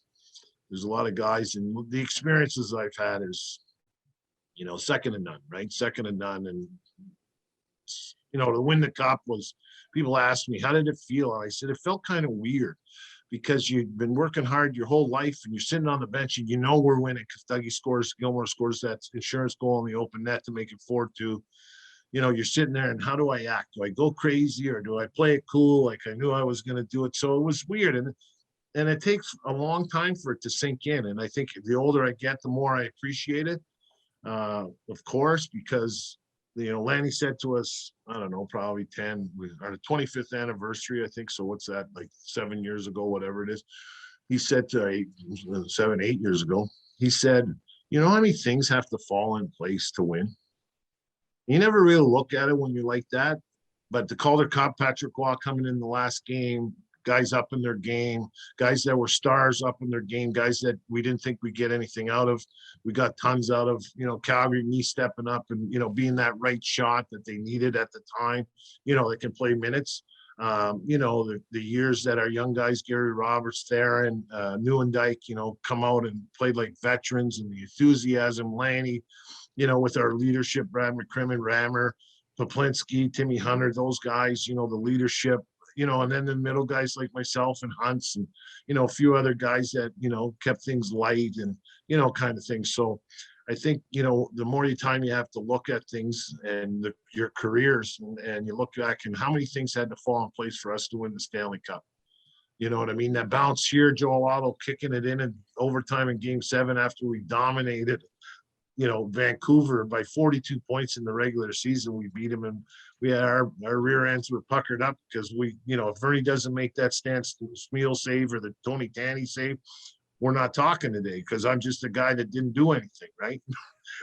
there's a lot of guys, and the experiences I've had is, second to none, right? Second to none. And, to win the cup was, people asked me, how did it feel? And I said, it felt kind of weird, because you've been working hard your whole life, and you're sitting on the bench, and we're winning because Gilmore scores that insurance goal in the open net to make it 4-2. You're sitting there, and how do I act? Do I go crazy, or do I play it cool like I knew I was going to do it? So it was weird, and it takes a long time for it to sink in. And I think the older I get, the more I appreciate it, of course, because Lanny said to us, I don't know, probably 10, our 25th anniversary, I think. So what's that, like 7 years ago, whatever it is. He said to 7, 8 years ago, he said, how many things have to fall in place to win? You never really look at it when you're like that. But the Calder Cup, Patrick Waugh coming in the last game, guys up in their game, guys that were stars up in their game, guys that we didn't think we'd get anything out of. We got tons out of, Calgary, me stepping up and, being that right shot that they needed at the time, that can play minutes. The years that our young guys, Gary Roberts, Theron, Neuendijk, come out and played like veterans, and the enthusiasm, Lanny, with our leadership, Brad McCrimmon, Rammer, Poplinski, Timmy Hunter, those guys, the leadership, and then the middle guys like myself and Hunts and, a few other guys that, kept things light and, kind of thing. So I think, the more time you have to look at things and your careers and you look back and how many things had to fall in place for us to win the Stanley Cup. You know what I mean? That bounce here, Joel Otto kicking it in overtime in game 7 after we dominated, Vancouver by 42 points in the regular season. We beat them, and we had our rear ends were puckered up because if Vernie doesn't make that Stan Smeal save or the Tony Tanny save, we're not talking today, because I'm just a guy that didn't do anything, right?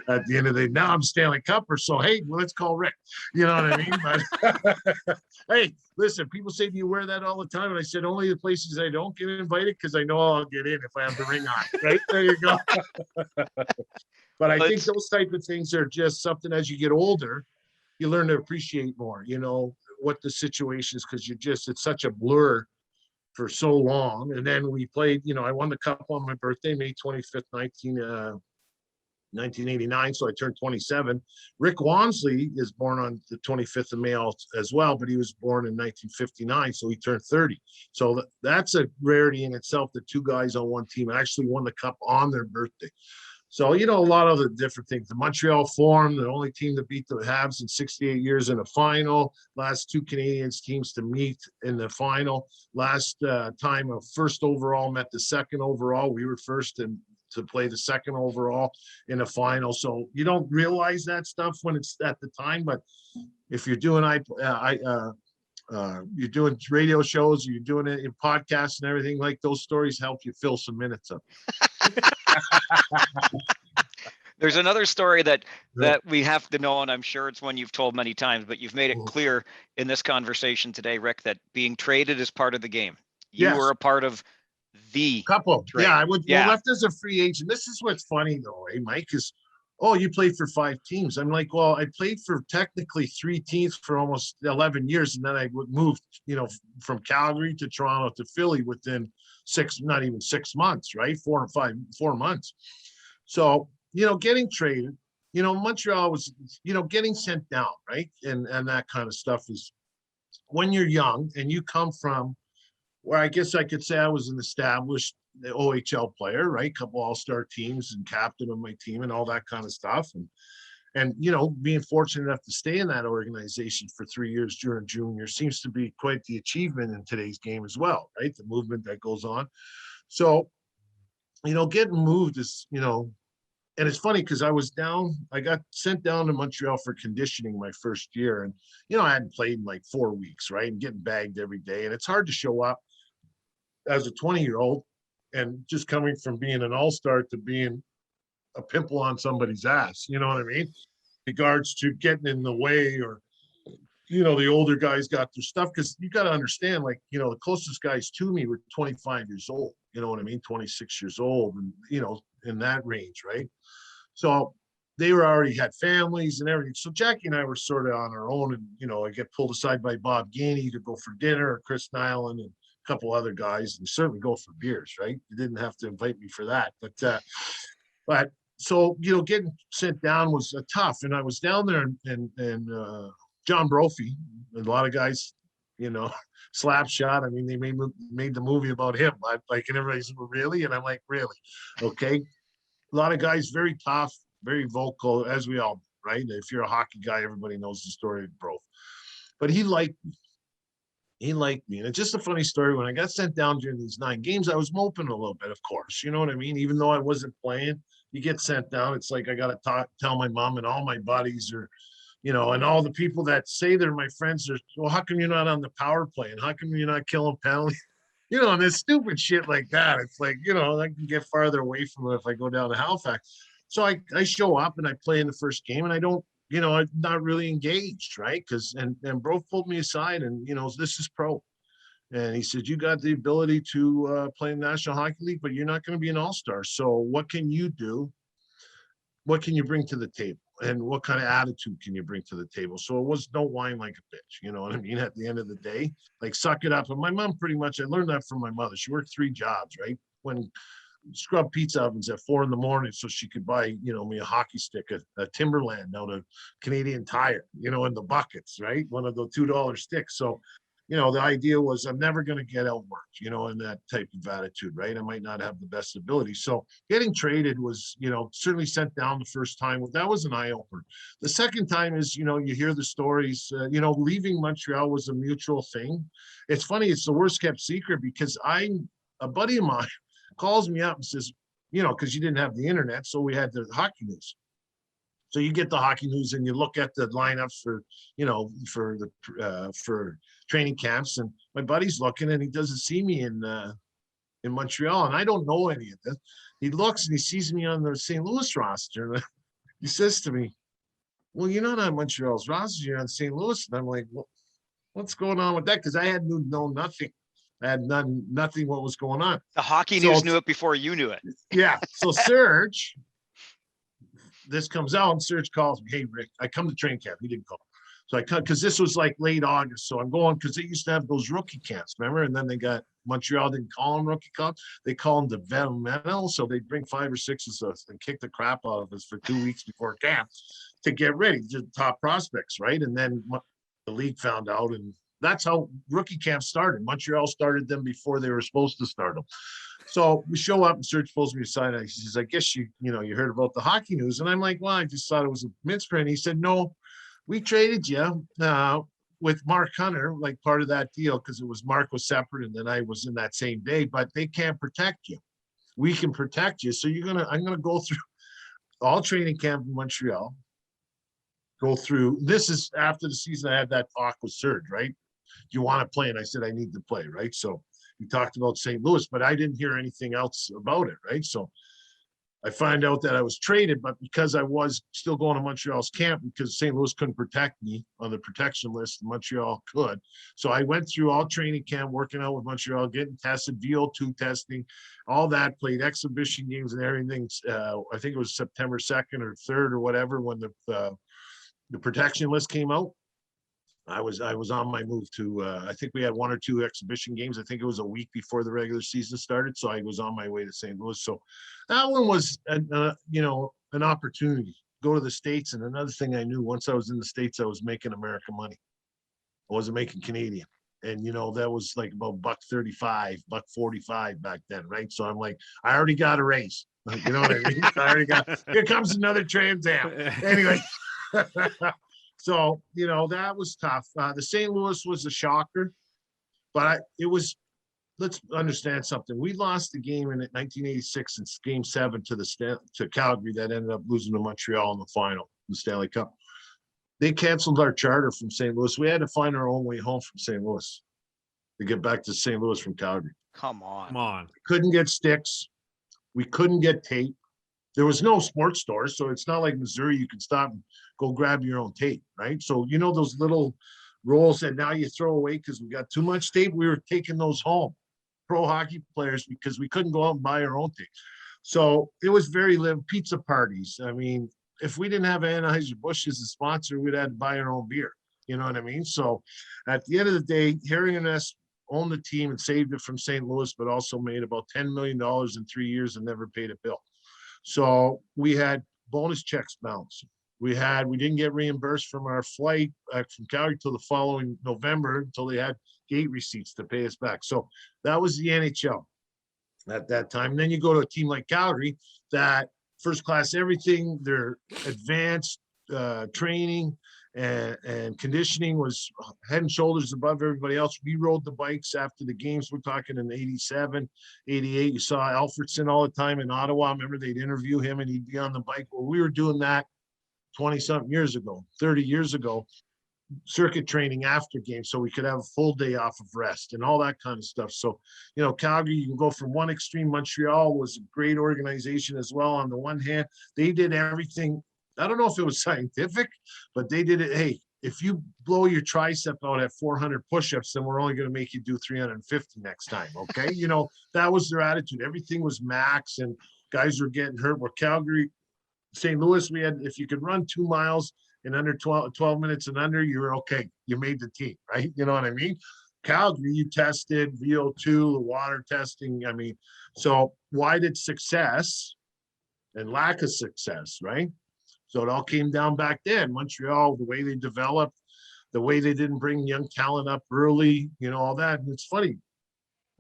At the end of the day, now I'm Stanley Cupper, so hey, well, let's call Rick. You know what I mean? But hey, listen, people say, do you wear that all the time? And I said, only the places I don't get invited, because I know I'll get in if I have the ring on. Right? There you go. But I think those type of things are just something, as you get older, you learn to appreciate more, what the situation is, because it's such a blur for so long. And then we played, I won the cup on my birthday, May 25th, 1989, so I turned 27. Rick Wansley is born on the 25th of May as well, but he was born in 1959, so he turned 30. So that's a rarity in itself that two guys on one team actually won the cup on their birthday. So, a lot of the different things. The Montreal formed, the only team to beat the Habs in 68 years in a final. Last two Canadiens teams to meet in the final. Last time a first overall met the second overall. We were first and to play the second overall in a final. So you don't realize that stuff when it's at the time, but if you're doing you're doing radio shows, you're doing it in podcasts and everything, like those stories help you fill some minutes up. There's another story that we have to know, and I'm sure it's one you've told many times, but you've made it clear in this conversation today, Rick, that being traded is part of the game. You were a part of the couple. trade. Yeah, I would left as a free agent. This is what's funny though, Mike, is you played for 5 teams. I'm like, well, I played for technically 3 teams for almost 11 years, and then I would move, from Calgary to Toronto to Philly within not even 6 months, right? 4 months. So, getting traded, Montreal was, getting sent down, right? And that kind of stuff is when you're young and you come from where I guess I could say I was an established OHL player, right? Couple all-star teams and captain of my team and all that kind of stuff. And being fortunate enough to stay in that organization for 3 years during junior seems to be quite the achievement in today's game as well, right? The movement that goes on. So, getting moved is, and it's funny because I got sent down to Montreal for conditioning my first year. And, I hadn't played in like 4 weeks, right? And getting bagged every day. And it's hard to show up as a 20-year-old and just coming from being an all-star to being a pimple on somebody's ass. You know what I mean? Regards to getting in the way or, the older guys got their stuff. Because you got to understand, like, the closest guys to me were 25 years old. You know what I mean? 26 years old and, in that range, right? So they already had families and everything. So Jackie and I were sort of on our own. And, I get pulled aside by Bob Gainey to go for dinner, or Chris Nyland and a couple other guys, and certainly go for beers, right? You didn't have to invite me for that. But so, getting sent down was tough. And I was down there and John Brophy, a lot of guys, slap shot. I mean, they made the movie about him. And everybody's really? And I'm like, really? Okay. A lot of guys, very tough, very vocal, as we all know, right? If you're a hockey guy, everybody knows the story of Brophy. But he liked me. And it's just a funny story. When I got sent down during these 9 games, I was moping a little bit, of course. You know what I mean? Even though I wasn't playing, you get sent down. It's like I got to tell my mom and all my buddies and all the people that say they're my friends are, well, how come you're not on the power play? And how come you're not killing penalties? And this stupid shit like that. It's like, I can get farther away from it if I go down to Halifax. So I show up and I play in the first game and I don't, I'm not really engaged, right? And Bro pulled me aside and, this is pro. And he said, you got the ability to play in the National Hockey League, but you're not going to be an all-star. So what can you do? What can you bring to the table? And what kind of attitude can you bring to the table? So it was don't whine like a bitch. You know what I mean? At the end of the day, like suck it up. And my mom pretty much, I learned that from my mother. She worked 3 jobs, right? When scrub pizza ovens at 4 a.m. so she could buy, me a hockey stick, a Timberland out of Canadian Tire, in the buckets, right? One of the $2 sticks. So, the idea was I'm never going to get outworked, in that type of attitude, right? I might not have the best ability. So getting traded was, certainly sent down the first time. That was an eye opener. The second time is, you hear the stories, leaving Montreal was a mutual thing. It's funny. It's the worst kept secret because a buddy of mine calls me up and says, because you didn't have the internet, so we had the hockey news. So you get the hockey news and you look at the lineups for training camps. And my buddy's looking and he doesn't see me in Montreal, and I don't know any of this. He looks and he sees me on the St. Louis roster. And he says to me, "Well, you're not on Montreal's roster. You're on St. Louis." And I'm like, "Well, what's going on with that?" Because I had known nothing. I had nothing what was going on. The hockey news knew it before you knew it. Yeah. So Serge, this comes out and Serge calls me, "Hey, Rick," I come to training camp. He didn't call. So I cut, because this was like late August. So I'm going, because they used to have those rookie camps, remember? And then they got, Montreal didn't call them rookie camps. They call them developmental. So they bring 5 or 6 of us and kick the crap out of us for 2 weeks before camp to get ready, to top prospects, right? And then the league found out, and that's how rookie camp started. Montreal started them before they were supposed to start them. So we show up and Serge pulls me aside. He says, I guess you heard about the hockey news. And I'm like, well, I just thought it was a misprint. He said, no, we traded you with Mark Hunter, like part of that deal, because it was Mark was separate and then I was in that same day, but they can't protect you. We can protect you. So I'm gonna go through all training camp in Montreal. Go through, this is after the season I had that talk with Serge, right? Do you want to play? And I said, I need to play, right? So we talked about St. Louis, but I didn't hear anything else about it, right? So I find out that I was traded, but because I was still going to Montreal's camp, because St. Louis couldn't protect me on the protection list, Montreal could. So I went through all training camp, working out with Montreal, getting tested, VO2 testing, all that, played exhibition games and everything. I think it was September 2nd or 3rd or whatever, when the protection list came out. I was on my move to, I think we had 1 or 2 exhibition games. I think it was a week before the regular season started. So I was on my way to St. Louis. So that one was, an opportunity, go to the States. And another thing I knew, once I was in the States, I was making American money. I wasn't making Canadian. And, that was like about $1.35, $1.45 back then, right? So I'm like, I already got a raise. You know what I mean? I already got, here comes another Trans Am. Anyway. So, that was tough. The St. Louis was a shocker, but let's understand something. We lost the game in 1986 in Game 7 to Calgary that ended up losing to Montreal in the final, the Stanley Cup. They canceled our charter from St. Louis. We had to find our own way home from St. Louis to get back to St. Louis from Calgary. Come on. We couldn't get sticks. We couldn't get tape. There was no sports store, so it's not like Missouri. You can stop and go grab your own tape, right? So, those little rolls that now you throw away because we got too much tape, we were taking those home, pro hockey players, because we couldn't go out and buy our own tape. So it was very live pizza parties. I mean, if we didn't have Anheuser-Busch as a sponsor, we'd have to buy our own beer. You know what I mean? So at the end of the day, hearing us own the team and saved it from St. Louis, but also made about $10 million in 3 years and never paid a bill. So we had bonus checks bounced. We didn't get reimbursed from our flight from Calgary till the following November, until they had gate receipts to pay us back. So that was the NHL at that time. And then you go to a team like Calgary, that first class everything, their advanced training and conditioning was head and shoulders above everybody else. We rode the bikes after the games. We're talking in 87, 88. You saw Alfredson all the time in Ottawa. Remember, they'd interview him and he'd be on the bike. Well, we were doing that 20-something years ago, 30 years ago, circuit training after games, so we could have a full day off of rest and all that kind of stuff. So, Calgary, you can go from one extreme. Montreal was a great organization as well. On the one hand, they did everything. I don't know if it was scientific, but they did it. Hey, if you blow your tricep out at 400 push-ups, then we're only going to make you do 350 next time. Okay. That was their attitude. Everything was max and guys were getting hurt. Where Calgary, St. Louis, we had, if you could run 2 miles in under 12 minutes and under, you were okay. You made the team, right? You know what I mean? Calgary, you tested VO2, the water testing. I mean, so why did success and lack of success, right? So it all came down back then. Montreal, the way they developed, the way they didn't bring young talent up early, all that. And it's funny.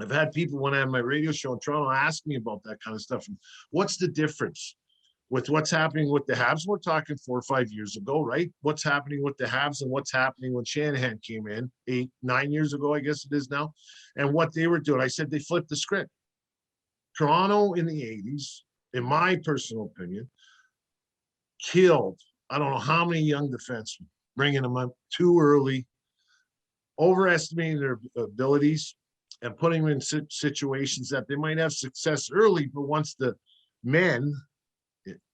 I've had people, when I had my radio show in Toronto, ask me about that kind of stuff. And what's the difference with what's happening with the Habs? We're talking 4 or 5 years ago, right? What's happening with the Habs and what's happening when Shanahan came in 8, 9 years ago, I guess it is now, and what they were doing. I said they flipped the script. Toronto in the 80s, in my personal opinion, killed, I don't know how many young defensemen, bringing them up too early, overestimating their abilities, and putting them in situations that they might have success early, but once the men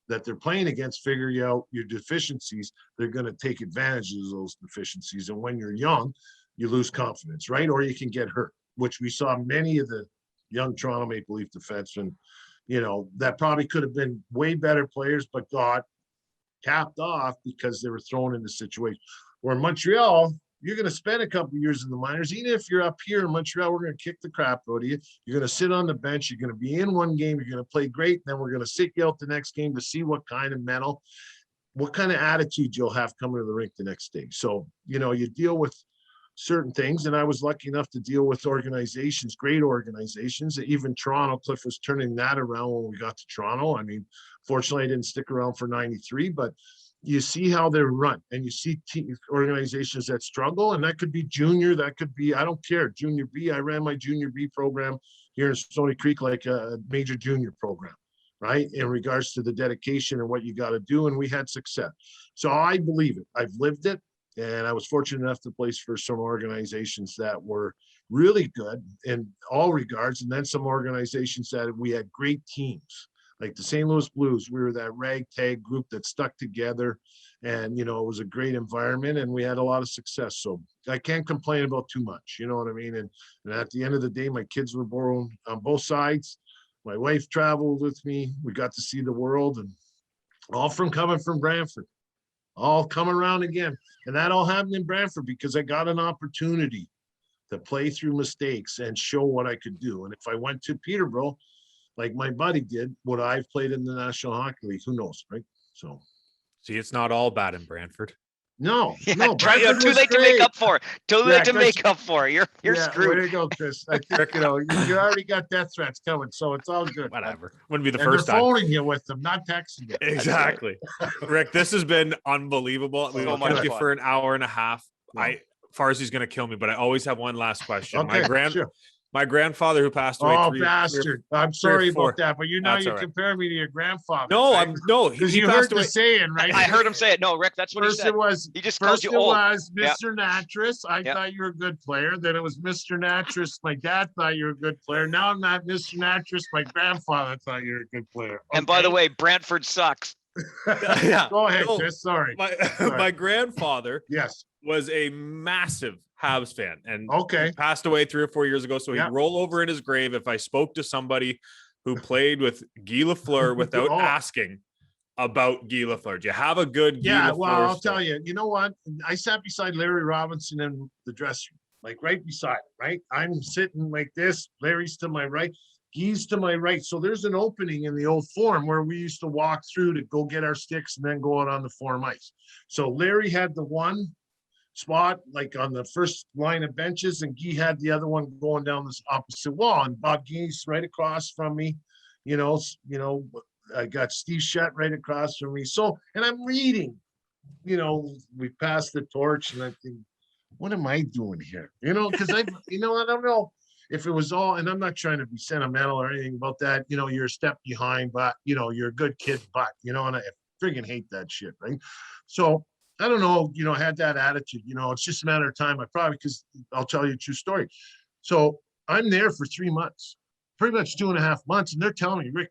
that they're playing against figure out your deficiencies, they're going to take advantage of those deficiencies. And when you're young, you lose confidence, right? Or you can get hurt, which we saw many of the young Toronto Maple Leaf defensemen, that probably could have been way better players, but got capped off because they were thrown in the situation. Where in Montreal, you're going to spend a couple of years in the minors. Even if you're up here in Montreal, we're going to kick the crap out of you. You're going to sit on the bench. You're going to be in one game. You're going to play great. Then we're going to sit you out the next game to see what kind of mental, what kind of attitude you'll have coming to the rink the next day. So, you deal with certain things. And I was lucky enough to deal with organizations, great organizations. Even Toronto, Cliff was turning that around when we got to Toronto. I mean, fortunately, I didn't stick around for 93, but you see how they're run, and you see organizations that struggle, and that could be junior, that could be, I don't care, junior B. I ran my junior B program here in Stony Creek like a major junior program, right? In regards to the dedication and what you got to do, and we had success. So I believe it. I've lived it, and I was fortunate enough to place for some organizations that were really good in all regards, and then some organizations that we had great teams. Like the St. Louis Blues, we were that ragtag group that stuck together, and it was a great environment, and we had a lot of success. So I can't complain about too much, you know what I mean? And at the end of the day, my kids were born on both sides. My wife traveled with me. We got to see the world, and all from coming from Brantford, all come around again. And that all happened in Brantford because I got an opportunity to play through mistakes and show what I could do. And if I went to Peterborough, like my buddy did, would I have played in the National Hockey League? Who knows, right? So, See, it's not all bad in Brantford. no, Yeah, no, Brantford too was late to great. make up for it. Too late Yeah, to make up for it. You're Yeah, way screwed. to go, Chris. I think, you already got death threats coming, so it's all good. Whatever. Wouldn't be the And first they're time. phoning you with them, not texting you. Exactly. Rick, this has been unbelievable. We So kept much you fun. for an hour and a half. Yeah. Farsi's going to kill me, but I always have one last question. Okay, sure. My grandfather who passed away. Oh, bastard. I'm sorry about that, but you That's all right. compare me to your grandfather. No, right? Because you passed heard away. the saying, right? I heard him say it. No, Rick, that's what he First said. it was, He just called first you it old. was Yeah. Mr. Nattress. I Yeah. thought you were a good player. Then it was Mr. Nattress. My dad thought you were a good player. Now I'm not Mr. Nattress. My grandfather thought you were a good player. And by the Okay? way, Brantford sucks. Yeah. Go ahead, No, Chris. Sorry. my grandfather Yes. was a massive Habs fan, and Okay. he passed away 3 or 4 years ago. So Yeah. he'd roll over in his grave if I spoke to somebody who played with Guy Lafleur without Oh. asking about Guy Lafleur. Do you have a good Guy Yeah, Lafleur well, I'll story? tell you. You know what? I sat beside Larry Robinson in the dressing room, like right beside him, right? I'm sitting like this. Larry's to my right. Guy's to my right. So there's an opening in the old Forum where we used to walk through to go get our sticks and then go out on the Forum ice. So Larry had the one spot like on the first line of benches, and Guy had the other one going down this opposite wall. And Bob Guy's right across from me. I got Steve Shutt right across from me. So, and I'm reading. We passed the torch, and I think, what am I doing here? Because I don't know if it was all, and I'm not trying to be sentimental or anything about that. You're a step behind, but you're a good kid, but and I friggin' hate that shit, right? So I don't know, I had that attitude, it's just a matter of time. Because I'll tell you a true story. So I'm there for 3 months, pretty much 2.5 months, and they're telling me, Rick,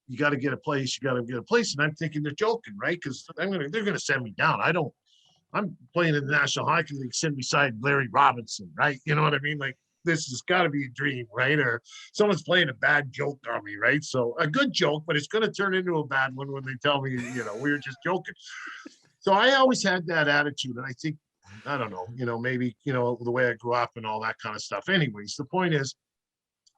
you got to get a place. You got to get a place. And I'm thinking they're joking, right? Because they're going to send me down. I'm playing in the National Hockey League sitting beside Larry Robinson, right? You know what I mean? Like, this has got to be a dream, right? Or someone's playing a bad joke on me, right? So a good joke, but it's going to turn into a bad one when they tell me, we were just joking. So I always had that attitude. And I think, I don't know, maybe, the way I grew up and all that kind of stuff. Anyways, the point is,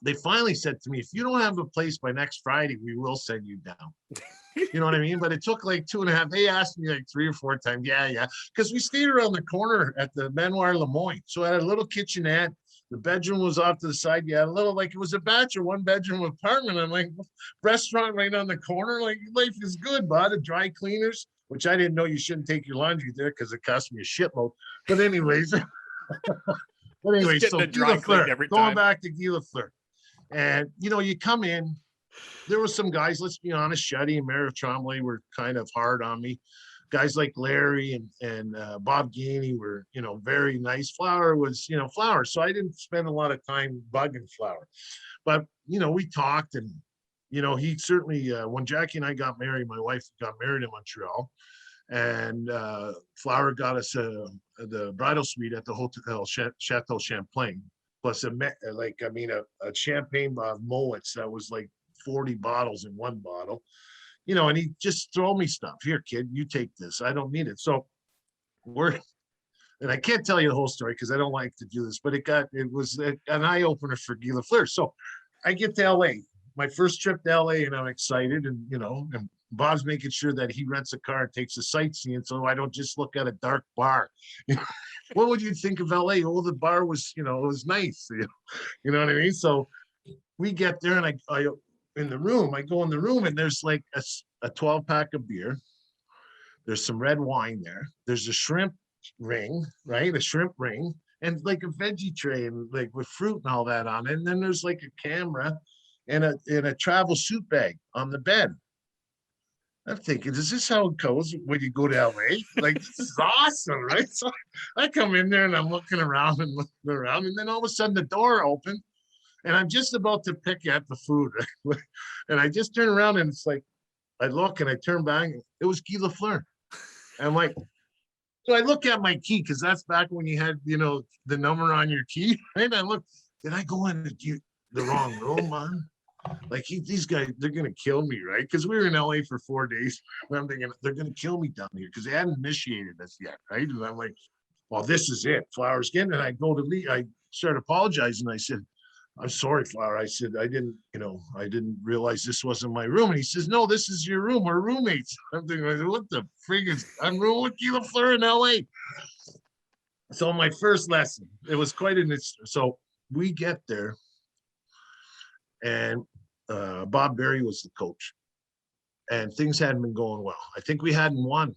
they finally said to me, if you don't have a place by next Friday, we will send you down. You know what I mean? But it took like 2.5. They asked me like 3 or 4 times. Yeah. Because we stayed around the corner at the Manoir Lemoyne. So I had a little kitchenette. The bedroom was off to the side. You had a little, like it was a bachelor 1-bedroom apartment. I'm like, restaurant right on the corner. Like, life is good, bud. A dry cleaners, which I didn't know you shouldn't take your laundry there because it cost me a shitload. But anyways, so Guy Lafleur, going back to Guy Lafleur. And, you come in, there were some guys, let's be honest, Shuddy and Mario Trombley were kind of hard on me. Guys like Larry and Bob Gainey were, very nice. Flower was, Flower. So I didn't spend a lot of time bugging Flower. But, we talked and, he certainly, when Jackie and I got married, my wife got married in Montreal. And Flower got us the bridal suite at the Hotel Chateau Champlain. Plus a champagne of Mott's that was like 40 bottles in one bottle, and he just throw me stuff. Here, kid, you take this. I don't need it. So we're and I can't tell you the whole story because I don't like to do this, but it was an eye opener for Guy Lafleur. So I get to LA, my first trip to LA, and I'm excited, and and Bob's making sure that he rents a car and takes a sightseeing, so I don't just look at a dark bar. What would you think of LA? Oh, the bar was, it was nice. You know what I mean? So we get there, and I go in the room, and there's like a 12-pack of beer. There's some red wine there. There's a shrimp ring, right? A shrimp ring, and like a veggie tray, and like with fruit and all that on it. And then there's like a camera and a travel suit bag on the bed. I'm thinking, is this how it goes when you go to LA? Like, this is awesome, right? So I come in there and I'm looking around, and then all of a sudden the door opened, and I'm just about to pick at the food, right? And I just turn around, and it's like, I look and I turn back, it was Guy Lafleur. And I'm like, so I look at my key, because that's back when you had, the number on your key, right? I look, did I go into the wrong room, man? Like, these guys, they're going to kill me, right? Because we were in LA for 4 days. And I'm thinking, they're going to kill me down here because they hadn't initiated us yet, right? And I'm like, well, this is it. Flower's getting it. And I go to leave. I start apologizing. I said, I'm sorry, Flower. I said, I didn't realize this wasn't my room. And he says, no, this is your room. We're roommates. I'm thinking, what the frig is, I'm rooming with Guy Lafleur in LA. So my first lesson, it was quite so we get there, and Bob Berry was the coach, and things hadn't been going well. I think we hadn't won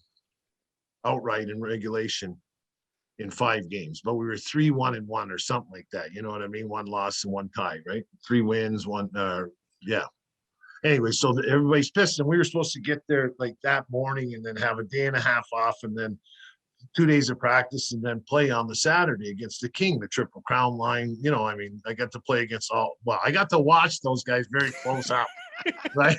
outright in regulation in 5 games, but we were 3-1-1 or something like that. You know what I mean? 1 loss and 1 tie, right? 3 wins, 1, yeah. Anyway, so everybody's pissed, and we were supposed to get there like that morning and then have a day and a half off, and then 2 days of practice, and then play on the Saturday against the King, the Triple Crown line. I got to play against I got to watch those guys very close up, right?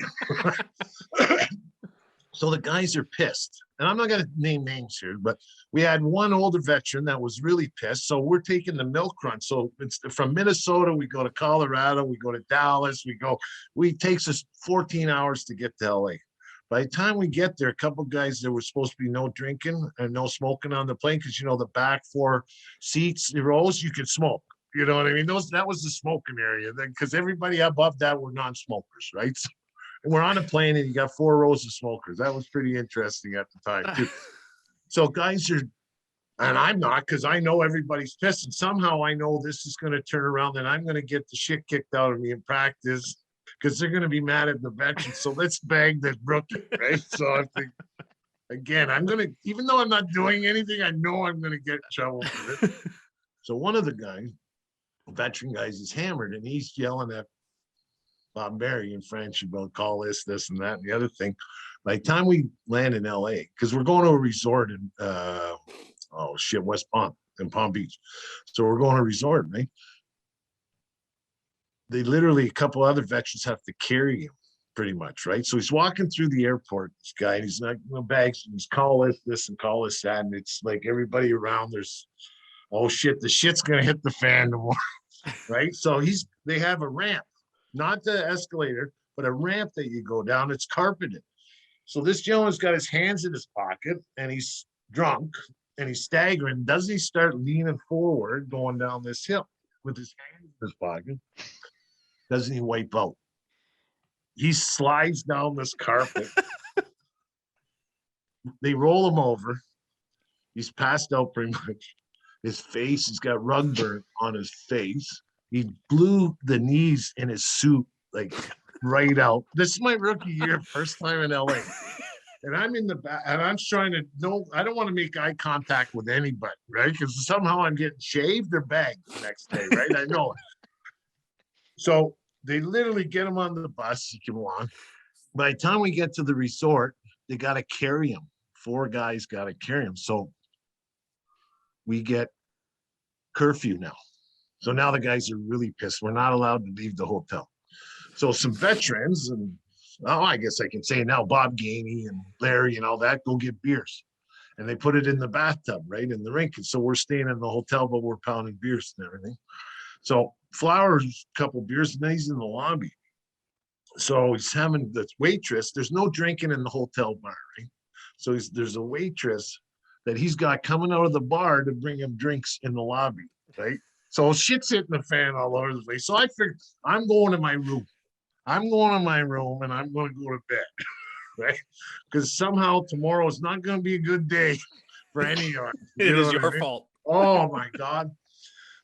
So the guys are pissed, and I'm not going to name names here, but we had one older veteran that was really pissed. So we're taking the milk run. So it's from Minnesota, we go to Colorado, we go to Dallas, it takes us 14 hours to get to LA. By the time we get there, a couple of guys, there was supposed to be no drinking and no smoking on the plane, because the back 4 seats, the rows, you could smoke. You know what I mean? That was the smoking area, because everybody above that were non-smokers, right? So, and we're on a plane, and you got 4 rows of smokers. That was pretty interesting at the time, too. So guys are, and I'm not, because I know everybody's pissed, and somehow I know this is going to turn around, and I'm going to get the shit kicked out of me in practice, because they're going to be mad at the veterans. So let's bag the rookie, right? So I think, again, I'm going to, even though I'm not doing anything, I know I'm going to get in trouble for it. So one of the guys, veteran guys, is hammered, and he's yelling at Bob Berry in French about call this, and that, and the other thing. By the time we land in LA, because we're going to a resort in, West Palm, in Palm Beach. So we're going to a resort, right? They literally, a couple other veterans have to carry him pretty much, right? So he's walking through the airport, this guy, and he's not, bags, he's call this and call this that. And it's like everybody around, there's, oh shit, the shit's going to hit the fan tomorrow, right? So they have a ramp, not the escalator, but a ramp that you go down. It's carpeted. So this gentleman's got his hands in his pocket, and he's drunk, and he's staggering. Doesn't he start leaning forward going down this hill with his hands in his pocket? Doesn't he wipe out? He slides down this carpet. They roll him over. He's passed out pretty much. His face, he's got rug burn on his face. He blew the knees in his suit, like right out. This is my rookie year, first time in LA. And I'm in the back, and I'm trying to I don't want to make eye contact with anybody, right? Because somehow I'm getting shaved or bagged the next day, right? I know it. So they literally get him on the bus. He came along. By the time we get to the resort, they got to carry him. 4 guys got to carry him. So we get curfew now. So now the guys are really pissed. We're not allowed to leave the hotel. So some veterans, and I guess I can say now, Bob Gainey and Larry and all that, go get beers. And they put it in the bathtub, right, in the rink. And so we're staying in the hotel, but we're pounding beers and everything. So Flowers, a couple beers, and then he's in the lobby. So he's having the waitress. There's no drinking in the hotel bar, right? So there's a waitress that he's got coming out of the bar to bring him drinks in the lobby, right? So shit's hitting the fan all over the place. So I figured I'm going to my room. I'm going to my room and I'm going to go to bed, right? Because somehow tomorrow is not going to be a good day for any of us. It is your fault. Oh my God.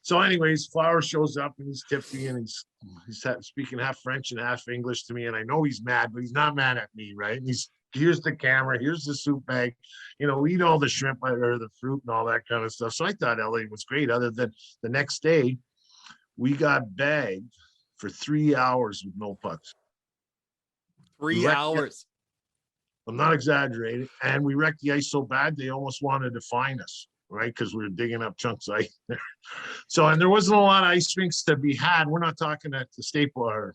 So anyways, Flower shows up and he's tipsy and he's speaking half French and half English to me. And I know he's mad, but he's not mad at me, right? And here's the camera, here's the soup bag, eat all the shrimp or the fruit and all that kind of stuff. So I thought LA was great, other than the next day we got bagged for 3 hours with no pucks. 3 hours. I'm not exaggerating. And we wrecked the ice so bad they almost wanted to fine us, right? Because we were digging up chunks of ice there. So, and there wasn't a lot of ice rinks to be had. We're not talking at the Staple or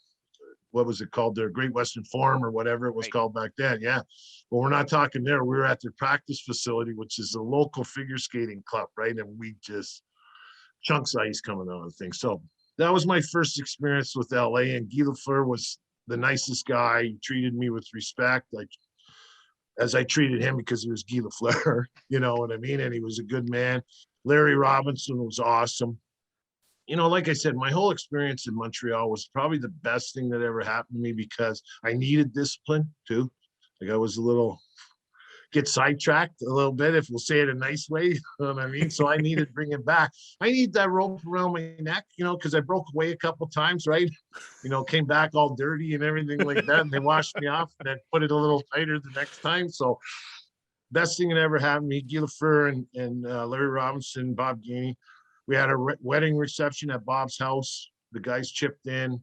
what was it called? Their Great Western Forum or whatever it was called back then. Yeah. But we're not talking there. We were at their practice facility, which is a local figure skating club, right? And we just chunks of ice coming out of the thing. So that was my first experience with LA. And Guy Lafleur was the nicest guy. He treated me with respect, as I treated him, because he was Guy Lafleur, you know what I mean? And he was a good man. Larry Robinson was awesome. Like I said, my whole experience in Montreal was probably the best thing that ever happened to me, because I needed discipline too. I was a little get sidetracked a little bit, if we'll say it a nice way, you know what I mean? So I needed to bring it back. I need that rope around my neck, because I broke away a couple of times, right? Came back all dirty and everything like that. And they washed me off and then put it a little tighter the next time. So best thing that ever happened to me, Guy Lafleur and Larry Robinson, Bob Gainey. We had a wedding reception at Bob's house. The guys chipped in,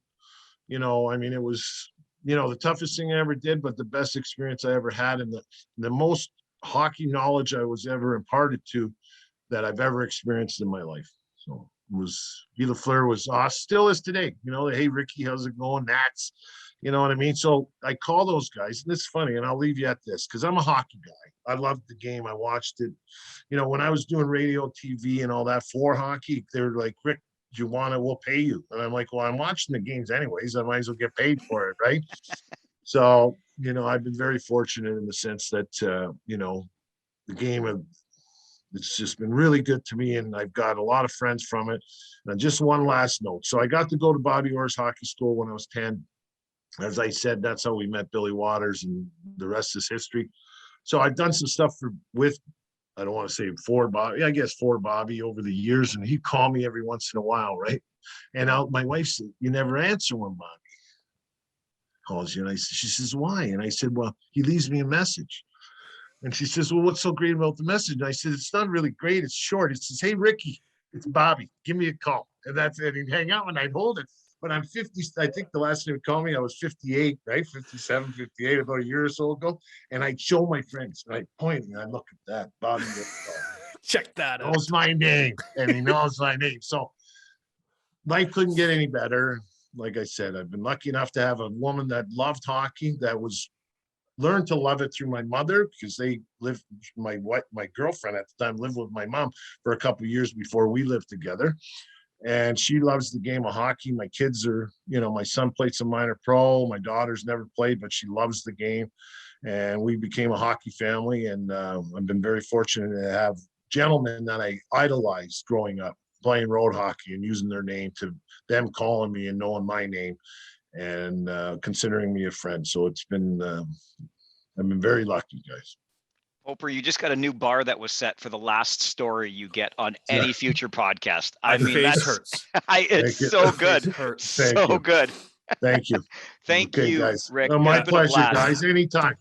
it was, the toughest thing I ever did, but the best experience I ever had, and the most hockey knowledge I was ever imparted to that I've ever experienced in my life. So Guy Lafleur was awesome, still is today. Hey, Ricky, how's it going? Nats, you know what I mean? So I call those guys, and it's funny, and I'll leave you at this, because I'm a hockey guy. I loved the game. I watched it. When I was doing radio, TV, and all that for hockey, they were like, Rick, do you want it? We'll pay you. And I'm like, well, I'm watching the games anyways. I might as well get paid for it, right? So, I've been very fortunate in the sense that, the game it's just been really good to me, and I've got a lot of friends from it. And just one last note. So I got to go to Bobby Orr's hockey school when I was 10. As I said, that's how we met Billy Waters, and the rest is history. So I've done some stuff with, I don't want to say for Bobby, I guess for Bobby over the years, and he'd call me every once in a while, right? And my wife said, you never answer when Bobby calls you. And she says, why? And I said, well, he leaves me a message. And she says, well, what's so great about the message? And I said, it's not really great. It's short. It says, hey, Ricky, it's Bobby. Give me a call. And that's it. He'd hang out and I'd hold it. But I'm 50. I think the last time he called me, I was 58, right? 57, 58, about a year or so ago. And I'd show my friends, and I'd point, and I'd look at that. Bobby Check that out. knows my name, and he knows my name. So life couldn't get any better. Like I said, I've been lucky enough to have a woman that loved hockey, that learned to love it through my mother, because they lived, my girlfriend at the time lived with my mom for a couple of years before we lived together. And she loves the game of hockey. My kids are, my son played some minor pro. My daughter's never played, but she loves the game. And we became a hockey family. And I've been very fortunate to have gentlemen that I idolized growing up, playing road hockey and using their name, to them calling me and knowing my name and considering me a friend. So it's been, I've been very lucky, guys. Oprah, you just got a new bar that was set for the last story you get on any future podcast. I mean, face that's hurts. It's so good. Hurts. So good. Thank you. Thank Okay, you, guys. Rick. My It's been a pleasure, blast. guys. Anytime.